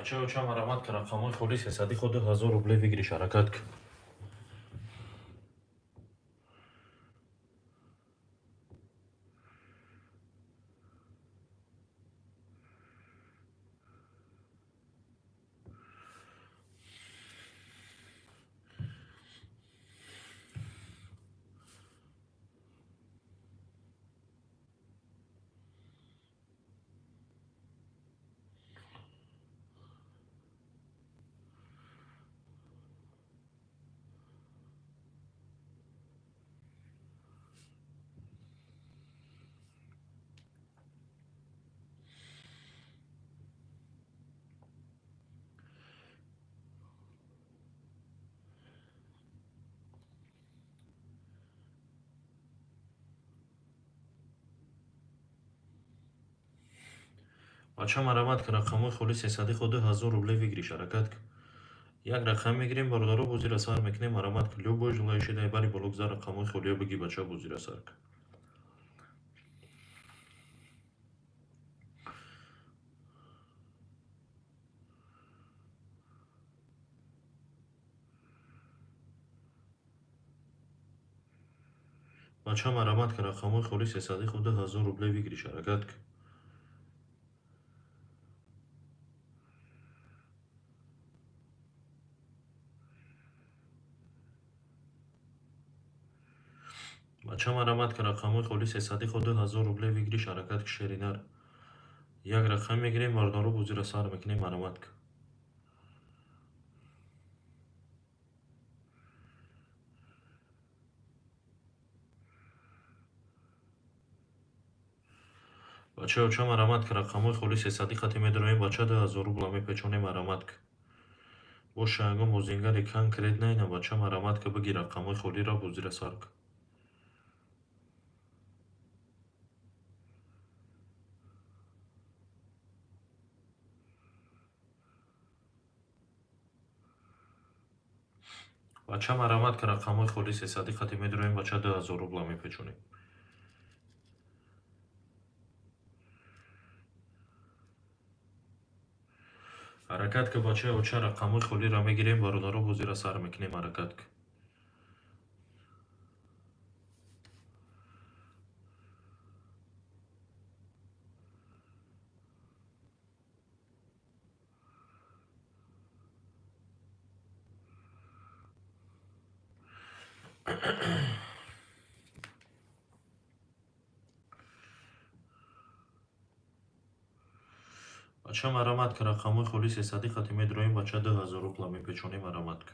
бачаҳо чанд марамад ки рақамҳои холи 300 ходу 1000 рубле бигириш ҳаракат кун. بچه مرامت که رقمای خولی 300 خود 1000 روبله بگیریش حرکت که یک رقم میگیریم باردارو بو زیر سر میکنیم مرامت که любой желающий дай бали بلوک за رقمای خولی بگی بچه بو زیر سر که بچه مرامت که رقمای خولی 300 خود 1000 روبله بگیریش حرکت که بچه مرامت که رقمای خولی 300 خود 1000 روبله بگیریش حرکت که شرینر یک رقم میگیریم باردارو بو زیر سر میکنیم مرامت که بچه مرامت که رقمای خولی 300 خطی میدرویم بچه 1000 روبله میپیچونیم مرامت که بو شنگو موزینگری کنکریت نه بچه مرامت که بگی رقمای خولی را بو زیر سر که بچه مرامت که رقمای خولی 300 خطی میدرویم بچه 1000 روبله میپیچونیم حرکت که بچه رقمای خولی را میگیریم باردارو بو زیر سر میکنیم حرکت که بچه مرامت که رقمای خولی 300 خطی میدرویم بچه 1000 روبله میپیچونیم مرامت که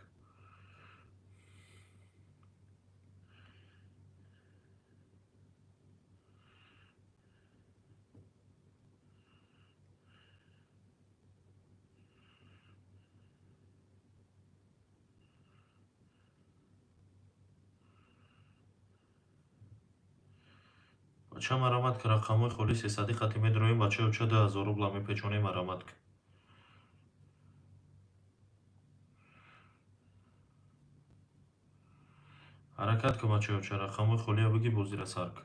بچه مرامت که رقمای خولی 300 خطی میدرویم بچه 1000 روبله میپیچونیم مرامت که حرکت که بچه رقمای خولی بگی بو زیر سر که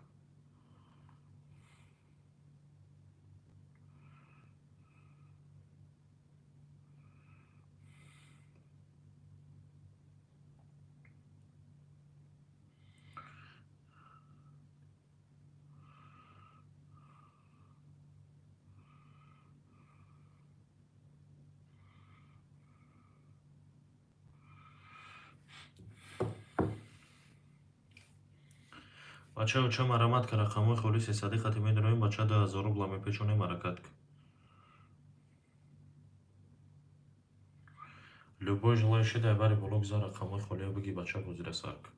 بچه مرامت که رقمای خولی 300 خطی میدرویم بچه 1000 روبله میپیچونیم حرکت که любой желающий дай бали بلوک за رقمای خولی بگی بچه بو زیر سر که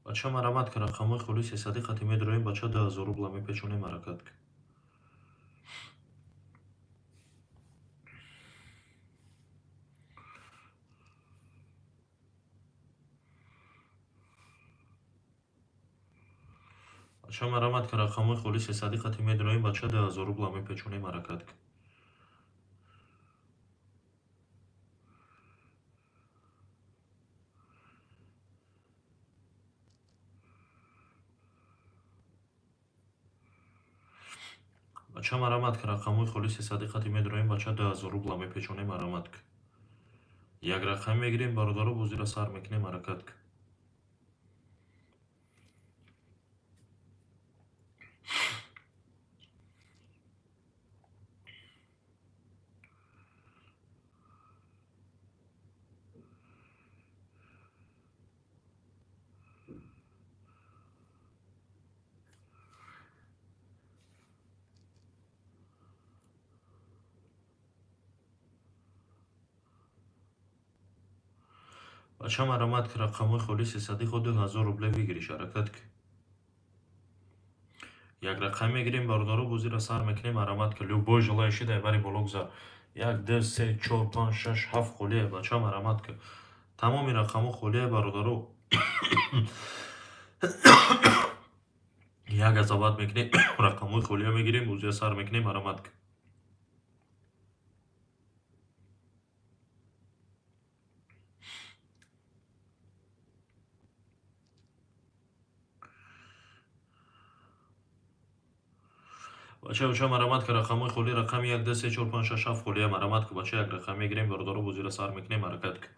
بچه مرامت که رقمای خولی 300 خطی میدرویم بچه 1000 روبله میپیچونیم حرکت که بچه مرامت که رقمای خولی 300 خطی میدرویم بچه 1000 روبله میپیچونیم حرکت که بچه مرامت که رقمای خولی 300 خطی میدرویم بچه 1000 روبله میپیچونیم مرامت که یک رقم میگیریم باردارو بو زیر سر میکنیم حرکت که بچه مرامت که رقمای خالص صدی خود 2000 روبله بگیریش حرکت که یک رقم میگیریم باردارو بوزی را سر میکنیم مرامت که любой желающий дай بری بلوک زر 1 2 3 4 5 6 7 خلیه بچه مرامت که تمامی رقمو خلیه باردارو یک از آباد میکنیم رقمای خلیه میگیریم بوزی سر میکنیم مرامت که بچه مرامت که رقمای خلی رقم 1 2 3 4 5 6 7 خلیه مرامت که بچه یک رقم میگیریم باردارو بوزی را سر میکنیم حرکت که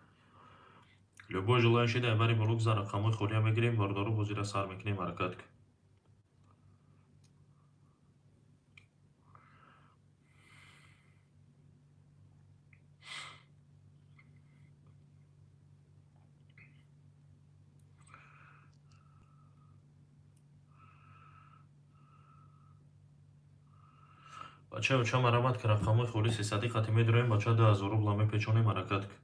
любой желающий дай بری بلوک زر رقمای خلیه میگیریم باردارو بوزی را سر میکنیم حرکت که بچه مرامت که رقمای خلی 300 خطی میدرویم بچه 2000 روبله میپیچونیم حرکت که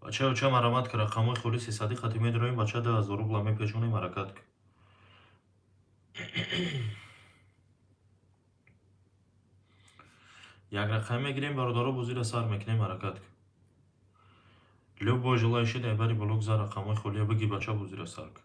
بچه مرامت که رقمای خلی 300 خطی میدرویم بچه 2000 روبله میپیچونیم حرکت که یک رقم میگیریم باردارو بوزی را سر میکنیم حرکت که любой желающий дай بری بلوک زر رقمای خلیه بگی بچه بوزی را سر که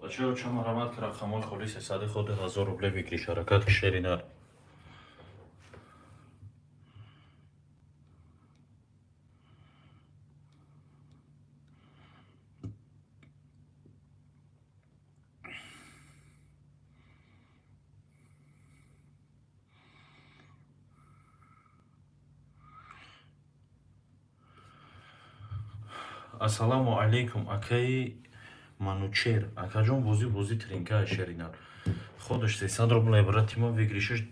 Бачаҳо, чӣ марҳамат ки рақамҳои холиси сади худи 1000 рубле бигириш, ҳаракат ки шери нар. Ассалому алейкум, акаи манучер. Акаҷон бозӣ тринкаи шери нар. Ходаш 300 рубле брати мо вигиришаш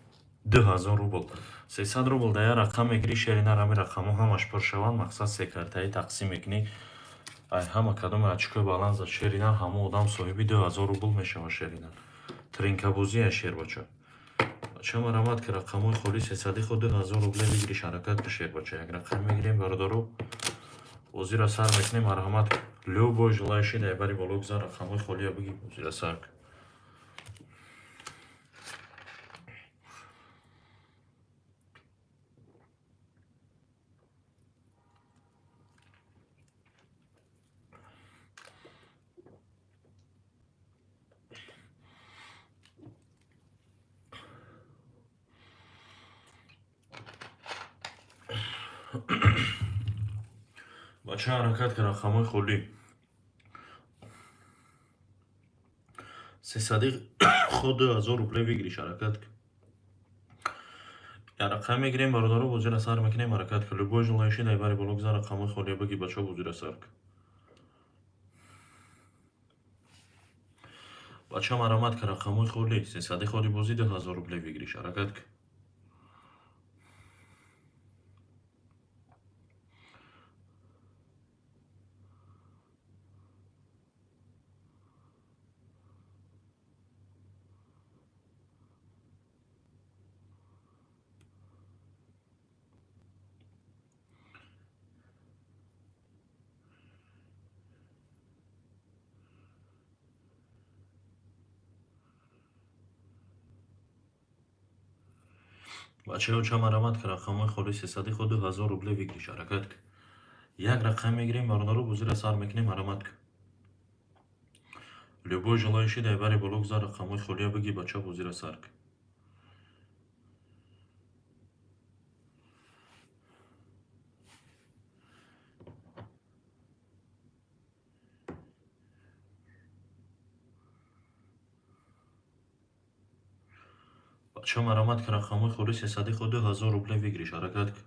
2000 рубл. 300 рубл да я рақам мегирӣ шери нар, ҳами рақамҳо ҳамаш пур шаванд, мақсад се картаи тақсим мекунӣ. Ай ҳама кадоми очкои баланд зад шери нар, ҳама одам соҳиби 2000 рубл мешавад шери нар. Тринка бозия шер бача. Бача марҳамат ки рақамҳои холиси сади худ 2000 рубле бигириш, ҳаракат ки шер бача. Як рақам мегирем бародару бозира сар мекунем, марҳамат любой желающий дай бари боло гузар рақамҳои холия биги бозира сар кун. бача ҳаракат ки рақамҳои холӣ сесади худ 2000 рубле бигириш, ҳаракат кун. Я рақам мегирем бародару бозира сар мекунем, ҳаракат кун. Любой желающий дай бари боло гузар рақамҳои холия биги бача бозира сар кун. бача марҳамат ки рақамҳои холӣ сесади худи бозӣ 2000 рубле бигириш, ҳаракат кун. бачаҳо, ча марҳамат ки рақамҳои холӣ сесади худ 2000 рубле бигириш, ҳаракат кун. Як рақам мегирем бародару бозира сар мекунем, марҳамат кун. Любой желающий дай бари боло гузар рақамҳои холия биги бача бозира сар кун. бача марҳамат ки рақамҳои холӣ сесади худ 2000 рубле бигириш, ҳаракат кун.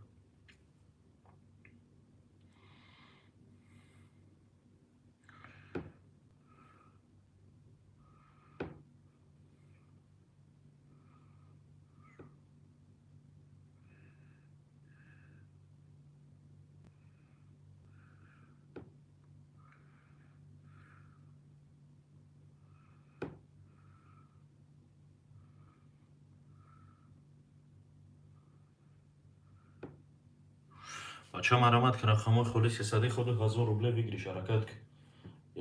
бача марҳамат ки рақамҳои холӣ сесади худ 1000 рубле бигириш, ҳаракат кун.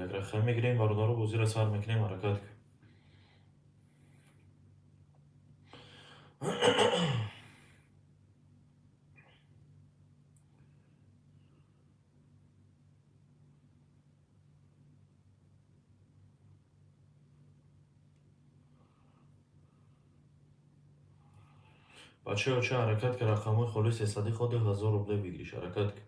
Як рақам мегирем бародару бозира сар мекунем, ҳаракат кун. бачаҳо, ча ҳаракат ки рақамҳои холӣ сесади худ 1000 рубле бигириш, ҳаракат кун.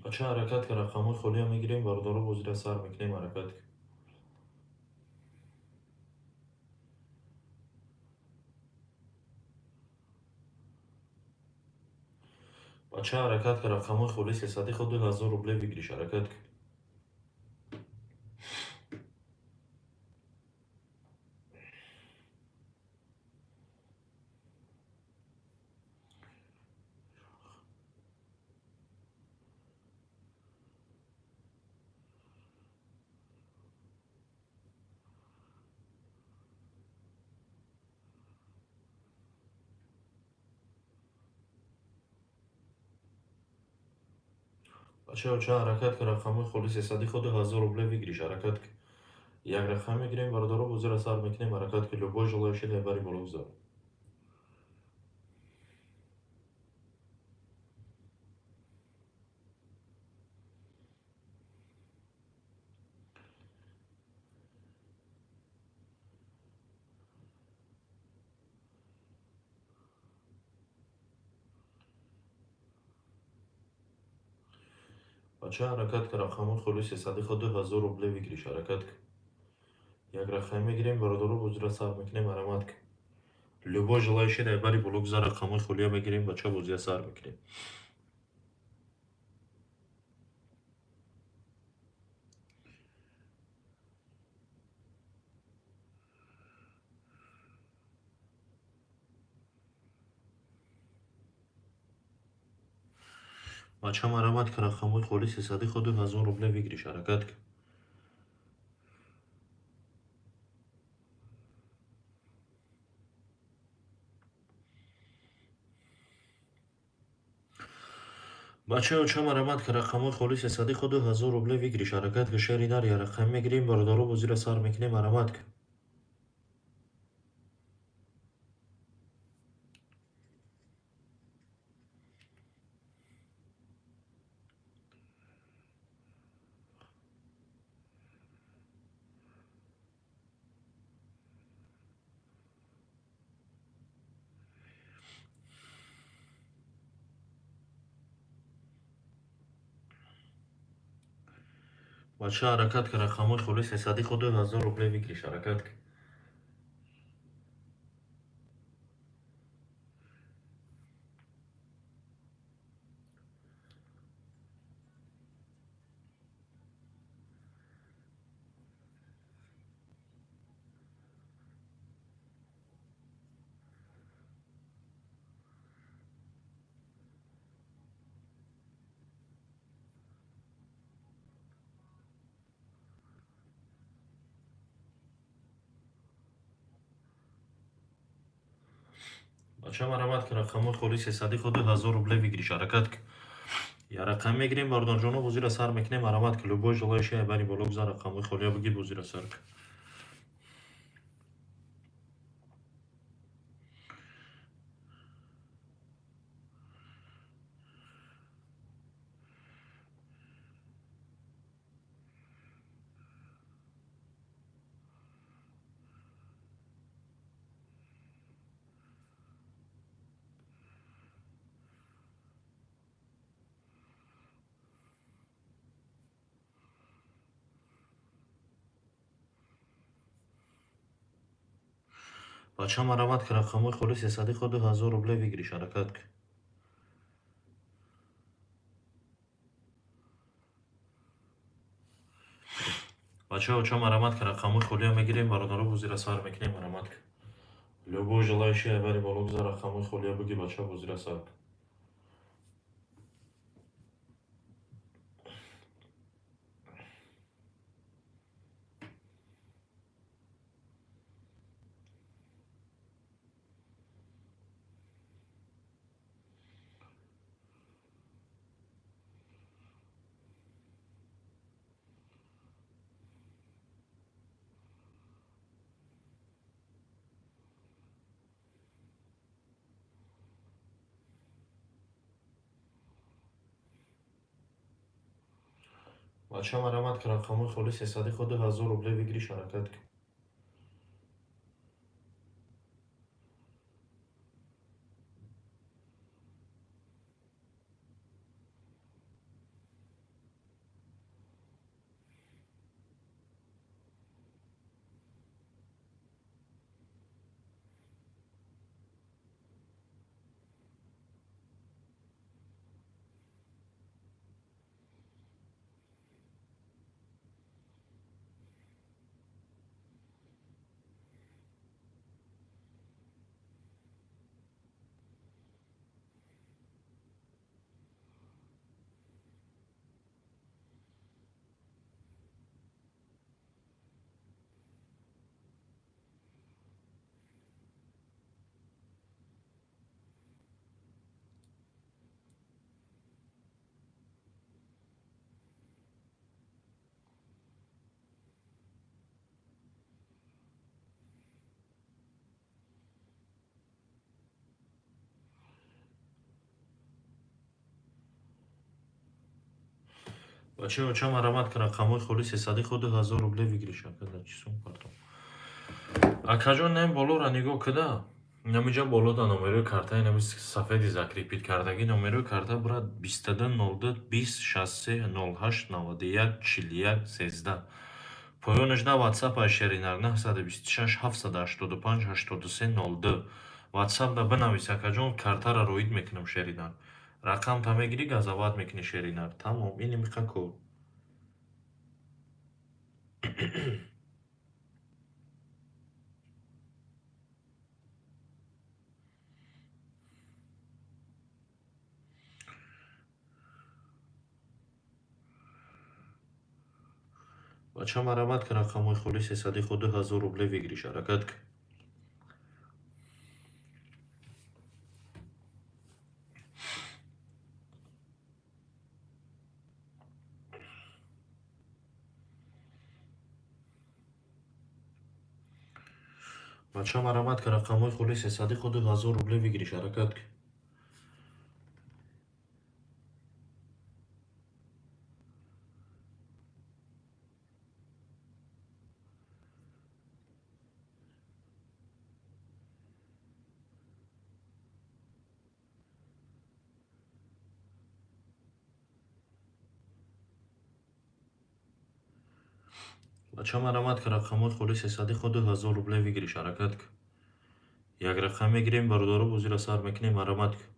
бача ҳаракат ки рақамҳои холия мегирем бародару бозира сар мекунем, ҳаракат кун. бача ҳаракат ки рақамҳои холӣ сесади худ 1000 рубле бигириш, ҳаракат кун. бачаҳо, ча ҳаракат ки рақамҳои холӣ сесади худ 1000 рубле бигириш, ҳаракат кун. як рақам мегирем бародаро бо зира сар мекунем ҳаракат ки любой желающий дар бари боло гузар. бача ҳаракат ки рақамои хулуси садиқо 2000 рубле вигириш ҳаракат ки як рақам мегирем бародаро бо зира сар мекунем ҳарамат ки любой желающий дар бари боло гузар рақамои хулия мегирем бача бозия сар мекунем. бача ҳарамат ки рақамои хулуси садиқо 2000 рубле вигириш ҳаракат ки бачаё ча марамад ки рақамои холиси садиқо 2000 рубле вигириш ҳаракат ки шери нар я рақам мегирем бародаро бо зира сар мекунем ҳарамат ки бача ҳаракат ки рақамои холиси садиқо 2000 рубле вигириш ҳаракат ки бача марамад ки рақамои холиси садиқо 2000 рубле вигириш ҳаракат ки я рақам мегирем бародарҷоно бо зира сар мекунем ҳарамат ки любой желающий ай бари боло гузар рақамои холия биги бо зира сар ки бача марамад ки рақамои холиси садиқо 2000 рубле вигириш ҳаракат ки бачао ча марамад ки рақамои холия мегирем бародаро бо зира сар мекунем ҳарамат ки любой желающий ай бари боло гузар рақамои холия биги бача бо зира сар ки бача марамад ки рақамои холиси садиқо 2000 рубле вигириш ҳаракат ки Бачаҳо, марҳамат кунед, рақамҳои холи 300 худи 1000 рубле бигириш. Акада чӣ сум кардам? Акаҷон нем болора нигоҳ када. Намиҷа болода номерои картаи нами сафеди закрепит кардаги номерои карта бурад 22 02 20 63 08 91 41 13. Поёнаш на WhatsApp шеринар 926 785 83 02. WhatsApp да бинавис акаҷон, картара роид мекунам шеринар. Рақамта мегирӣ газават мекунӣ шеринар. Тамом, ини миқа кор. Бача марҳамат кун, рақамҳои холи 300 худи 1000 рубле бигириш. Ҳаракат кун. Бача марҳамат кун, рақамҳои холи 300 худи 1000 рубле бигириш. Ҳаракат кун. Бача марҳамат кун, рақамҳои холи 300 худи 1000 рубле бигириш. Ҳаракат кун. Як рақам мегирем, бародару бозира сар мекунем. Марҳамат кун.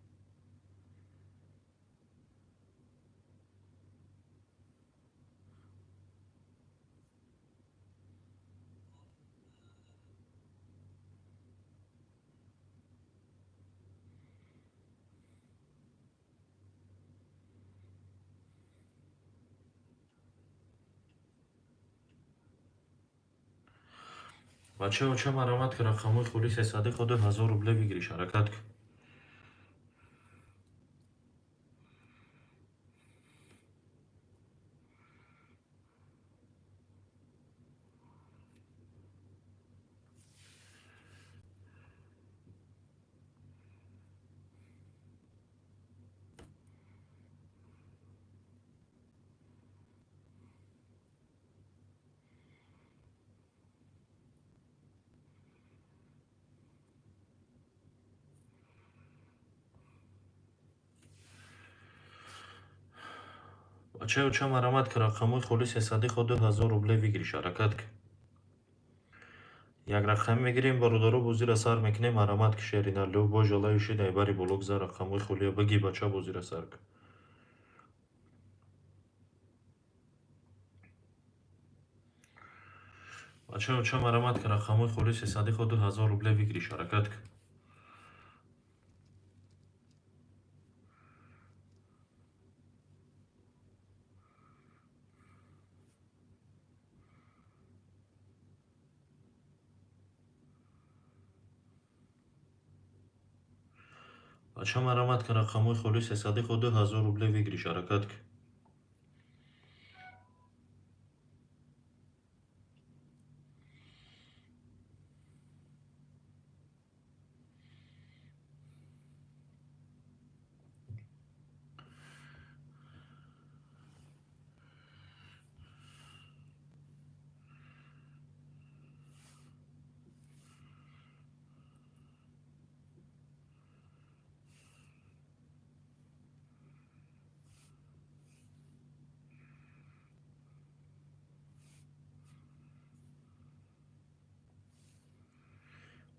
Бачаҳо, марҳамат кун, рақамҳои холи 300 худи 1000 рубле бигириш. Ҳаракат кун. Бачаҳо, марҳамат кун, рақамҳои холи 300 худи 1000 рубле бигириш. Ҳаракат кун. Як рақам мегирем, бародару бозира сар мекунем. Марҳамат кун шеринар. Лӯ бо жалаи шидай бари блок за рақамҳои холия баги бача бозира сар кун. Бачаҳо, марҳамат кун, рақамҳои холи 300 худи 1000 рубле бигириш. Ҳаракат кун. Бача марҳамат кун, рақамҳои холи 300 худи 1000 рубле бигириш. Ҳаракат кун.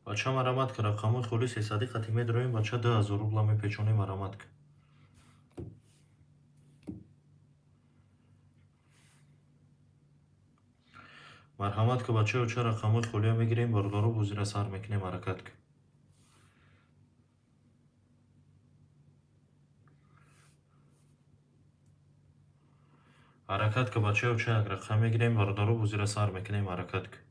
Бача марҳамат кун, рақамҳои холи 300 хати медроем. Бача 2000 рубла мепечонем. Марҳамат кун. Марҳамат кун, бачаҳо, рақамҳои холия мегирем, бародару бозира сар мекунем. Ҳаракат кун. Ҳаракат кун, бачаҳо, як рақам мегирем, бародару бозира сар мекунем. Ҳаракат кун.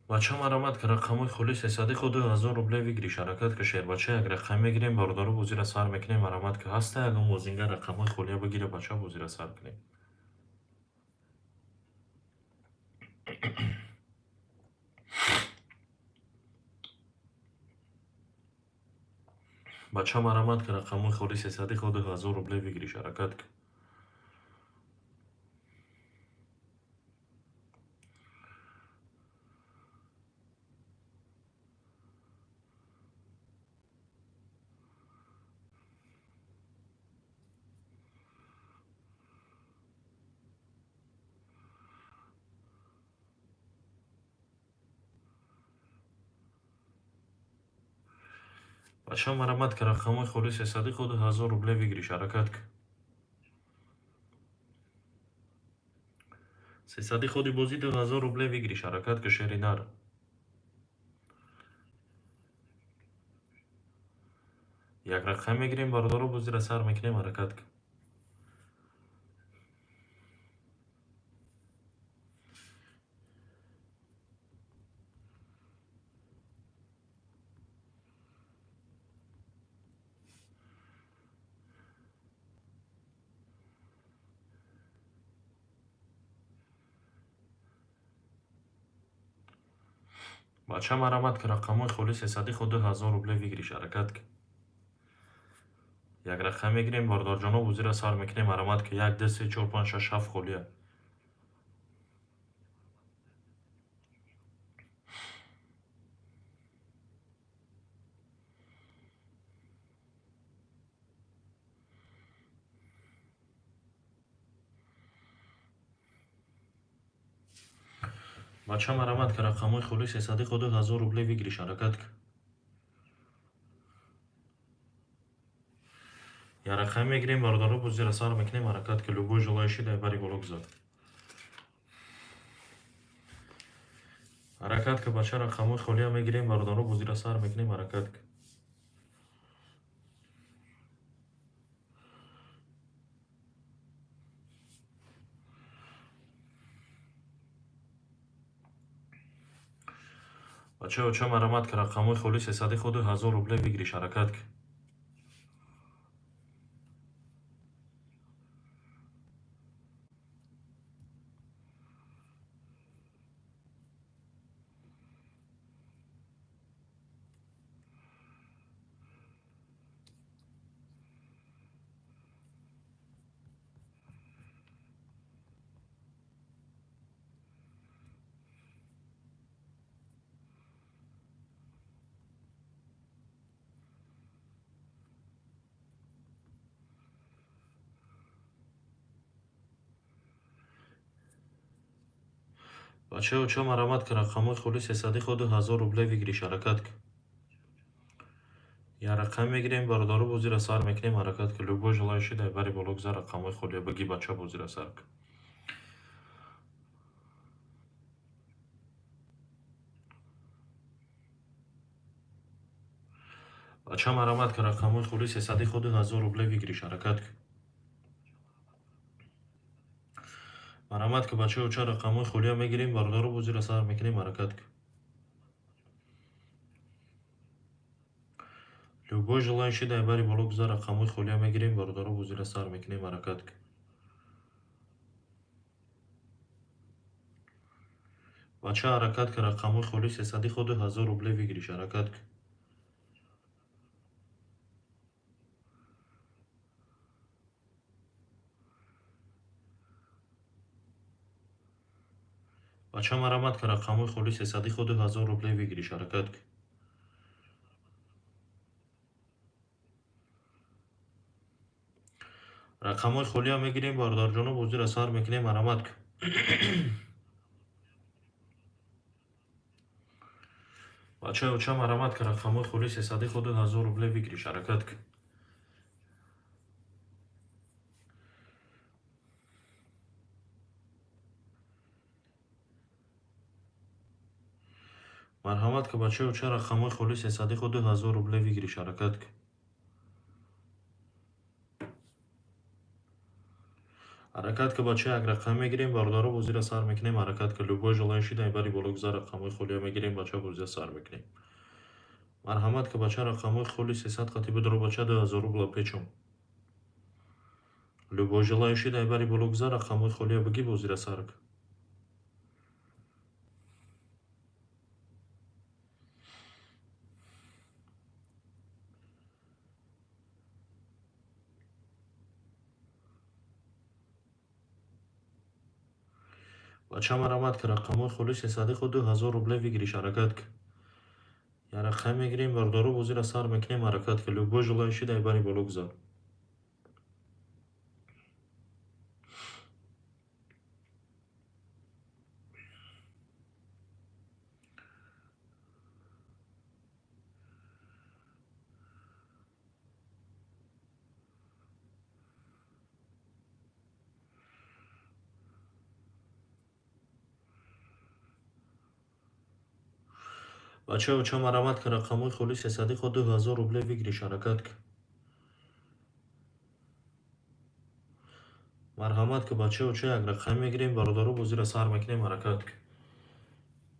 бача марамад ки рақамои хулиси садиқу 2000 рубле вигириш ҳаракат ки шербача як рақам мегирем бародару бозира сар мекунем марамад ки ҳаста ягон мозинга рақамои хулия бигире бача бозира сар кунем. бача марамад ки рақамои хулиси садиқу 2000 рубле вигириш ҳаракат ки бача марамад ки рақамои хулиси садиқу 2000 рубле вигириш ҳаракат ки 300 худи бози 2000 рубле вигириш ҳаракат ки шери нар як рақам мегирем бародару бозира сар мекунем ҳаракат ки бача марамад ки рақамои хулиси садиқу 2000 рубле вигириш ҳаракат ки як рақам мегирем бародарҷоно бозира сар мекунем марамад ки 1 2 3 4 5 6 7 холия бача марамад ки рақамои хулиси садиқу 2000 рубле вигириш ҳаракат ки як рақам мегирем бародару бозира сар мекунем ҳаракат ки любой желающий дар бари боло гузар ҳаракат ки бача рақамои холия мегирем бародару бозира сар мекунем ҳаракат ки бачаҳо ча марамад ки рақамои хулиси садиқу 2000 рубле вигириш ҳаракат ки бачаҳо ча марамад ки рақамои хулиси садиқу 2000 рубле вигириш ҳаракат ки як рақам мегирем бародару бозира сар мекунем ҳаракат ки любой желающий дар бари боло гузар рақамои холия баги бача бозира сар ки бача марамад ки рақамои хулиси садиқу 2000 рубле вигириш ҳаракат ки марамад ки бачаҳо ча рақамои холия мегирем бародару бозира сар мекунем ҳаракат ки любой желающий дар бари боло гузар рақамои холия мегирем бародару бозира сар мекунем ҳаракат ки бача ҳаракат ки рақамои хулиси садиқу 2000 рубле вигириш ҳаракат ки бача марамад ки рақамои хулиси садиқу 2000 рубле вигириш ҳаракат ки рақамои холия мегирем бародарҷоно бозира сар мекунем марамад ки бачаҳо ча марамад ки рақамои хулиси садиқу 2000 рубле вигириш ҳаракат ки марҳамат ки бачаҳо ча рақамои хулиси садиқу 2000 рубле вигириш ҳаракат ки ҳаракат ки бача як рақам мегирем, бардору бозира сар мекунем. ҳаракат ки любой желающий дар бари бологузар рақамҳои хулия мегирем, бача бозия сар мекунем. марҳамат ки бача рақамҳои хули 300 қати бидро бача 2000 рубла печом. Любой желающий дар бари бологузар рақамҳои хулия биги бозира сарк. бача марҳамат ки рақамҳои хули 300 худ 2000 рубля вигириш. ҳаракат ки я рақам мегирем, бардору бозира сар мекунем. ҳаракат ки любой желающий дар бари бологузар. бача уча марҳамат ки рақамҳои хули 300 худ 2000 рубля вигириш. ҳаракат ки марҳамат ки бача уча як рақам мегирем, бардору бозира сар мекунем. ҳаракат ки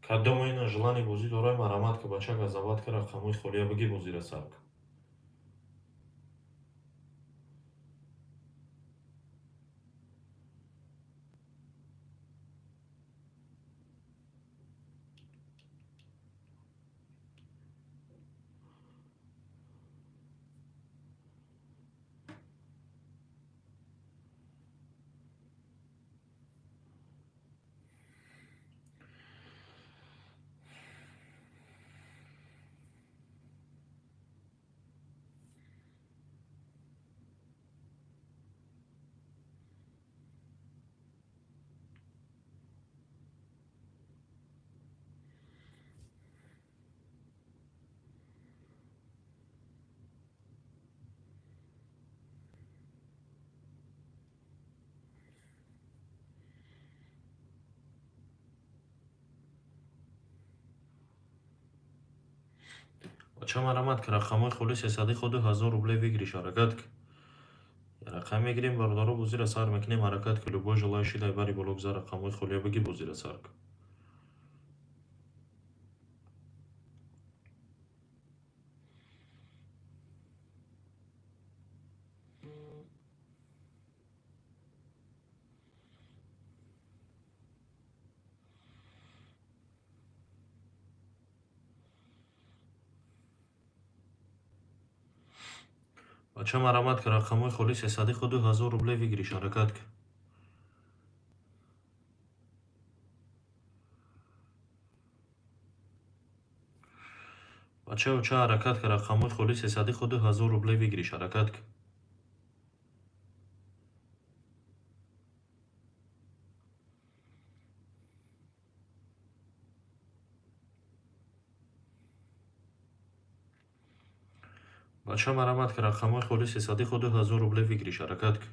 кадомо ина желани бозӣ дорай, марҳамат ки бача газават ки рақамҳои хулия биги бозира сарк. бача марҳамат ки рақамҳои хули 300 худ 2000 рубля вигириш. ҳаракат ки я рақам мегирем, бардору бозира сар мекунем. ҳаракат ки любой желающий дар бари бологузар рақамҳои хулия биги бозира сарк. бача марҳамат ки рақамҳои хули 300 худ 2000 рубля вигириш. ҳаракат ки бача уча ҳаракат ки рақамҳои хули 300 худ 2000 рубля вигириш. ҳаракат ки бача марҳамат ки рақамҳои хули 300 худ 2000 рубля вигириш. ҳаракат ки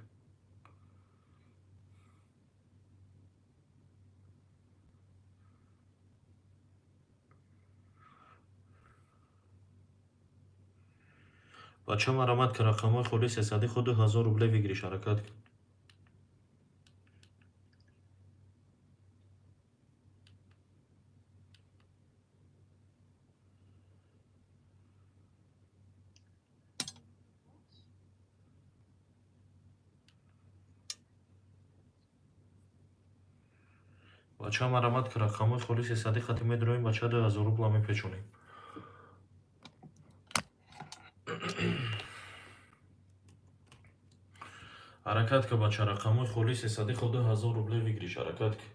бача марҳамат ки рақамҳои хули 300 худ 2000 рубля вигириш. ҳаракат ки бача марҳамат ки рақамҳои хули 300 хати медироем, бача 2000 рубла мепечонем. ҳаракат ки бача рақамҳои хули 300 худ 2000 рубля вигириш. ҳаракат ки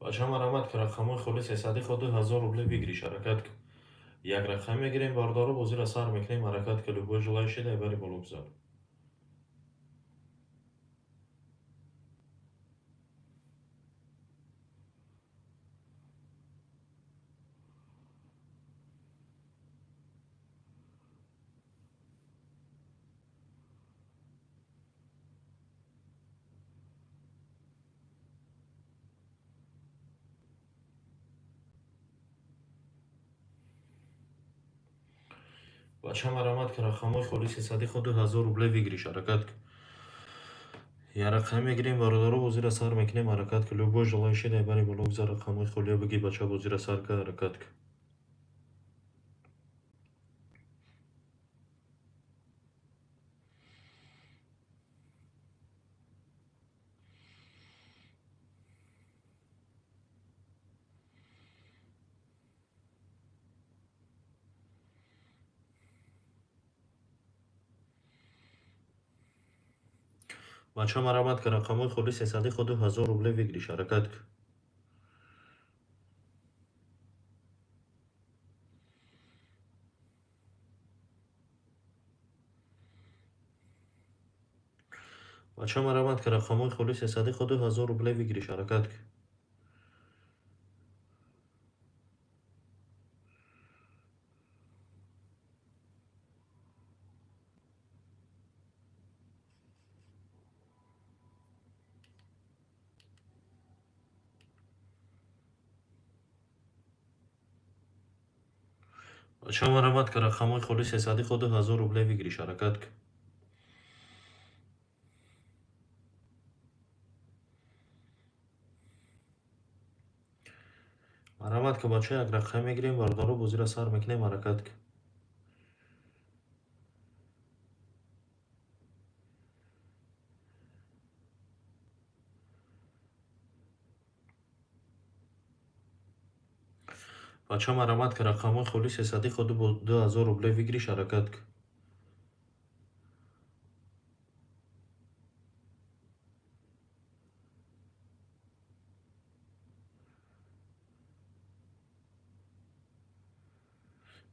بچه مرامت که رقمای خولی 300 خود 1000 روبله بگیریش حرکت کن. یک رقم میگیریم باردارو بازی را سر میکنیم حرکت که لوبو جلوی شده بری بالا بزن. بچه مرامت که رقمای خولی 300 خود 1000 روبله بگیریش حرکت کن. یک رقم میگیریم باردارو بازی را سر میکنیم حرکت که لوبو جلوی شده بری بالا بزن. رقمای خولی بگی بچه بازی را سر که حرکت کن. بچه مرامت که رقمای خولی 300 خود 1000 روبله بگیریش حرکت کن. بچه مرامت که رقمای خولی 300 خود 1000 روبله بگیریش حرکت کن. بچه مرامت که رقمای خولی 300 خود 1000 روبله بگیریش حرکت کن. مرامت که بچه یک رقم میگیریم باردارو بازی را سر میکنیم حرکت کن. بچه مرامت که رقمای خولی 300 خود 2000 روبله بگیریش حرکت کن.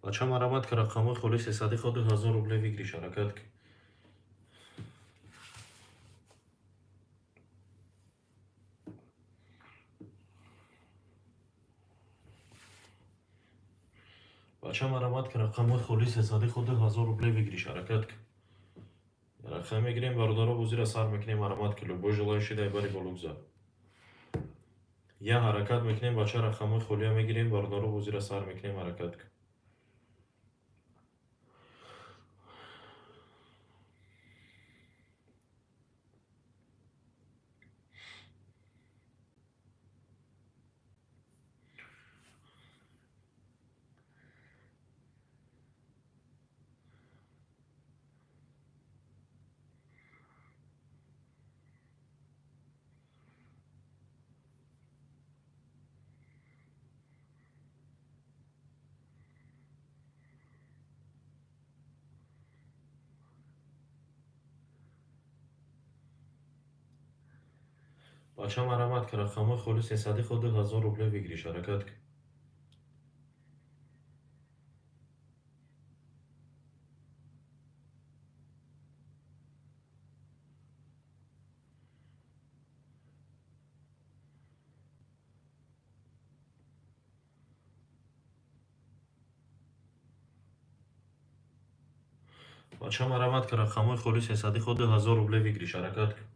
بچه مرامت که رقمای خولی 300 خود 1000 روبله بگیریش حرکت کن. بچه مرامت که رقمای خولی 300 خود 1000 روبله بگیریش حرکت کن. رقم میگیریم باردارو بازی را سر میکنیم مرامت که لوبو جلوی شده بری بالا بزن. یا حرکت میکنیم بچه رقمای خولی میگیریم باردارو بازی را سر میکنیم حرکت کن. بچه مرامت که رقمای خولی 300 خود 1000 روبله بگیریش حرکت کن. بچه مرامت که رقمای خولی 300 خود 1000 روبله بگیریش حرکت کن.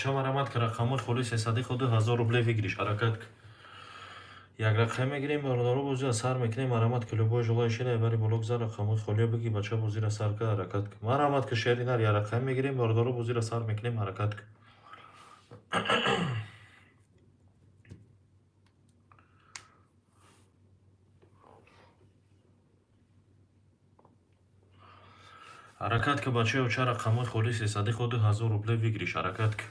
بچه مرامت که رقمای خالی 300 خود 1000 روبله بگیریش حرکت کن. یک رقم میگیریم باردارو بازی از سر میکنیم مرامت کلوبای جلوی شیره بری بلوک زر رقمای خالی بگی بچه بازی را سر که حرکت کن. مرامت که شیرینر یک رقم میگیریم باردارو بازی را سر میکنیم حرکت کن. حرکت که بچه و چه رقمای خالی 300 خود 1000 روبله بگیریش حرکت کن.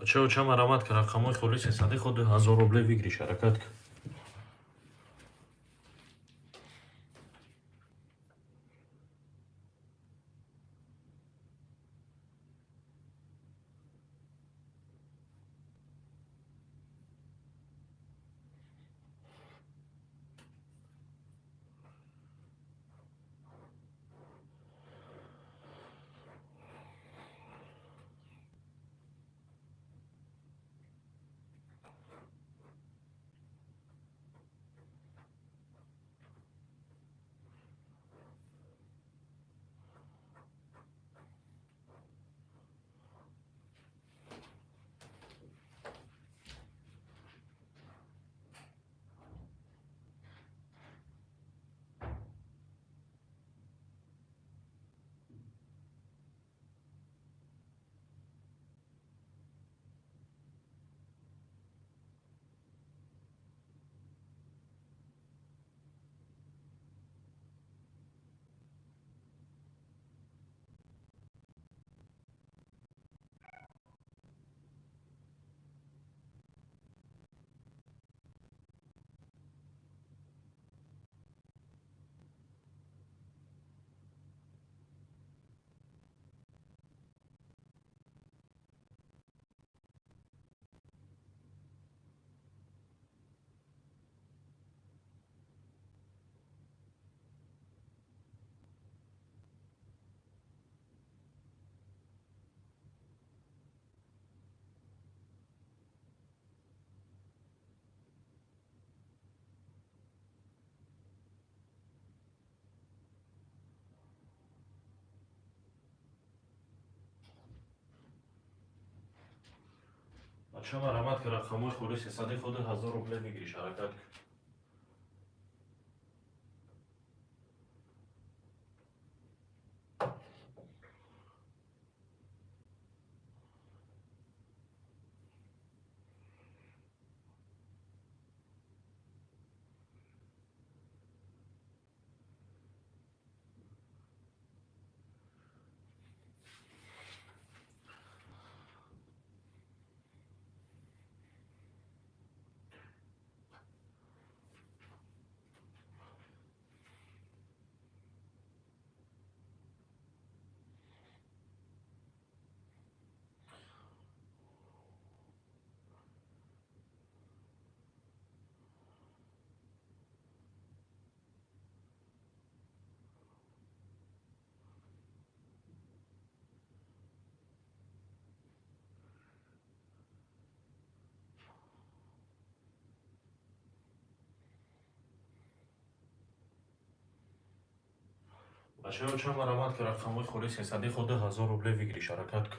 بچه و چه مرامت که رقمای خالی 300 خود 1000 روبله بگیریش حرکت کن. بچه مرامت که رقمای خالی 300 خود 1000 روبله بگیریش حرکت کن. بچه و چه مرامت که رقمای خالی 300 خود 1000 روبله بگیریش حرکت کن.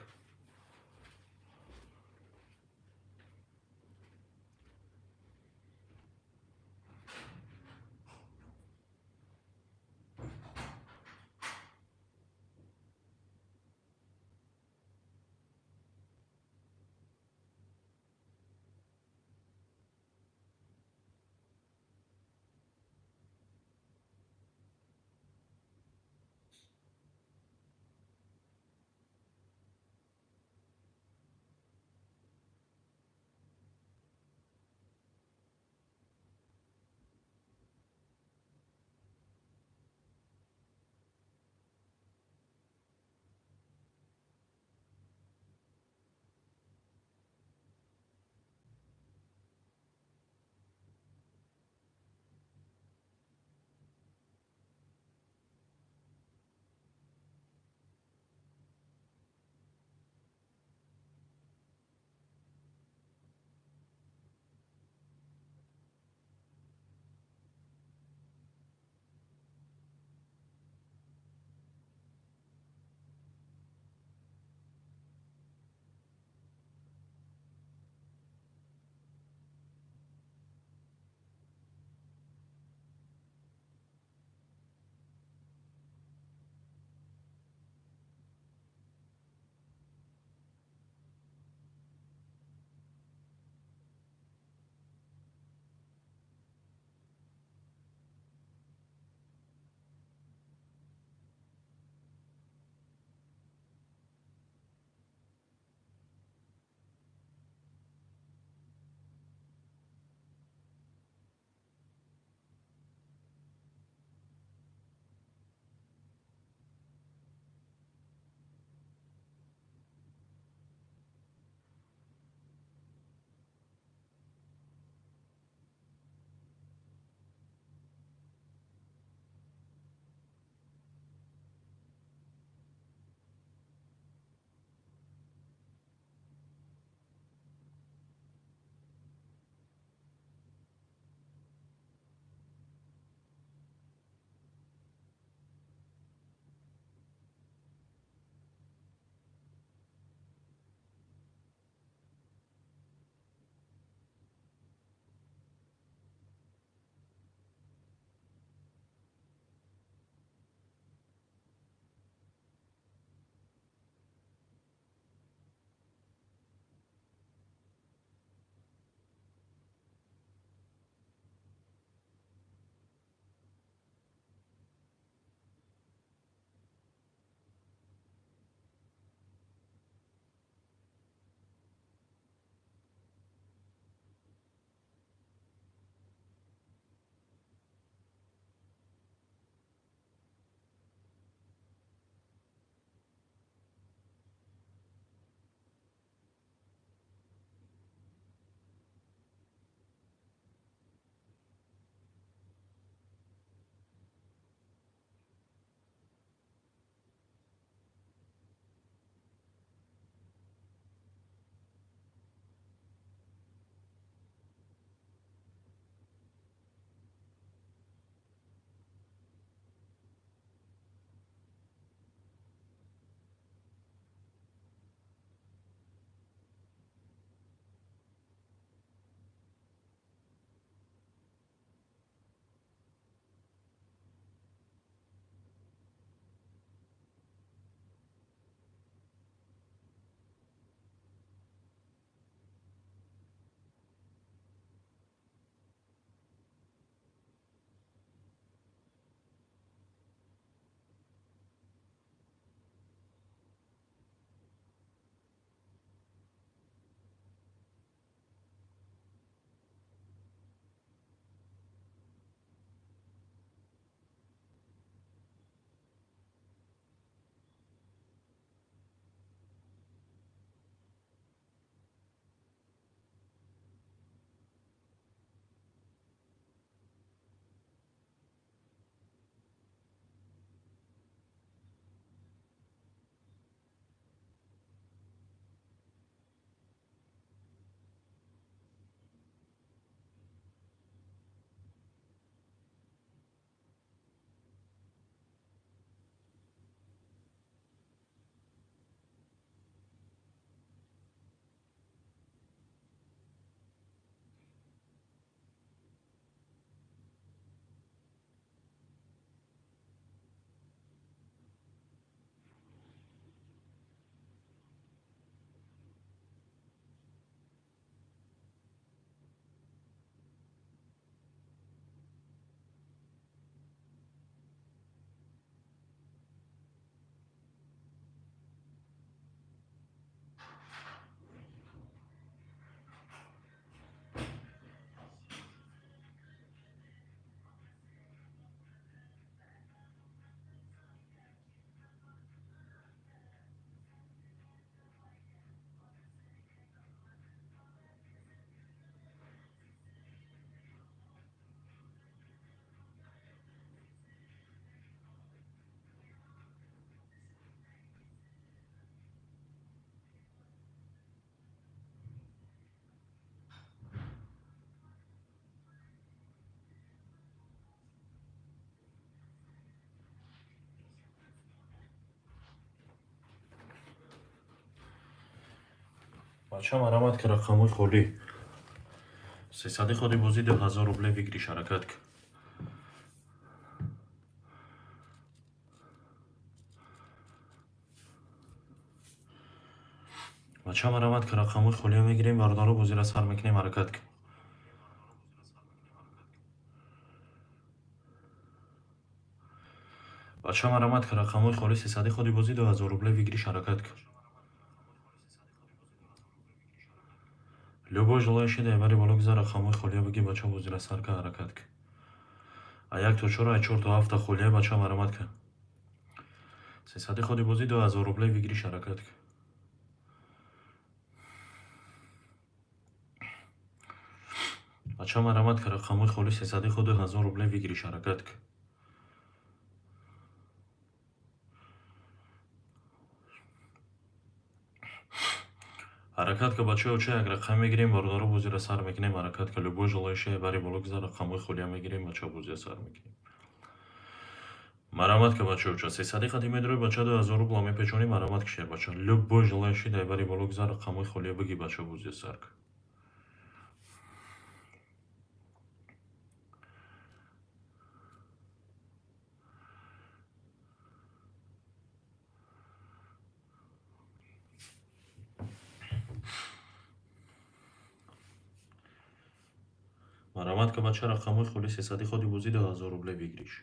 بچه مرامت که رقموی خولی 300 خودی بازی 2000 روبله بگیریش حرکت که بچه مرامت که رقموی خولی میگیریم باردارو بازی را سر میکنیم حرکت که بچه مرامت که رقموی خولی 300 خودی بازی 2000 روبله بگیریش حرکت که любой желающий дайвари боло гузара рақамҳои холия бигӣ бача бозира сар ка ҳаракат ки а 1 то 4 а 4 то 7 холия бача марамат ка 300 ходи бозӣ 2000 рубле бигириш ҳаракат ки бача марамат ка рақамҳои холи 300 ходи 1000 рубле бигириш ҳаракат ки ҳаракат ка бачаҳо ча як рақам мегирем бордору бозира сар мекунем ҳаракат ка любой желающий бари боло гузара рақамҳои холия мегирем бача бозия сар мекунем марамат ка бачаҳо ча 300 ходи медрои бача 2000 рубла мепечонем марамат ки шер бача любой желающий дай бари боло гузара рақамҳои холия биги бача бозия сар ки марамат ка бача рақамҳои холи 300 ходи бозӣ 2000 рубле бигириш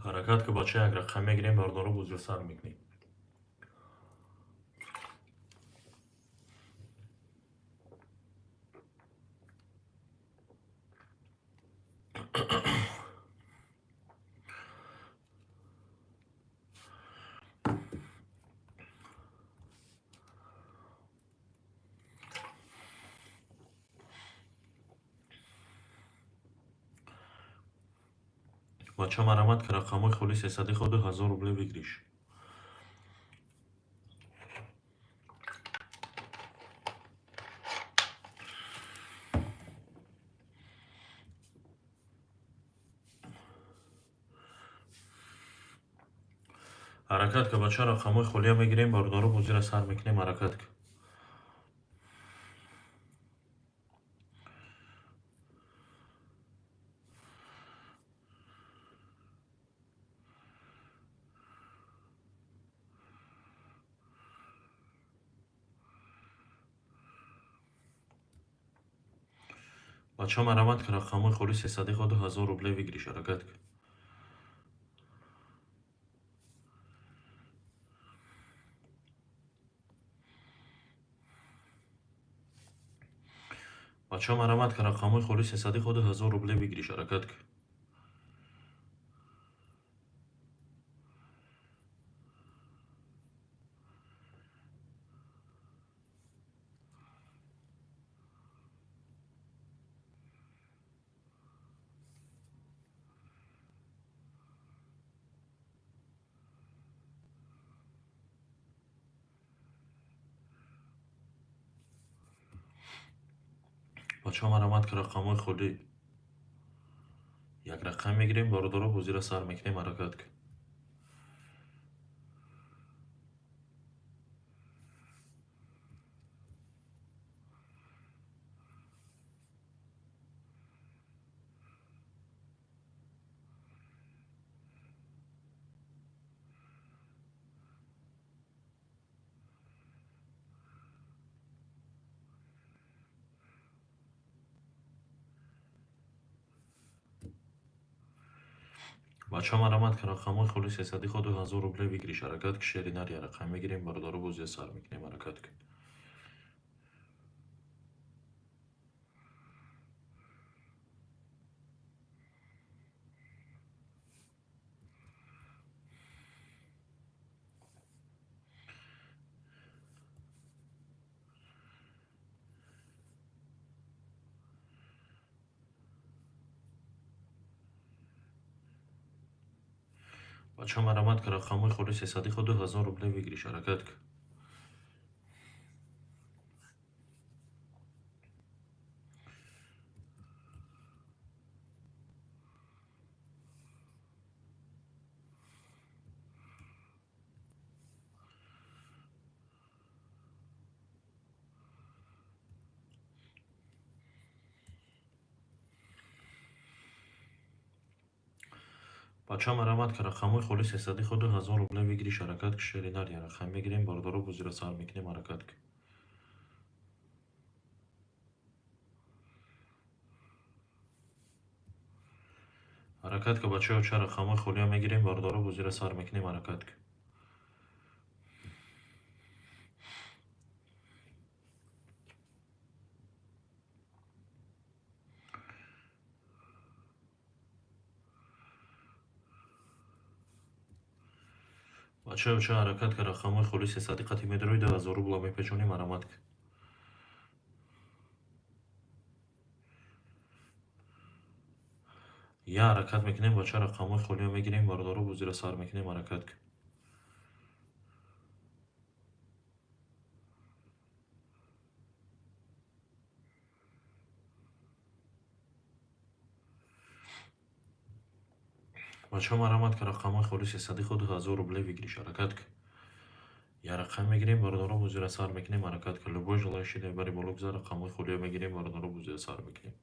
ҳаракат ка бача як рақам мегирем бардору бозия сар мекунем бача марамат ки рақамҳои холи 300 ходи 1000 рубле бигириш ҳаракат ка бача рақамҳои холия мегирем бордору бозира сар мекунем ҳаракат ки бача марамат ки рақамҳои холи 300 ходи 1000 рубле бигириш ҳаракат ки бача марамат ки рақамҳои холи 300 ходи 1000 рубле бигириш ҳаракат ки бача марамат ки рақамҳои холи як рақам мегирем бордору бозира сар мекунем ҳаракат ки бача марамат ки рақамҳои холи 300 ходи 1000 рубле бигириш ҳаракат ки шери нар як рақам мегирем бордору бозия сар мекунем ҳаракат ки бача марамат ки рақамҳои холи 300 ходи 1000 рубле бигириш ҳаракат ки بچه مرامت که رقمای خالص حسادی خود 1000 روبله بگیری شرکت که شرینر یا رقم میگیریم باردارو با زیر سر میکنیم حرکت که حرکت که بچه ها چه رقمای خالی ها میگیریم باردارو با زیر سر میکنیم حرکت که بچه ها چه حرکت که رقمای خالص حسادی قطعی میدروی 1000 روبله میپیچونیم مرامت که یا حرکت میکنیم بچه رقمای خالی ها میگیریم باردارو با زیر سر میکنیم حرکت که بچه مرامت که رقمای خالص حسادی خود 1000 روبله بگیری شرکت که یا رقم میگیریم باردارو با زیر سر میکنیم حرکت که لبو جلوی شده بری بالو بزن رقمای خالی ها میگیریم باردارو با زیر سر میکنیم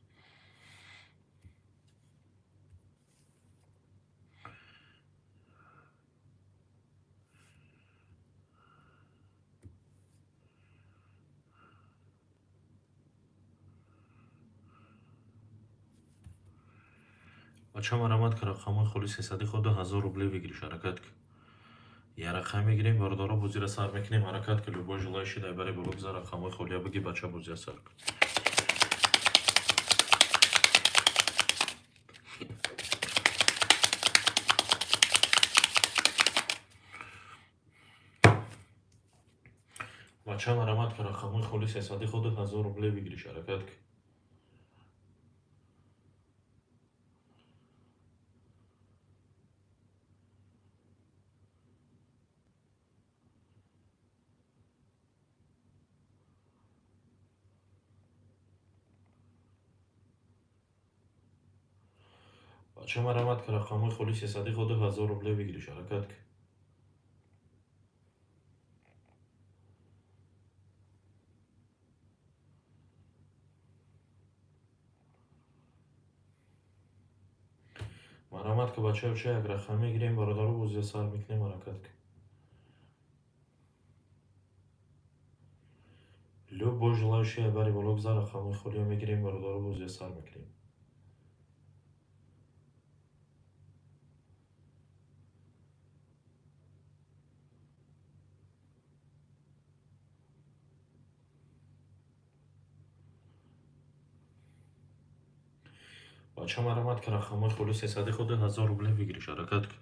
بچه مرامت که رقمای خالص حسادی خود 1000 روبله بگیری شرکت که یا رقم میگیریم باردارو با زیر سر میکنیم حرکت که لبو جلوی شده بری بالو بزن رقمای خالی ها بگی بچه با زیر سر کن بچه مرامت که رقمای خالص حسادی خود 1000 روبله بگیری شرکت که بچه مرامت که رقمای خالص حسادی خود 1000 روبله بگیری شرکت که مرامت که بچه چه یک رقم میگیریم باردارو با زیر سر میکنیم حرکت که لبو جلوی شده بری بالو بزن رقمای خالی ها میگیریم باردارو با زیر سر میکنیم بچه مرامت که رقمای خالص حسادی خود 1000 روبله بگیری شرکت که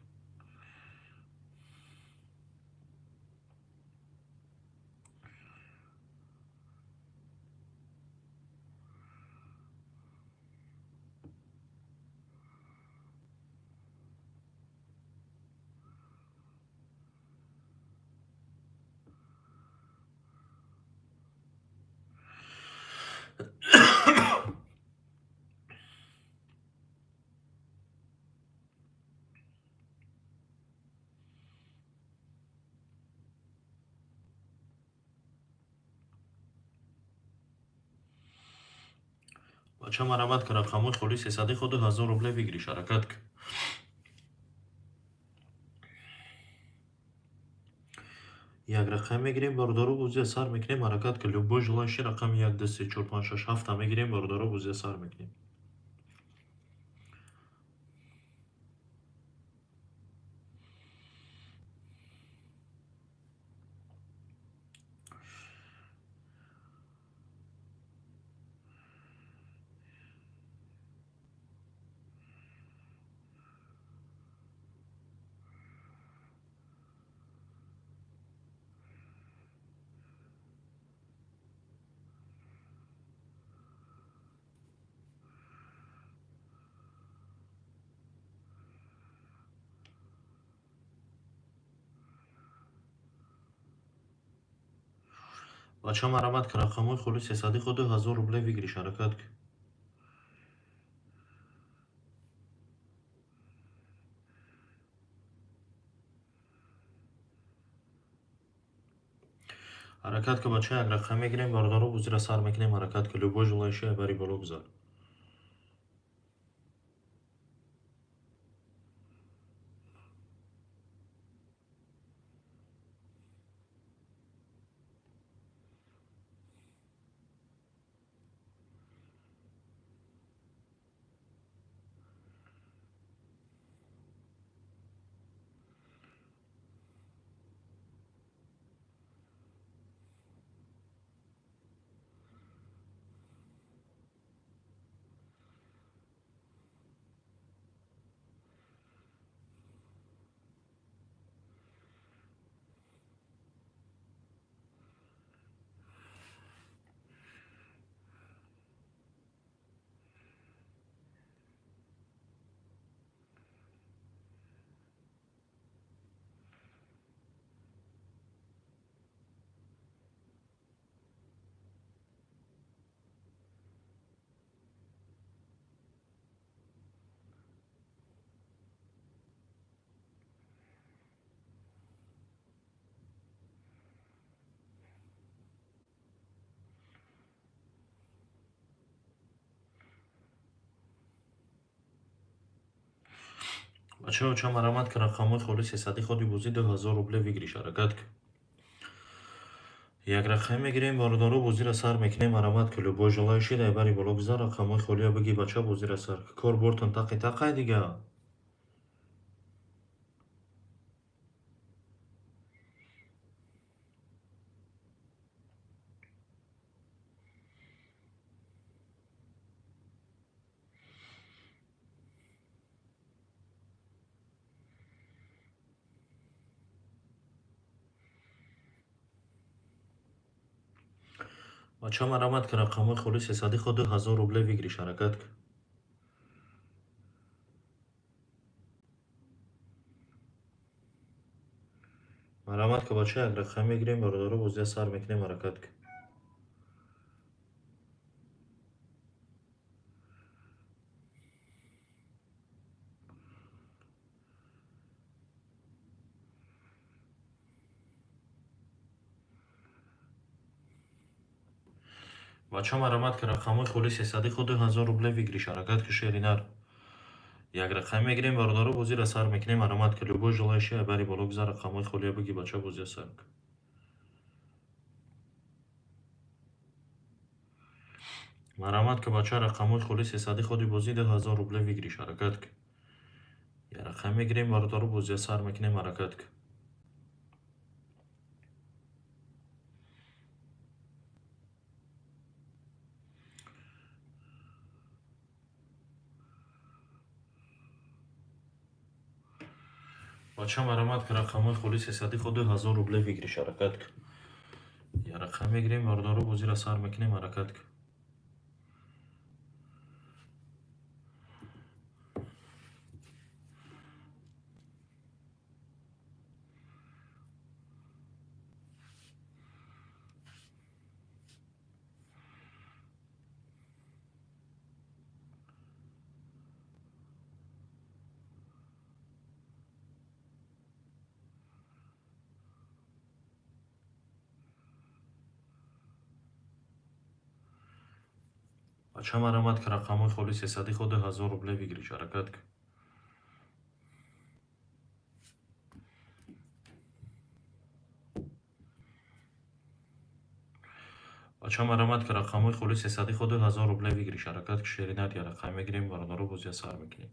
بچه مرامت که رقمای خالص حسادی خود 1000 روبله بگیری شرکت که یک رقم میگیریم باردارو با زیر سر میکنیم حرکت که لبو جلوی شده رقم 1 2 3 4 5 6 7 میگیریم باردارو با زیر سر میکنیم بچه مرامت که رقمای خالص حسادی خود 1000 روبله بگیری شرکت که حرکت که بچه یک رقم میگیریم باردارو با زیر سر میکنیم حرکت که لبو جلوی شده بری بالو بزن Бачаҳо, ча марамад ки рақамҳои холиси садди ходи бозӣ 2000 рубле вигириш ҳаракат ки. Як рақам мегирем, бордору бозира сар мекунем, марамад ки любой желающий дар бари боло гузар рақамҳои холиро биги бача бозира сар. Кор бортон тақай дига. Бача марамад ки рақамҳои холиси садди ход 2000 рубле вигириш ҳаракат ки. марамад ки бача як рақам мегирем, бордору бозия сар мекунем ҳаракат ки. бача марамад ки рақамҳои холиси садди ход 2000 рубле вигириш ҳаракат ки шеринар. Як рақам мегирем, бордору бозира сар мекунем, марамад ки любой желающий дар бари боло гузар рақамҳои холиро биги бача бозия сар ки. марамад ки бача рақамҳои холиси садди ходи бозӣ 2000 рубле вигириш ҳаракат ки. Як рақам мегирем, бордору бозия сар мекунем ҳаракат ки. бача марамад ки рақамҳои холиси садди ход 2000 рубле вигириш ҳаракат ки. Як рақам мегирем, бордору бозира сар мекунем ҳаракат ки. бача марамад ки рақамҳои холиси садди ход 2000 рубле вигириш ҳаракат ки. бача марамад ки рақамҳои холиси садди ход 2000 рубле вигириш ҳаракат ки шеринар. Як рақам мегирем, бордору бозия сар мекунем.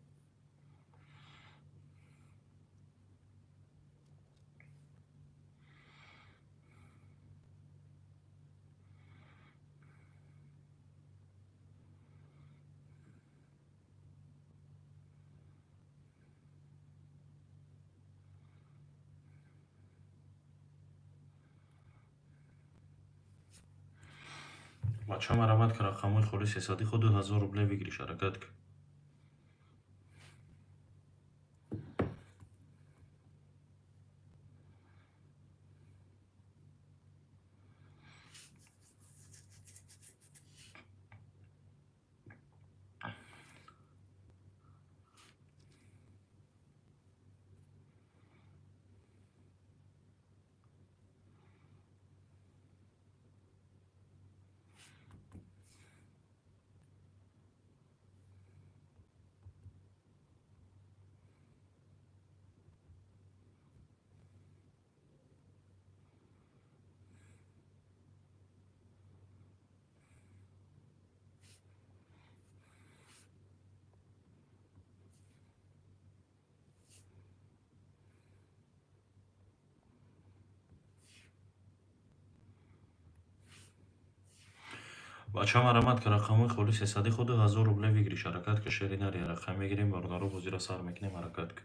бача марамад ки рақамҳои холиси садди ход 2000 рубле вигириш ҳаракат ки. бача марамад ки рақамҳои холиси садди ход 2000 рубле вигириш ҳаракат ки шеринар. Як рақам мегирем, бордору бозира сар мекунем ҳаракат ки.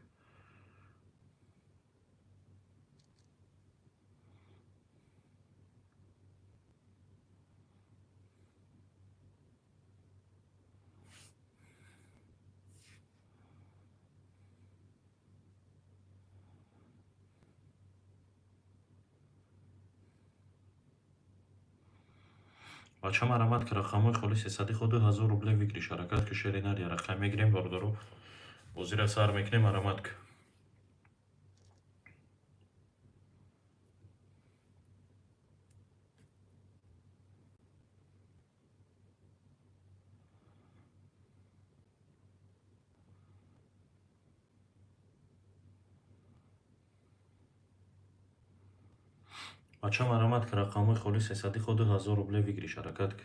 бача марамад ки рақамҳои холиси садди ход 2000 рубле вигириш ҳаракат ки шеринар. Як рақам мегирем, бордору бозира сар мекунем ҳарамад ки. بچه مرامت که رقمای خالی 300 خود 1000 روبله بگیریش حرکت که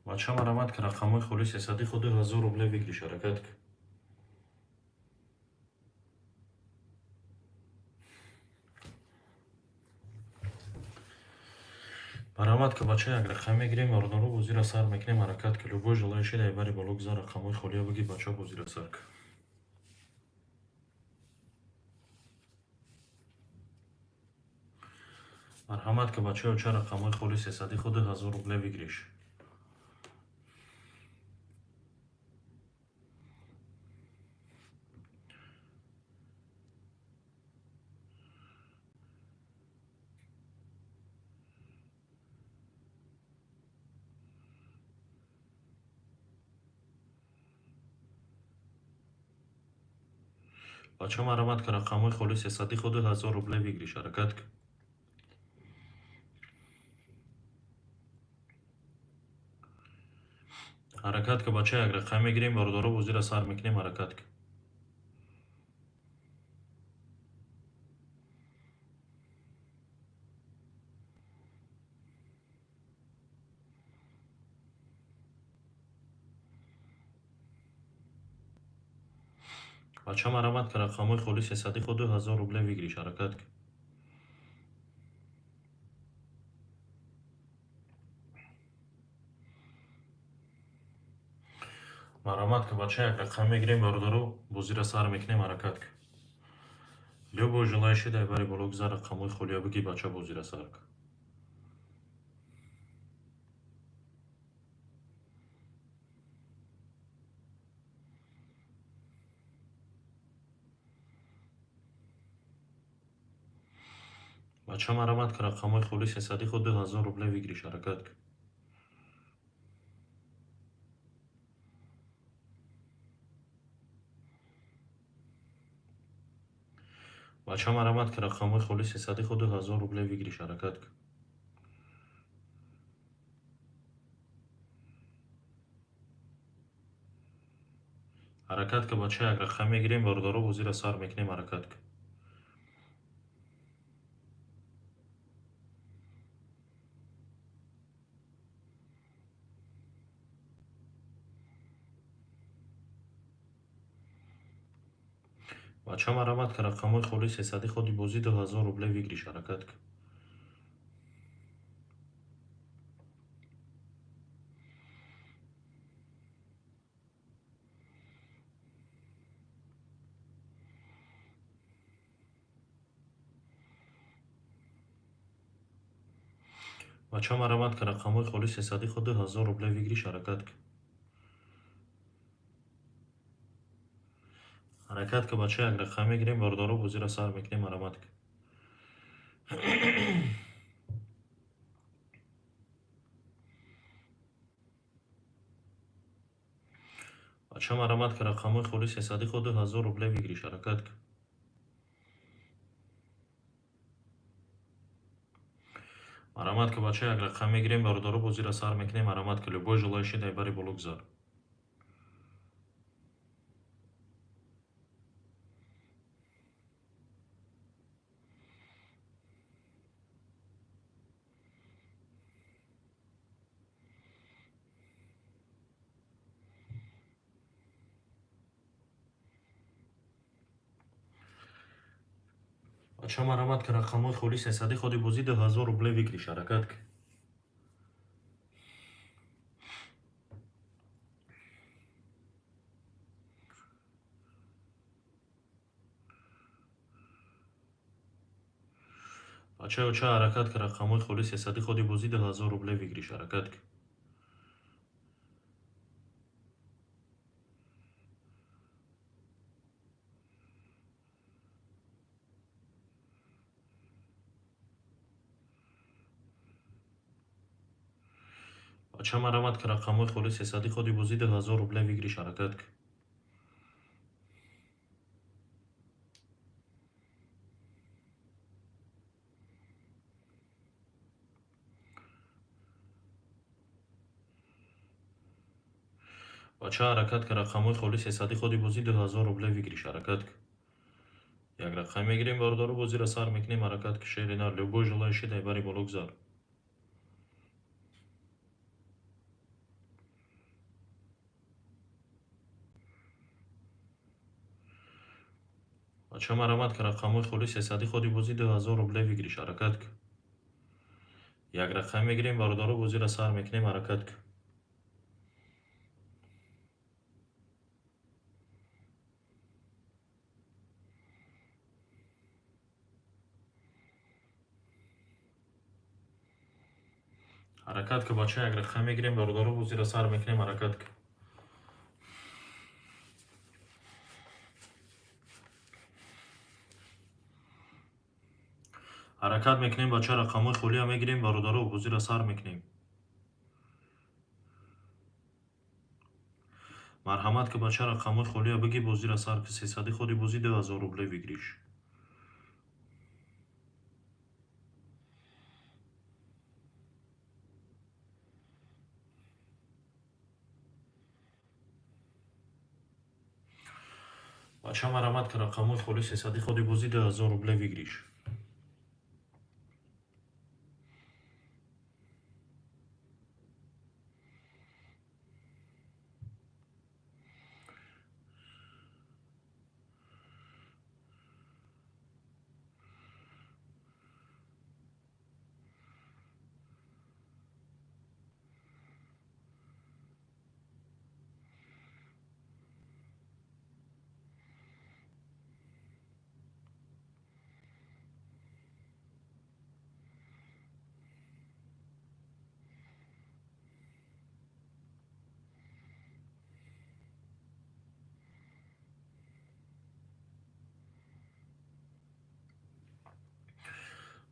بچه مرامت که رقمای خالی 300 خود 1000 روبله بگیریش حرکت که مرامت که بچه یک رقم میگیریم اردارو بازی را سر میکنیم حرکت که любой желающий дай бari балок за рақамои холия бигӣ бача бозӣ را сар кун. марҳамат ки бачаё ча рақамои холи 300 худи 1000 рубле бигириш. бача марҳамат ки рақамои холи 300 худи 1000 рубле бигириш ҳаракат кун. ҳаракат ки бача як рақам мегирем бордоро бозира сар мекунем ҳаракат кун. бача марҳамат ки рақамои холи 300 худи 1000 рубле бигириш ҳаракат кун. марҳамат ки бача як рақам мегирем бордоро бозира сар мекунем ҳаракат кун. любой желающий дай бари балок за рақамои холия бигӣ бача бозира сар кун. бача марҳамат ки рақамои холи 300 худи 1000 рубле бигириш ҳаракат кун. бача марҳамат ки рақамои холи 300 худи 1000 рубле бигириш ҳаракат кун. ҳаракат ки бача як рақам мегирем бордоро бозира сар мекунем ҳаракат кун. бача марҳамат ки рақамои холи 300 худи бозӣ 2000 рубле бигириш ҳаракат кун. бача марҳамат ки рақамои холи 300 худи 1000 рубле бигириш ҳаракат кун. ҳаракат ки бача як рақам мегирем бордоро бозира сар мекунем марҳамат кун. бача марҳамат ки рақамои холи 300 худи 1000 рубле бигириш ҳаракат кун. марҳамат ки бача як рақам мегирем бордоро бозира сар мекунем марҳамат ки любой желающий дай бари балок зар. бача марҳамат ки рақамои холи 300 худи бозӣ 2000 рубле бигириш ҳаракат кун. бачаё ча ҳаракат ки рақамои холи 300 худи бозӣ 2000 рубле бигириш ҳаракат кун. بچه مرامت که رقمای خالص حسادی خودی بازی 10,000 روبله بگیریش حرکت که. بچه حرکت که رقمای خالص حسادی خودی بازی 10,000 روبله بگیریش حرکت که. یک رقم میگیریم باردارو بازی را سر میکنیم حرکت که شیر نار любой желающий дай бari بالا گذار. بچه مرامت که رقمای خالص حسادی خودی بازی 10,000 روبله بگیریش حرکت که. یک رقم میگیریم باردارو بازی را سر میکنیم حرکت که. حرکت که بچه یک رقم میگیریم باردارو بازی را سر میکنیم حرکت که. حرکت میکنیم بچه رقمای خالی هم میگیریم باردارو بازی را سر میکنیم. مرحمت که بچه رقمای خالی ها بگی بازی را سر که 300 خودی بازی 10,000 روبله بگیریش. بچه مرحمت که رقمای خالی 300 خودی بازی 10,000 روبله بگیریش.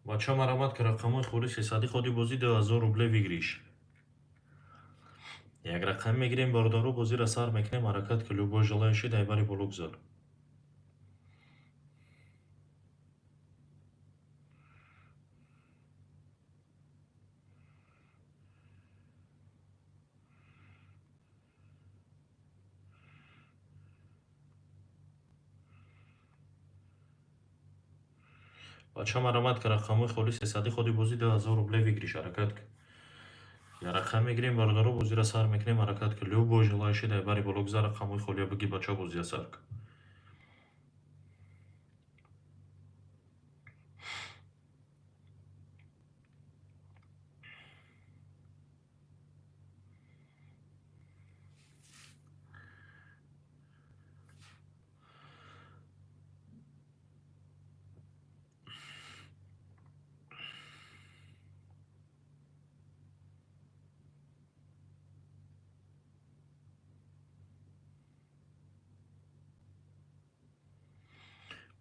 بچه مرحمت که رقمای خالی 300 خودی بازی 10,000 روبله بگیریش. یک رقم میگیریم باردارو بازی را سر میکنیم حرکت که любой желающий дай бari بالا گذار. بچه مرحمت که رقمای خالی 300 خودی بازی 10,000 روبله بگیریش حرکت که. یک رقم میگیریم باردارو بازی را سر میکنیم حرکت که любой желающий дай bari بالا گذار رقمای خالی ها بگی بچه بازی سر که.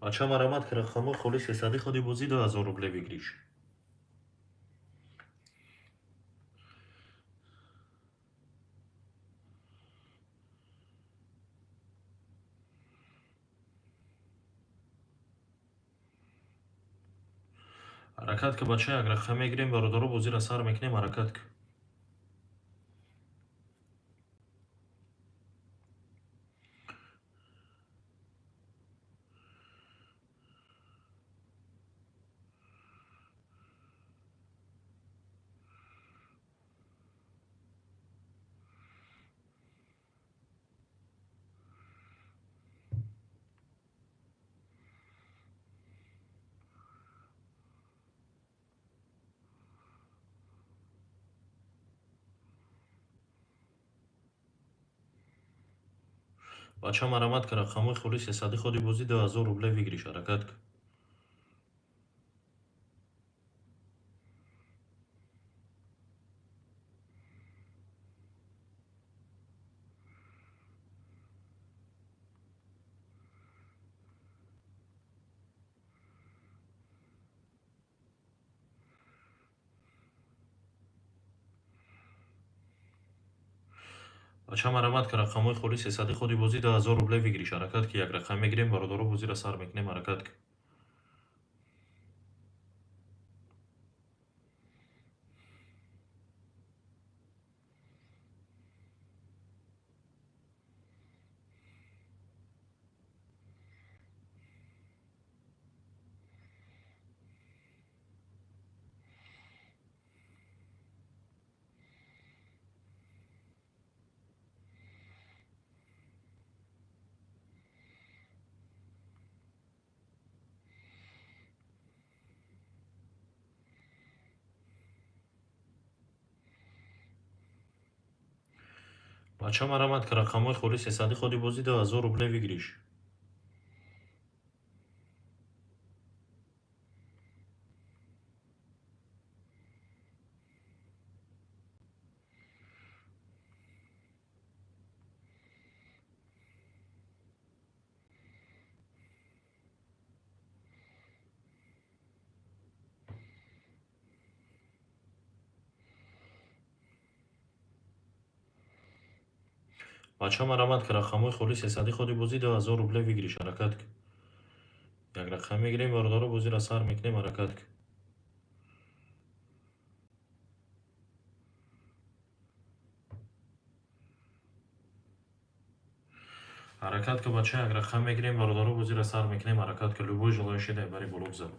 بچه مرحمت که رقمای خالی 300 خودی بازی 10,000 روبله بگیریش. حرکت که بچه یک رقم میگیریم باردارو بازی را سر میکنیم حرکت که. بچه مرحمت که رقمای خالی 300 خودی بازی 10,000 روبله بگیریش حرکت که. бача марамад ки рақамҳои холи 300 худи бозӣ 10,000 рубле бигириш ҳаракат ки як рақам мегирем бародару бозиро сар мекунем ҳаракат ки бача марамад ки рақамҳои холи 300 худи бозӣ 10,000 рубле бигириш бача марамад ки рақамҳои холи 300 худи бозӣ 10,000 рубле бигириш ҳаракат ки як рақам мегирем бародару бозиро сар мекунем ҳаракат ки ҳаракат ки бача як рақам мегирем бародару бозиро сар мекунем ҳаракат ки любой желающий дар бари боло гузар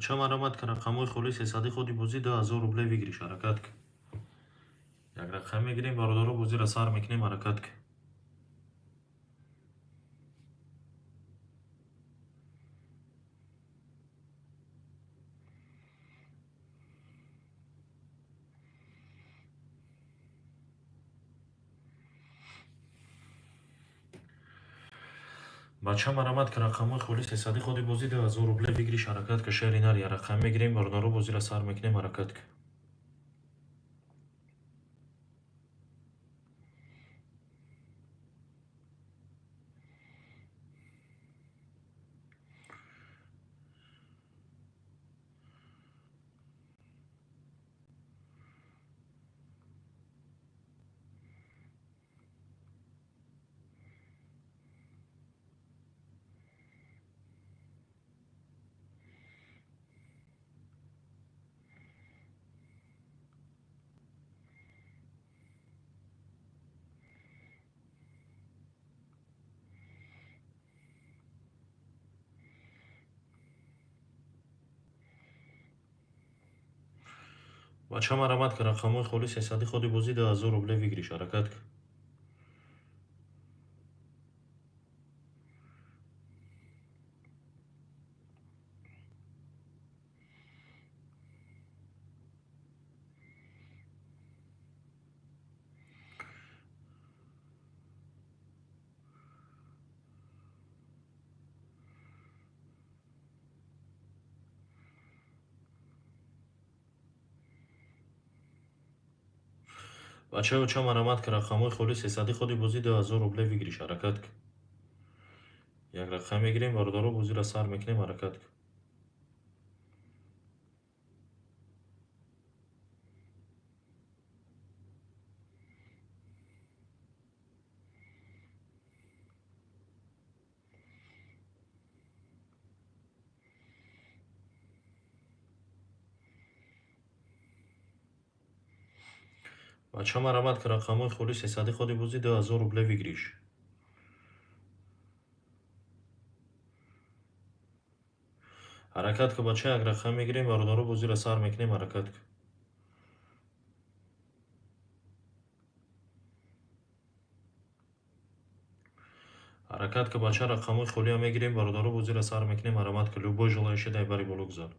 бача марамад ки рақамҳои холи 300 худи бозӣ 10,000 рубле бигириш ҳаракат ки як рақам мегирем бародару бозиро сар мекунем ҳаракат ки бача марамад ки рақамҳои холи 300 худи бозӣ 10,000 рубле бигириш ҳаракат ки шери нар як рақам мегирем бародару бозиро сар мекунем ҳаракат ки бача марамад ки рақамҳои холи 300 худи бозӣ 10,000 рубле бигириш ҳаракат ки бача марамад ки рақамҳои холи 300 худи бозӣ 10,000 рубле бигириш ҳаракат ки як рақам мегирем бародару бозиро сар мекунем ҳаракат ки бача марамад ки рақамҳои холи 300 худи бозӣ 10,000 рубле бигириш ҳаракат ки бача як рақам мегирем бародару бозиро сар мекунем ҳаракат ки ҳаракат ки бача рақамҳои холиам мегирем бародару бозиро сар мекунем ҳарамат ки любой желающий дар бари боло гузар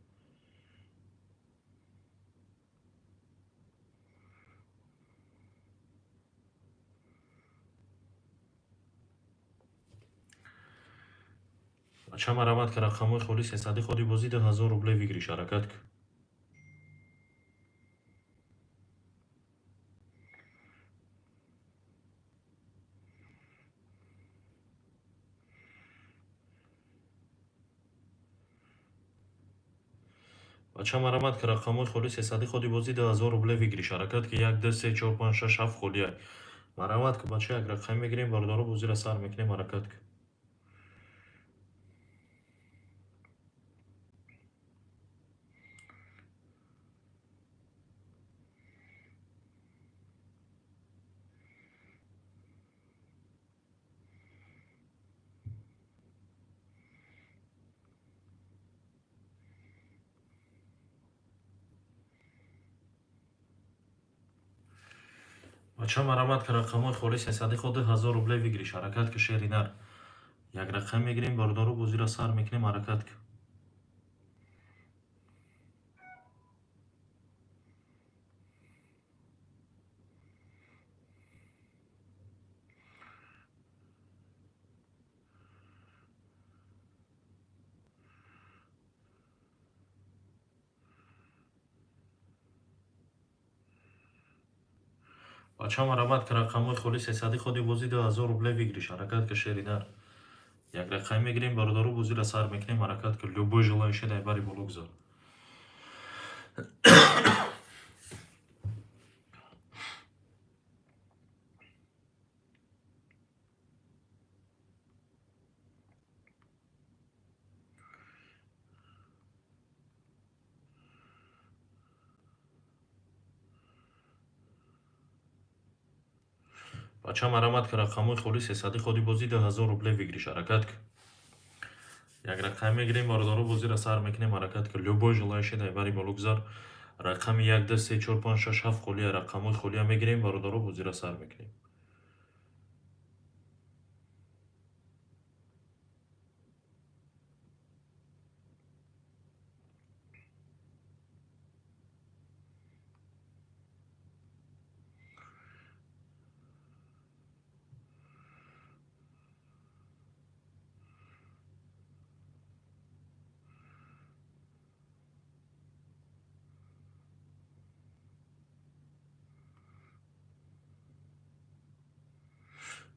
بچه مرامت که رقمای خولی 300 خودی بازی 10,000 روبله بگیریش حرکت که بچه مرامت که رقمای خولی 300 خودی بازی 10,000 روبله بگیریش حرکت که 1 2 3 4 5 6 7 خولی های مرامت که بچه یک رقم میگیریم باردارو بازی را سر میکنیم حرکت که بچه مرامت که رقمای خولی 300 خود 1000 روبله بگیریش حرکت که شیرینر یک رقم میگیریم باردارو بازی را سر میکنیم حرکت که بچه مرامت که رقمای خولی 300 خودی بازی 10,000 روبله بگیریش حرکت که شیرینر یک رقم میگیریم باردارو بازی را سر میکنیم حرکت که любой желающий дай бari боло гузор بچه مرامت که رقمای خولی 300 خودی بازی 10,000 روبله بگیریش حرکت که یک رقم میگیریم باردارو بازی را سر میکنیم حرکت که любой желающий дай bari боло гузор رقم 1 2 3 4 5 6 7 خولی رقمای خولی میگیریم باردارو بازی را سر میکنیم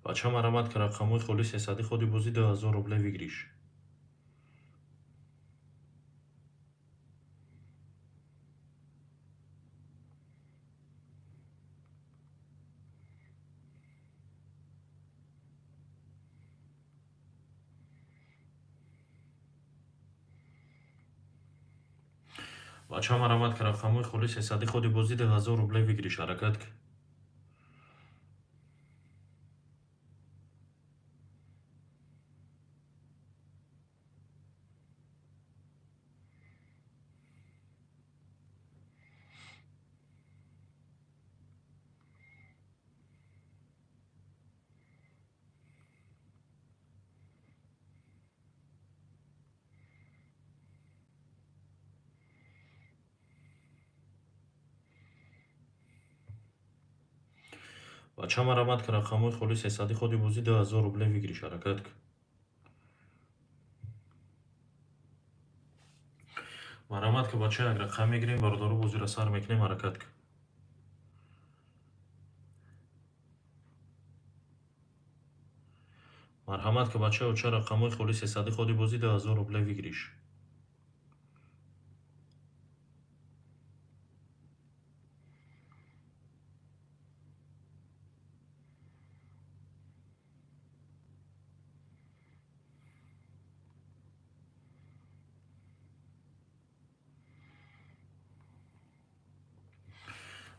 بچه مرامت که رقمای خولی 300 خودی بازی 10,000 روبله بگیریش بچه مرامت که رقمای خولی 300 خودی بازی 10,000 روبله بگیریش حرکت که بچه مرامت که رقمای خولی 300 خودی بازی 10,000 روبله بگیریش حرکت که مرامت که بچه یک رقم میگیریم باردارو بازی را سر میکنیم حرکت که مرحمت که بچه اوچه رقمای خولی 300 خودی بازی 10,000 روبله بگیریش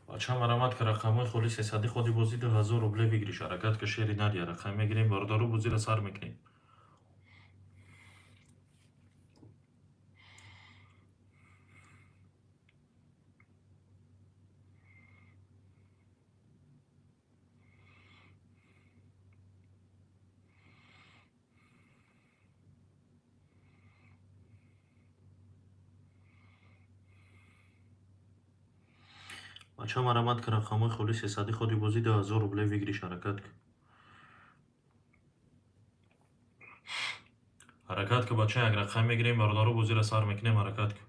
بچه مرامت که رقمای خولی 300 خودی بازی 10,000 روبله بگیریش حرکت که شیرینر یک رقم میگیریم باردارو بازی را سر میکنیم بچه مرامت که رقمای خولی 300 خودی بازی 10,000 روبله بگیریش حرکت که حرکت که بچه یک رقم میگیریم باردارو بازی را سر میکنیم حرکت که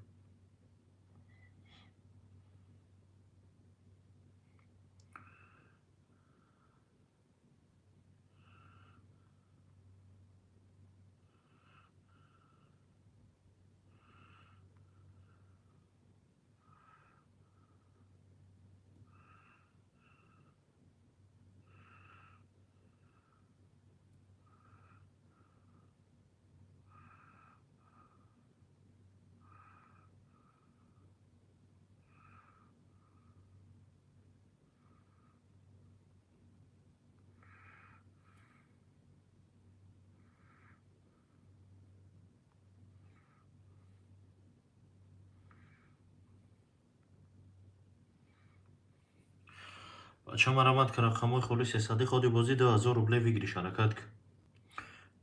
بچه مرامت که رقم های خالص صدی خودی بازی 2000 روبله بگیریش حرکت که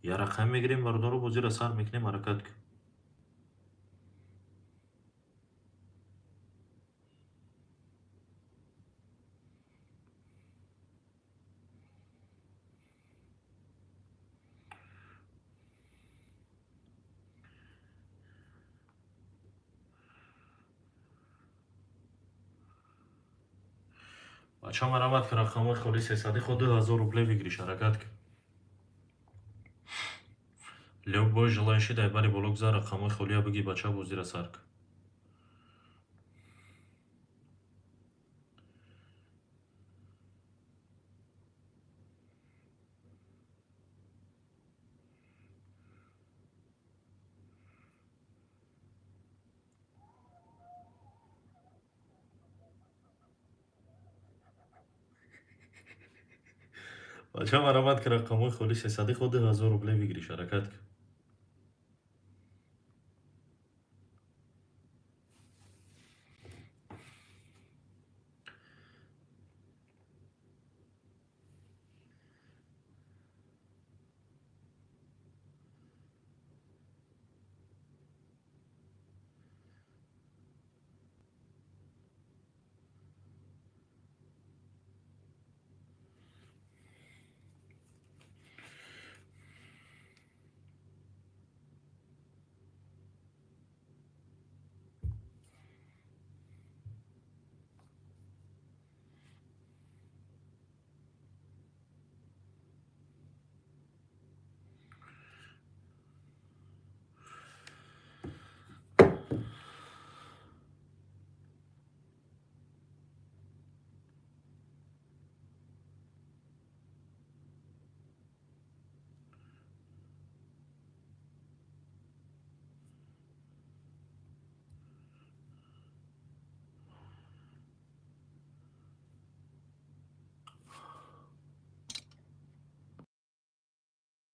یا رقم میگیریم باردارو بازی را سر میکنیم حرکت که بچه مرامت که رقم های خالص صدی خود 2000 روبله بگیریش حرکت که любой желающий дай бари боло гузар рақамҳои холия биги бача бозира сар к бача марамад ки рақамҳои холиси сади худ 2000 рубле бигириш ҳаракат к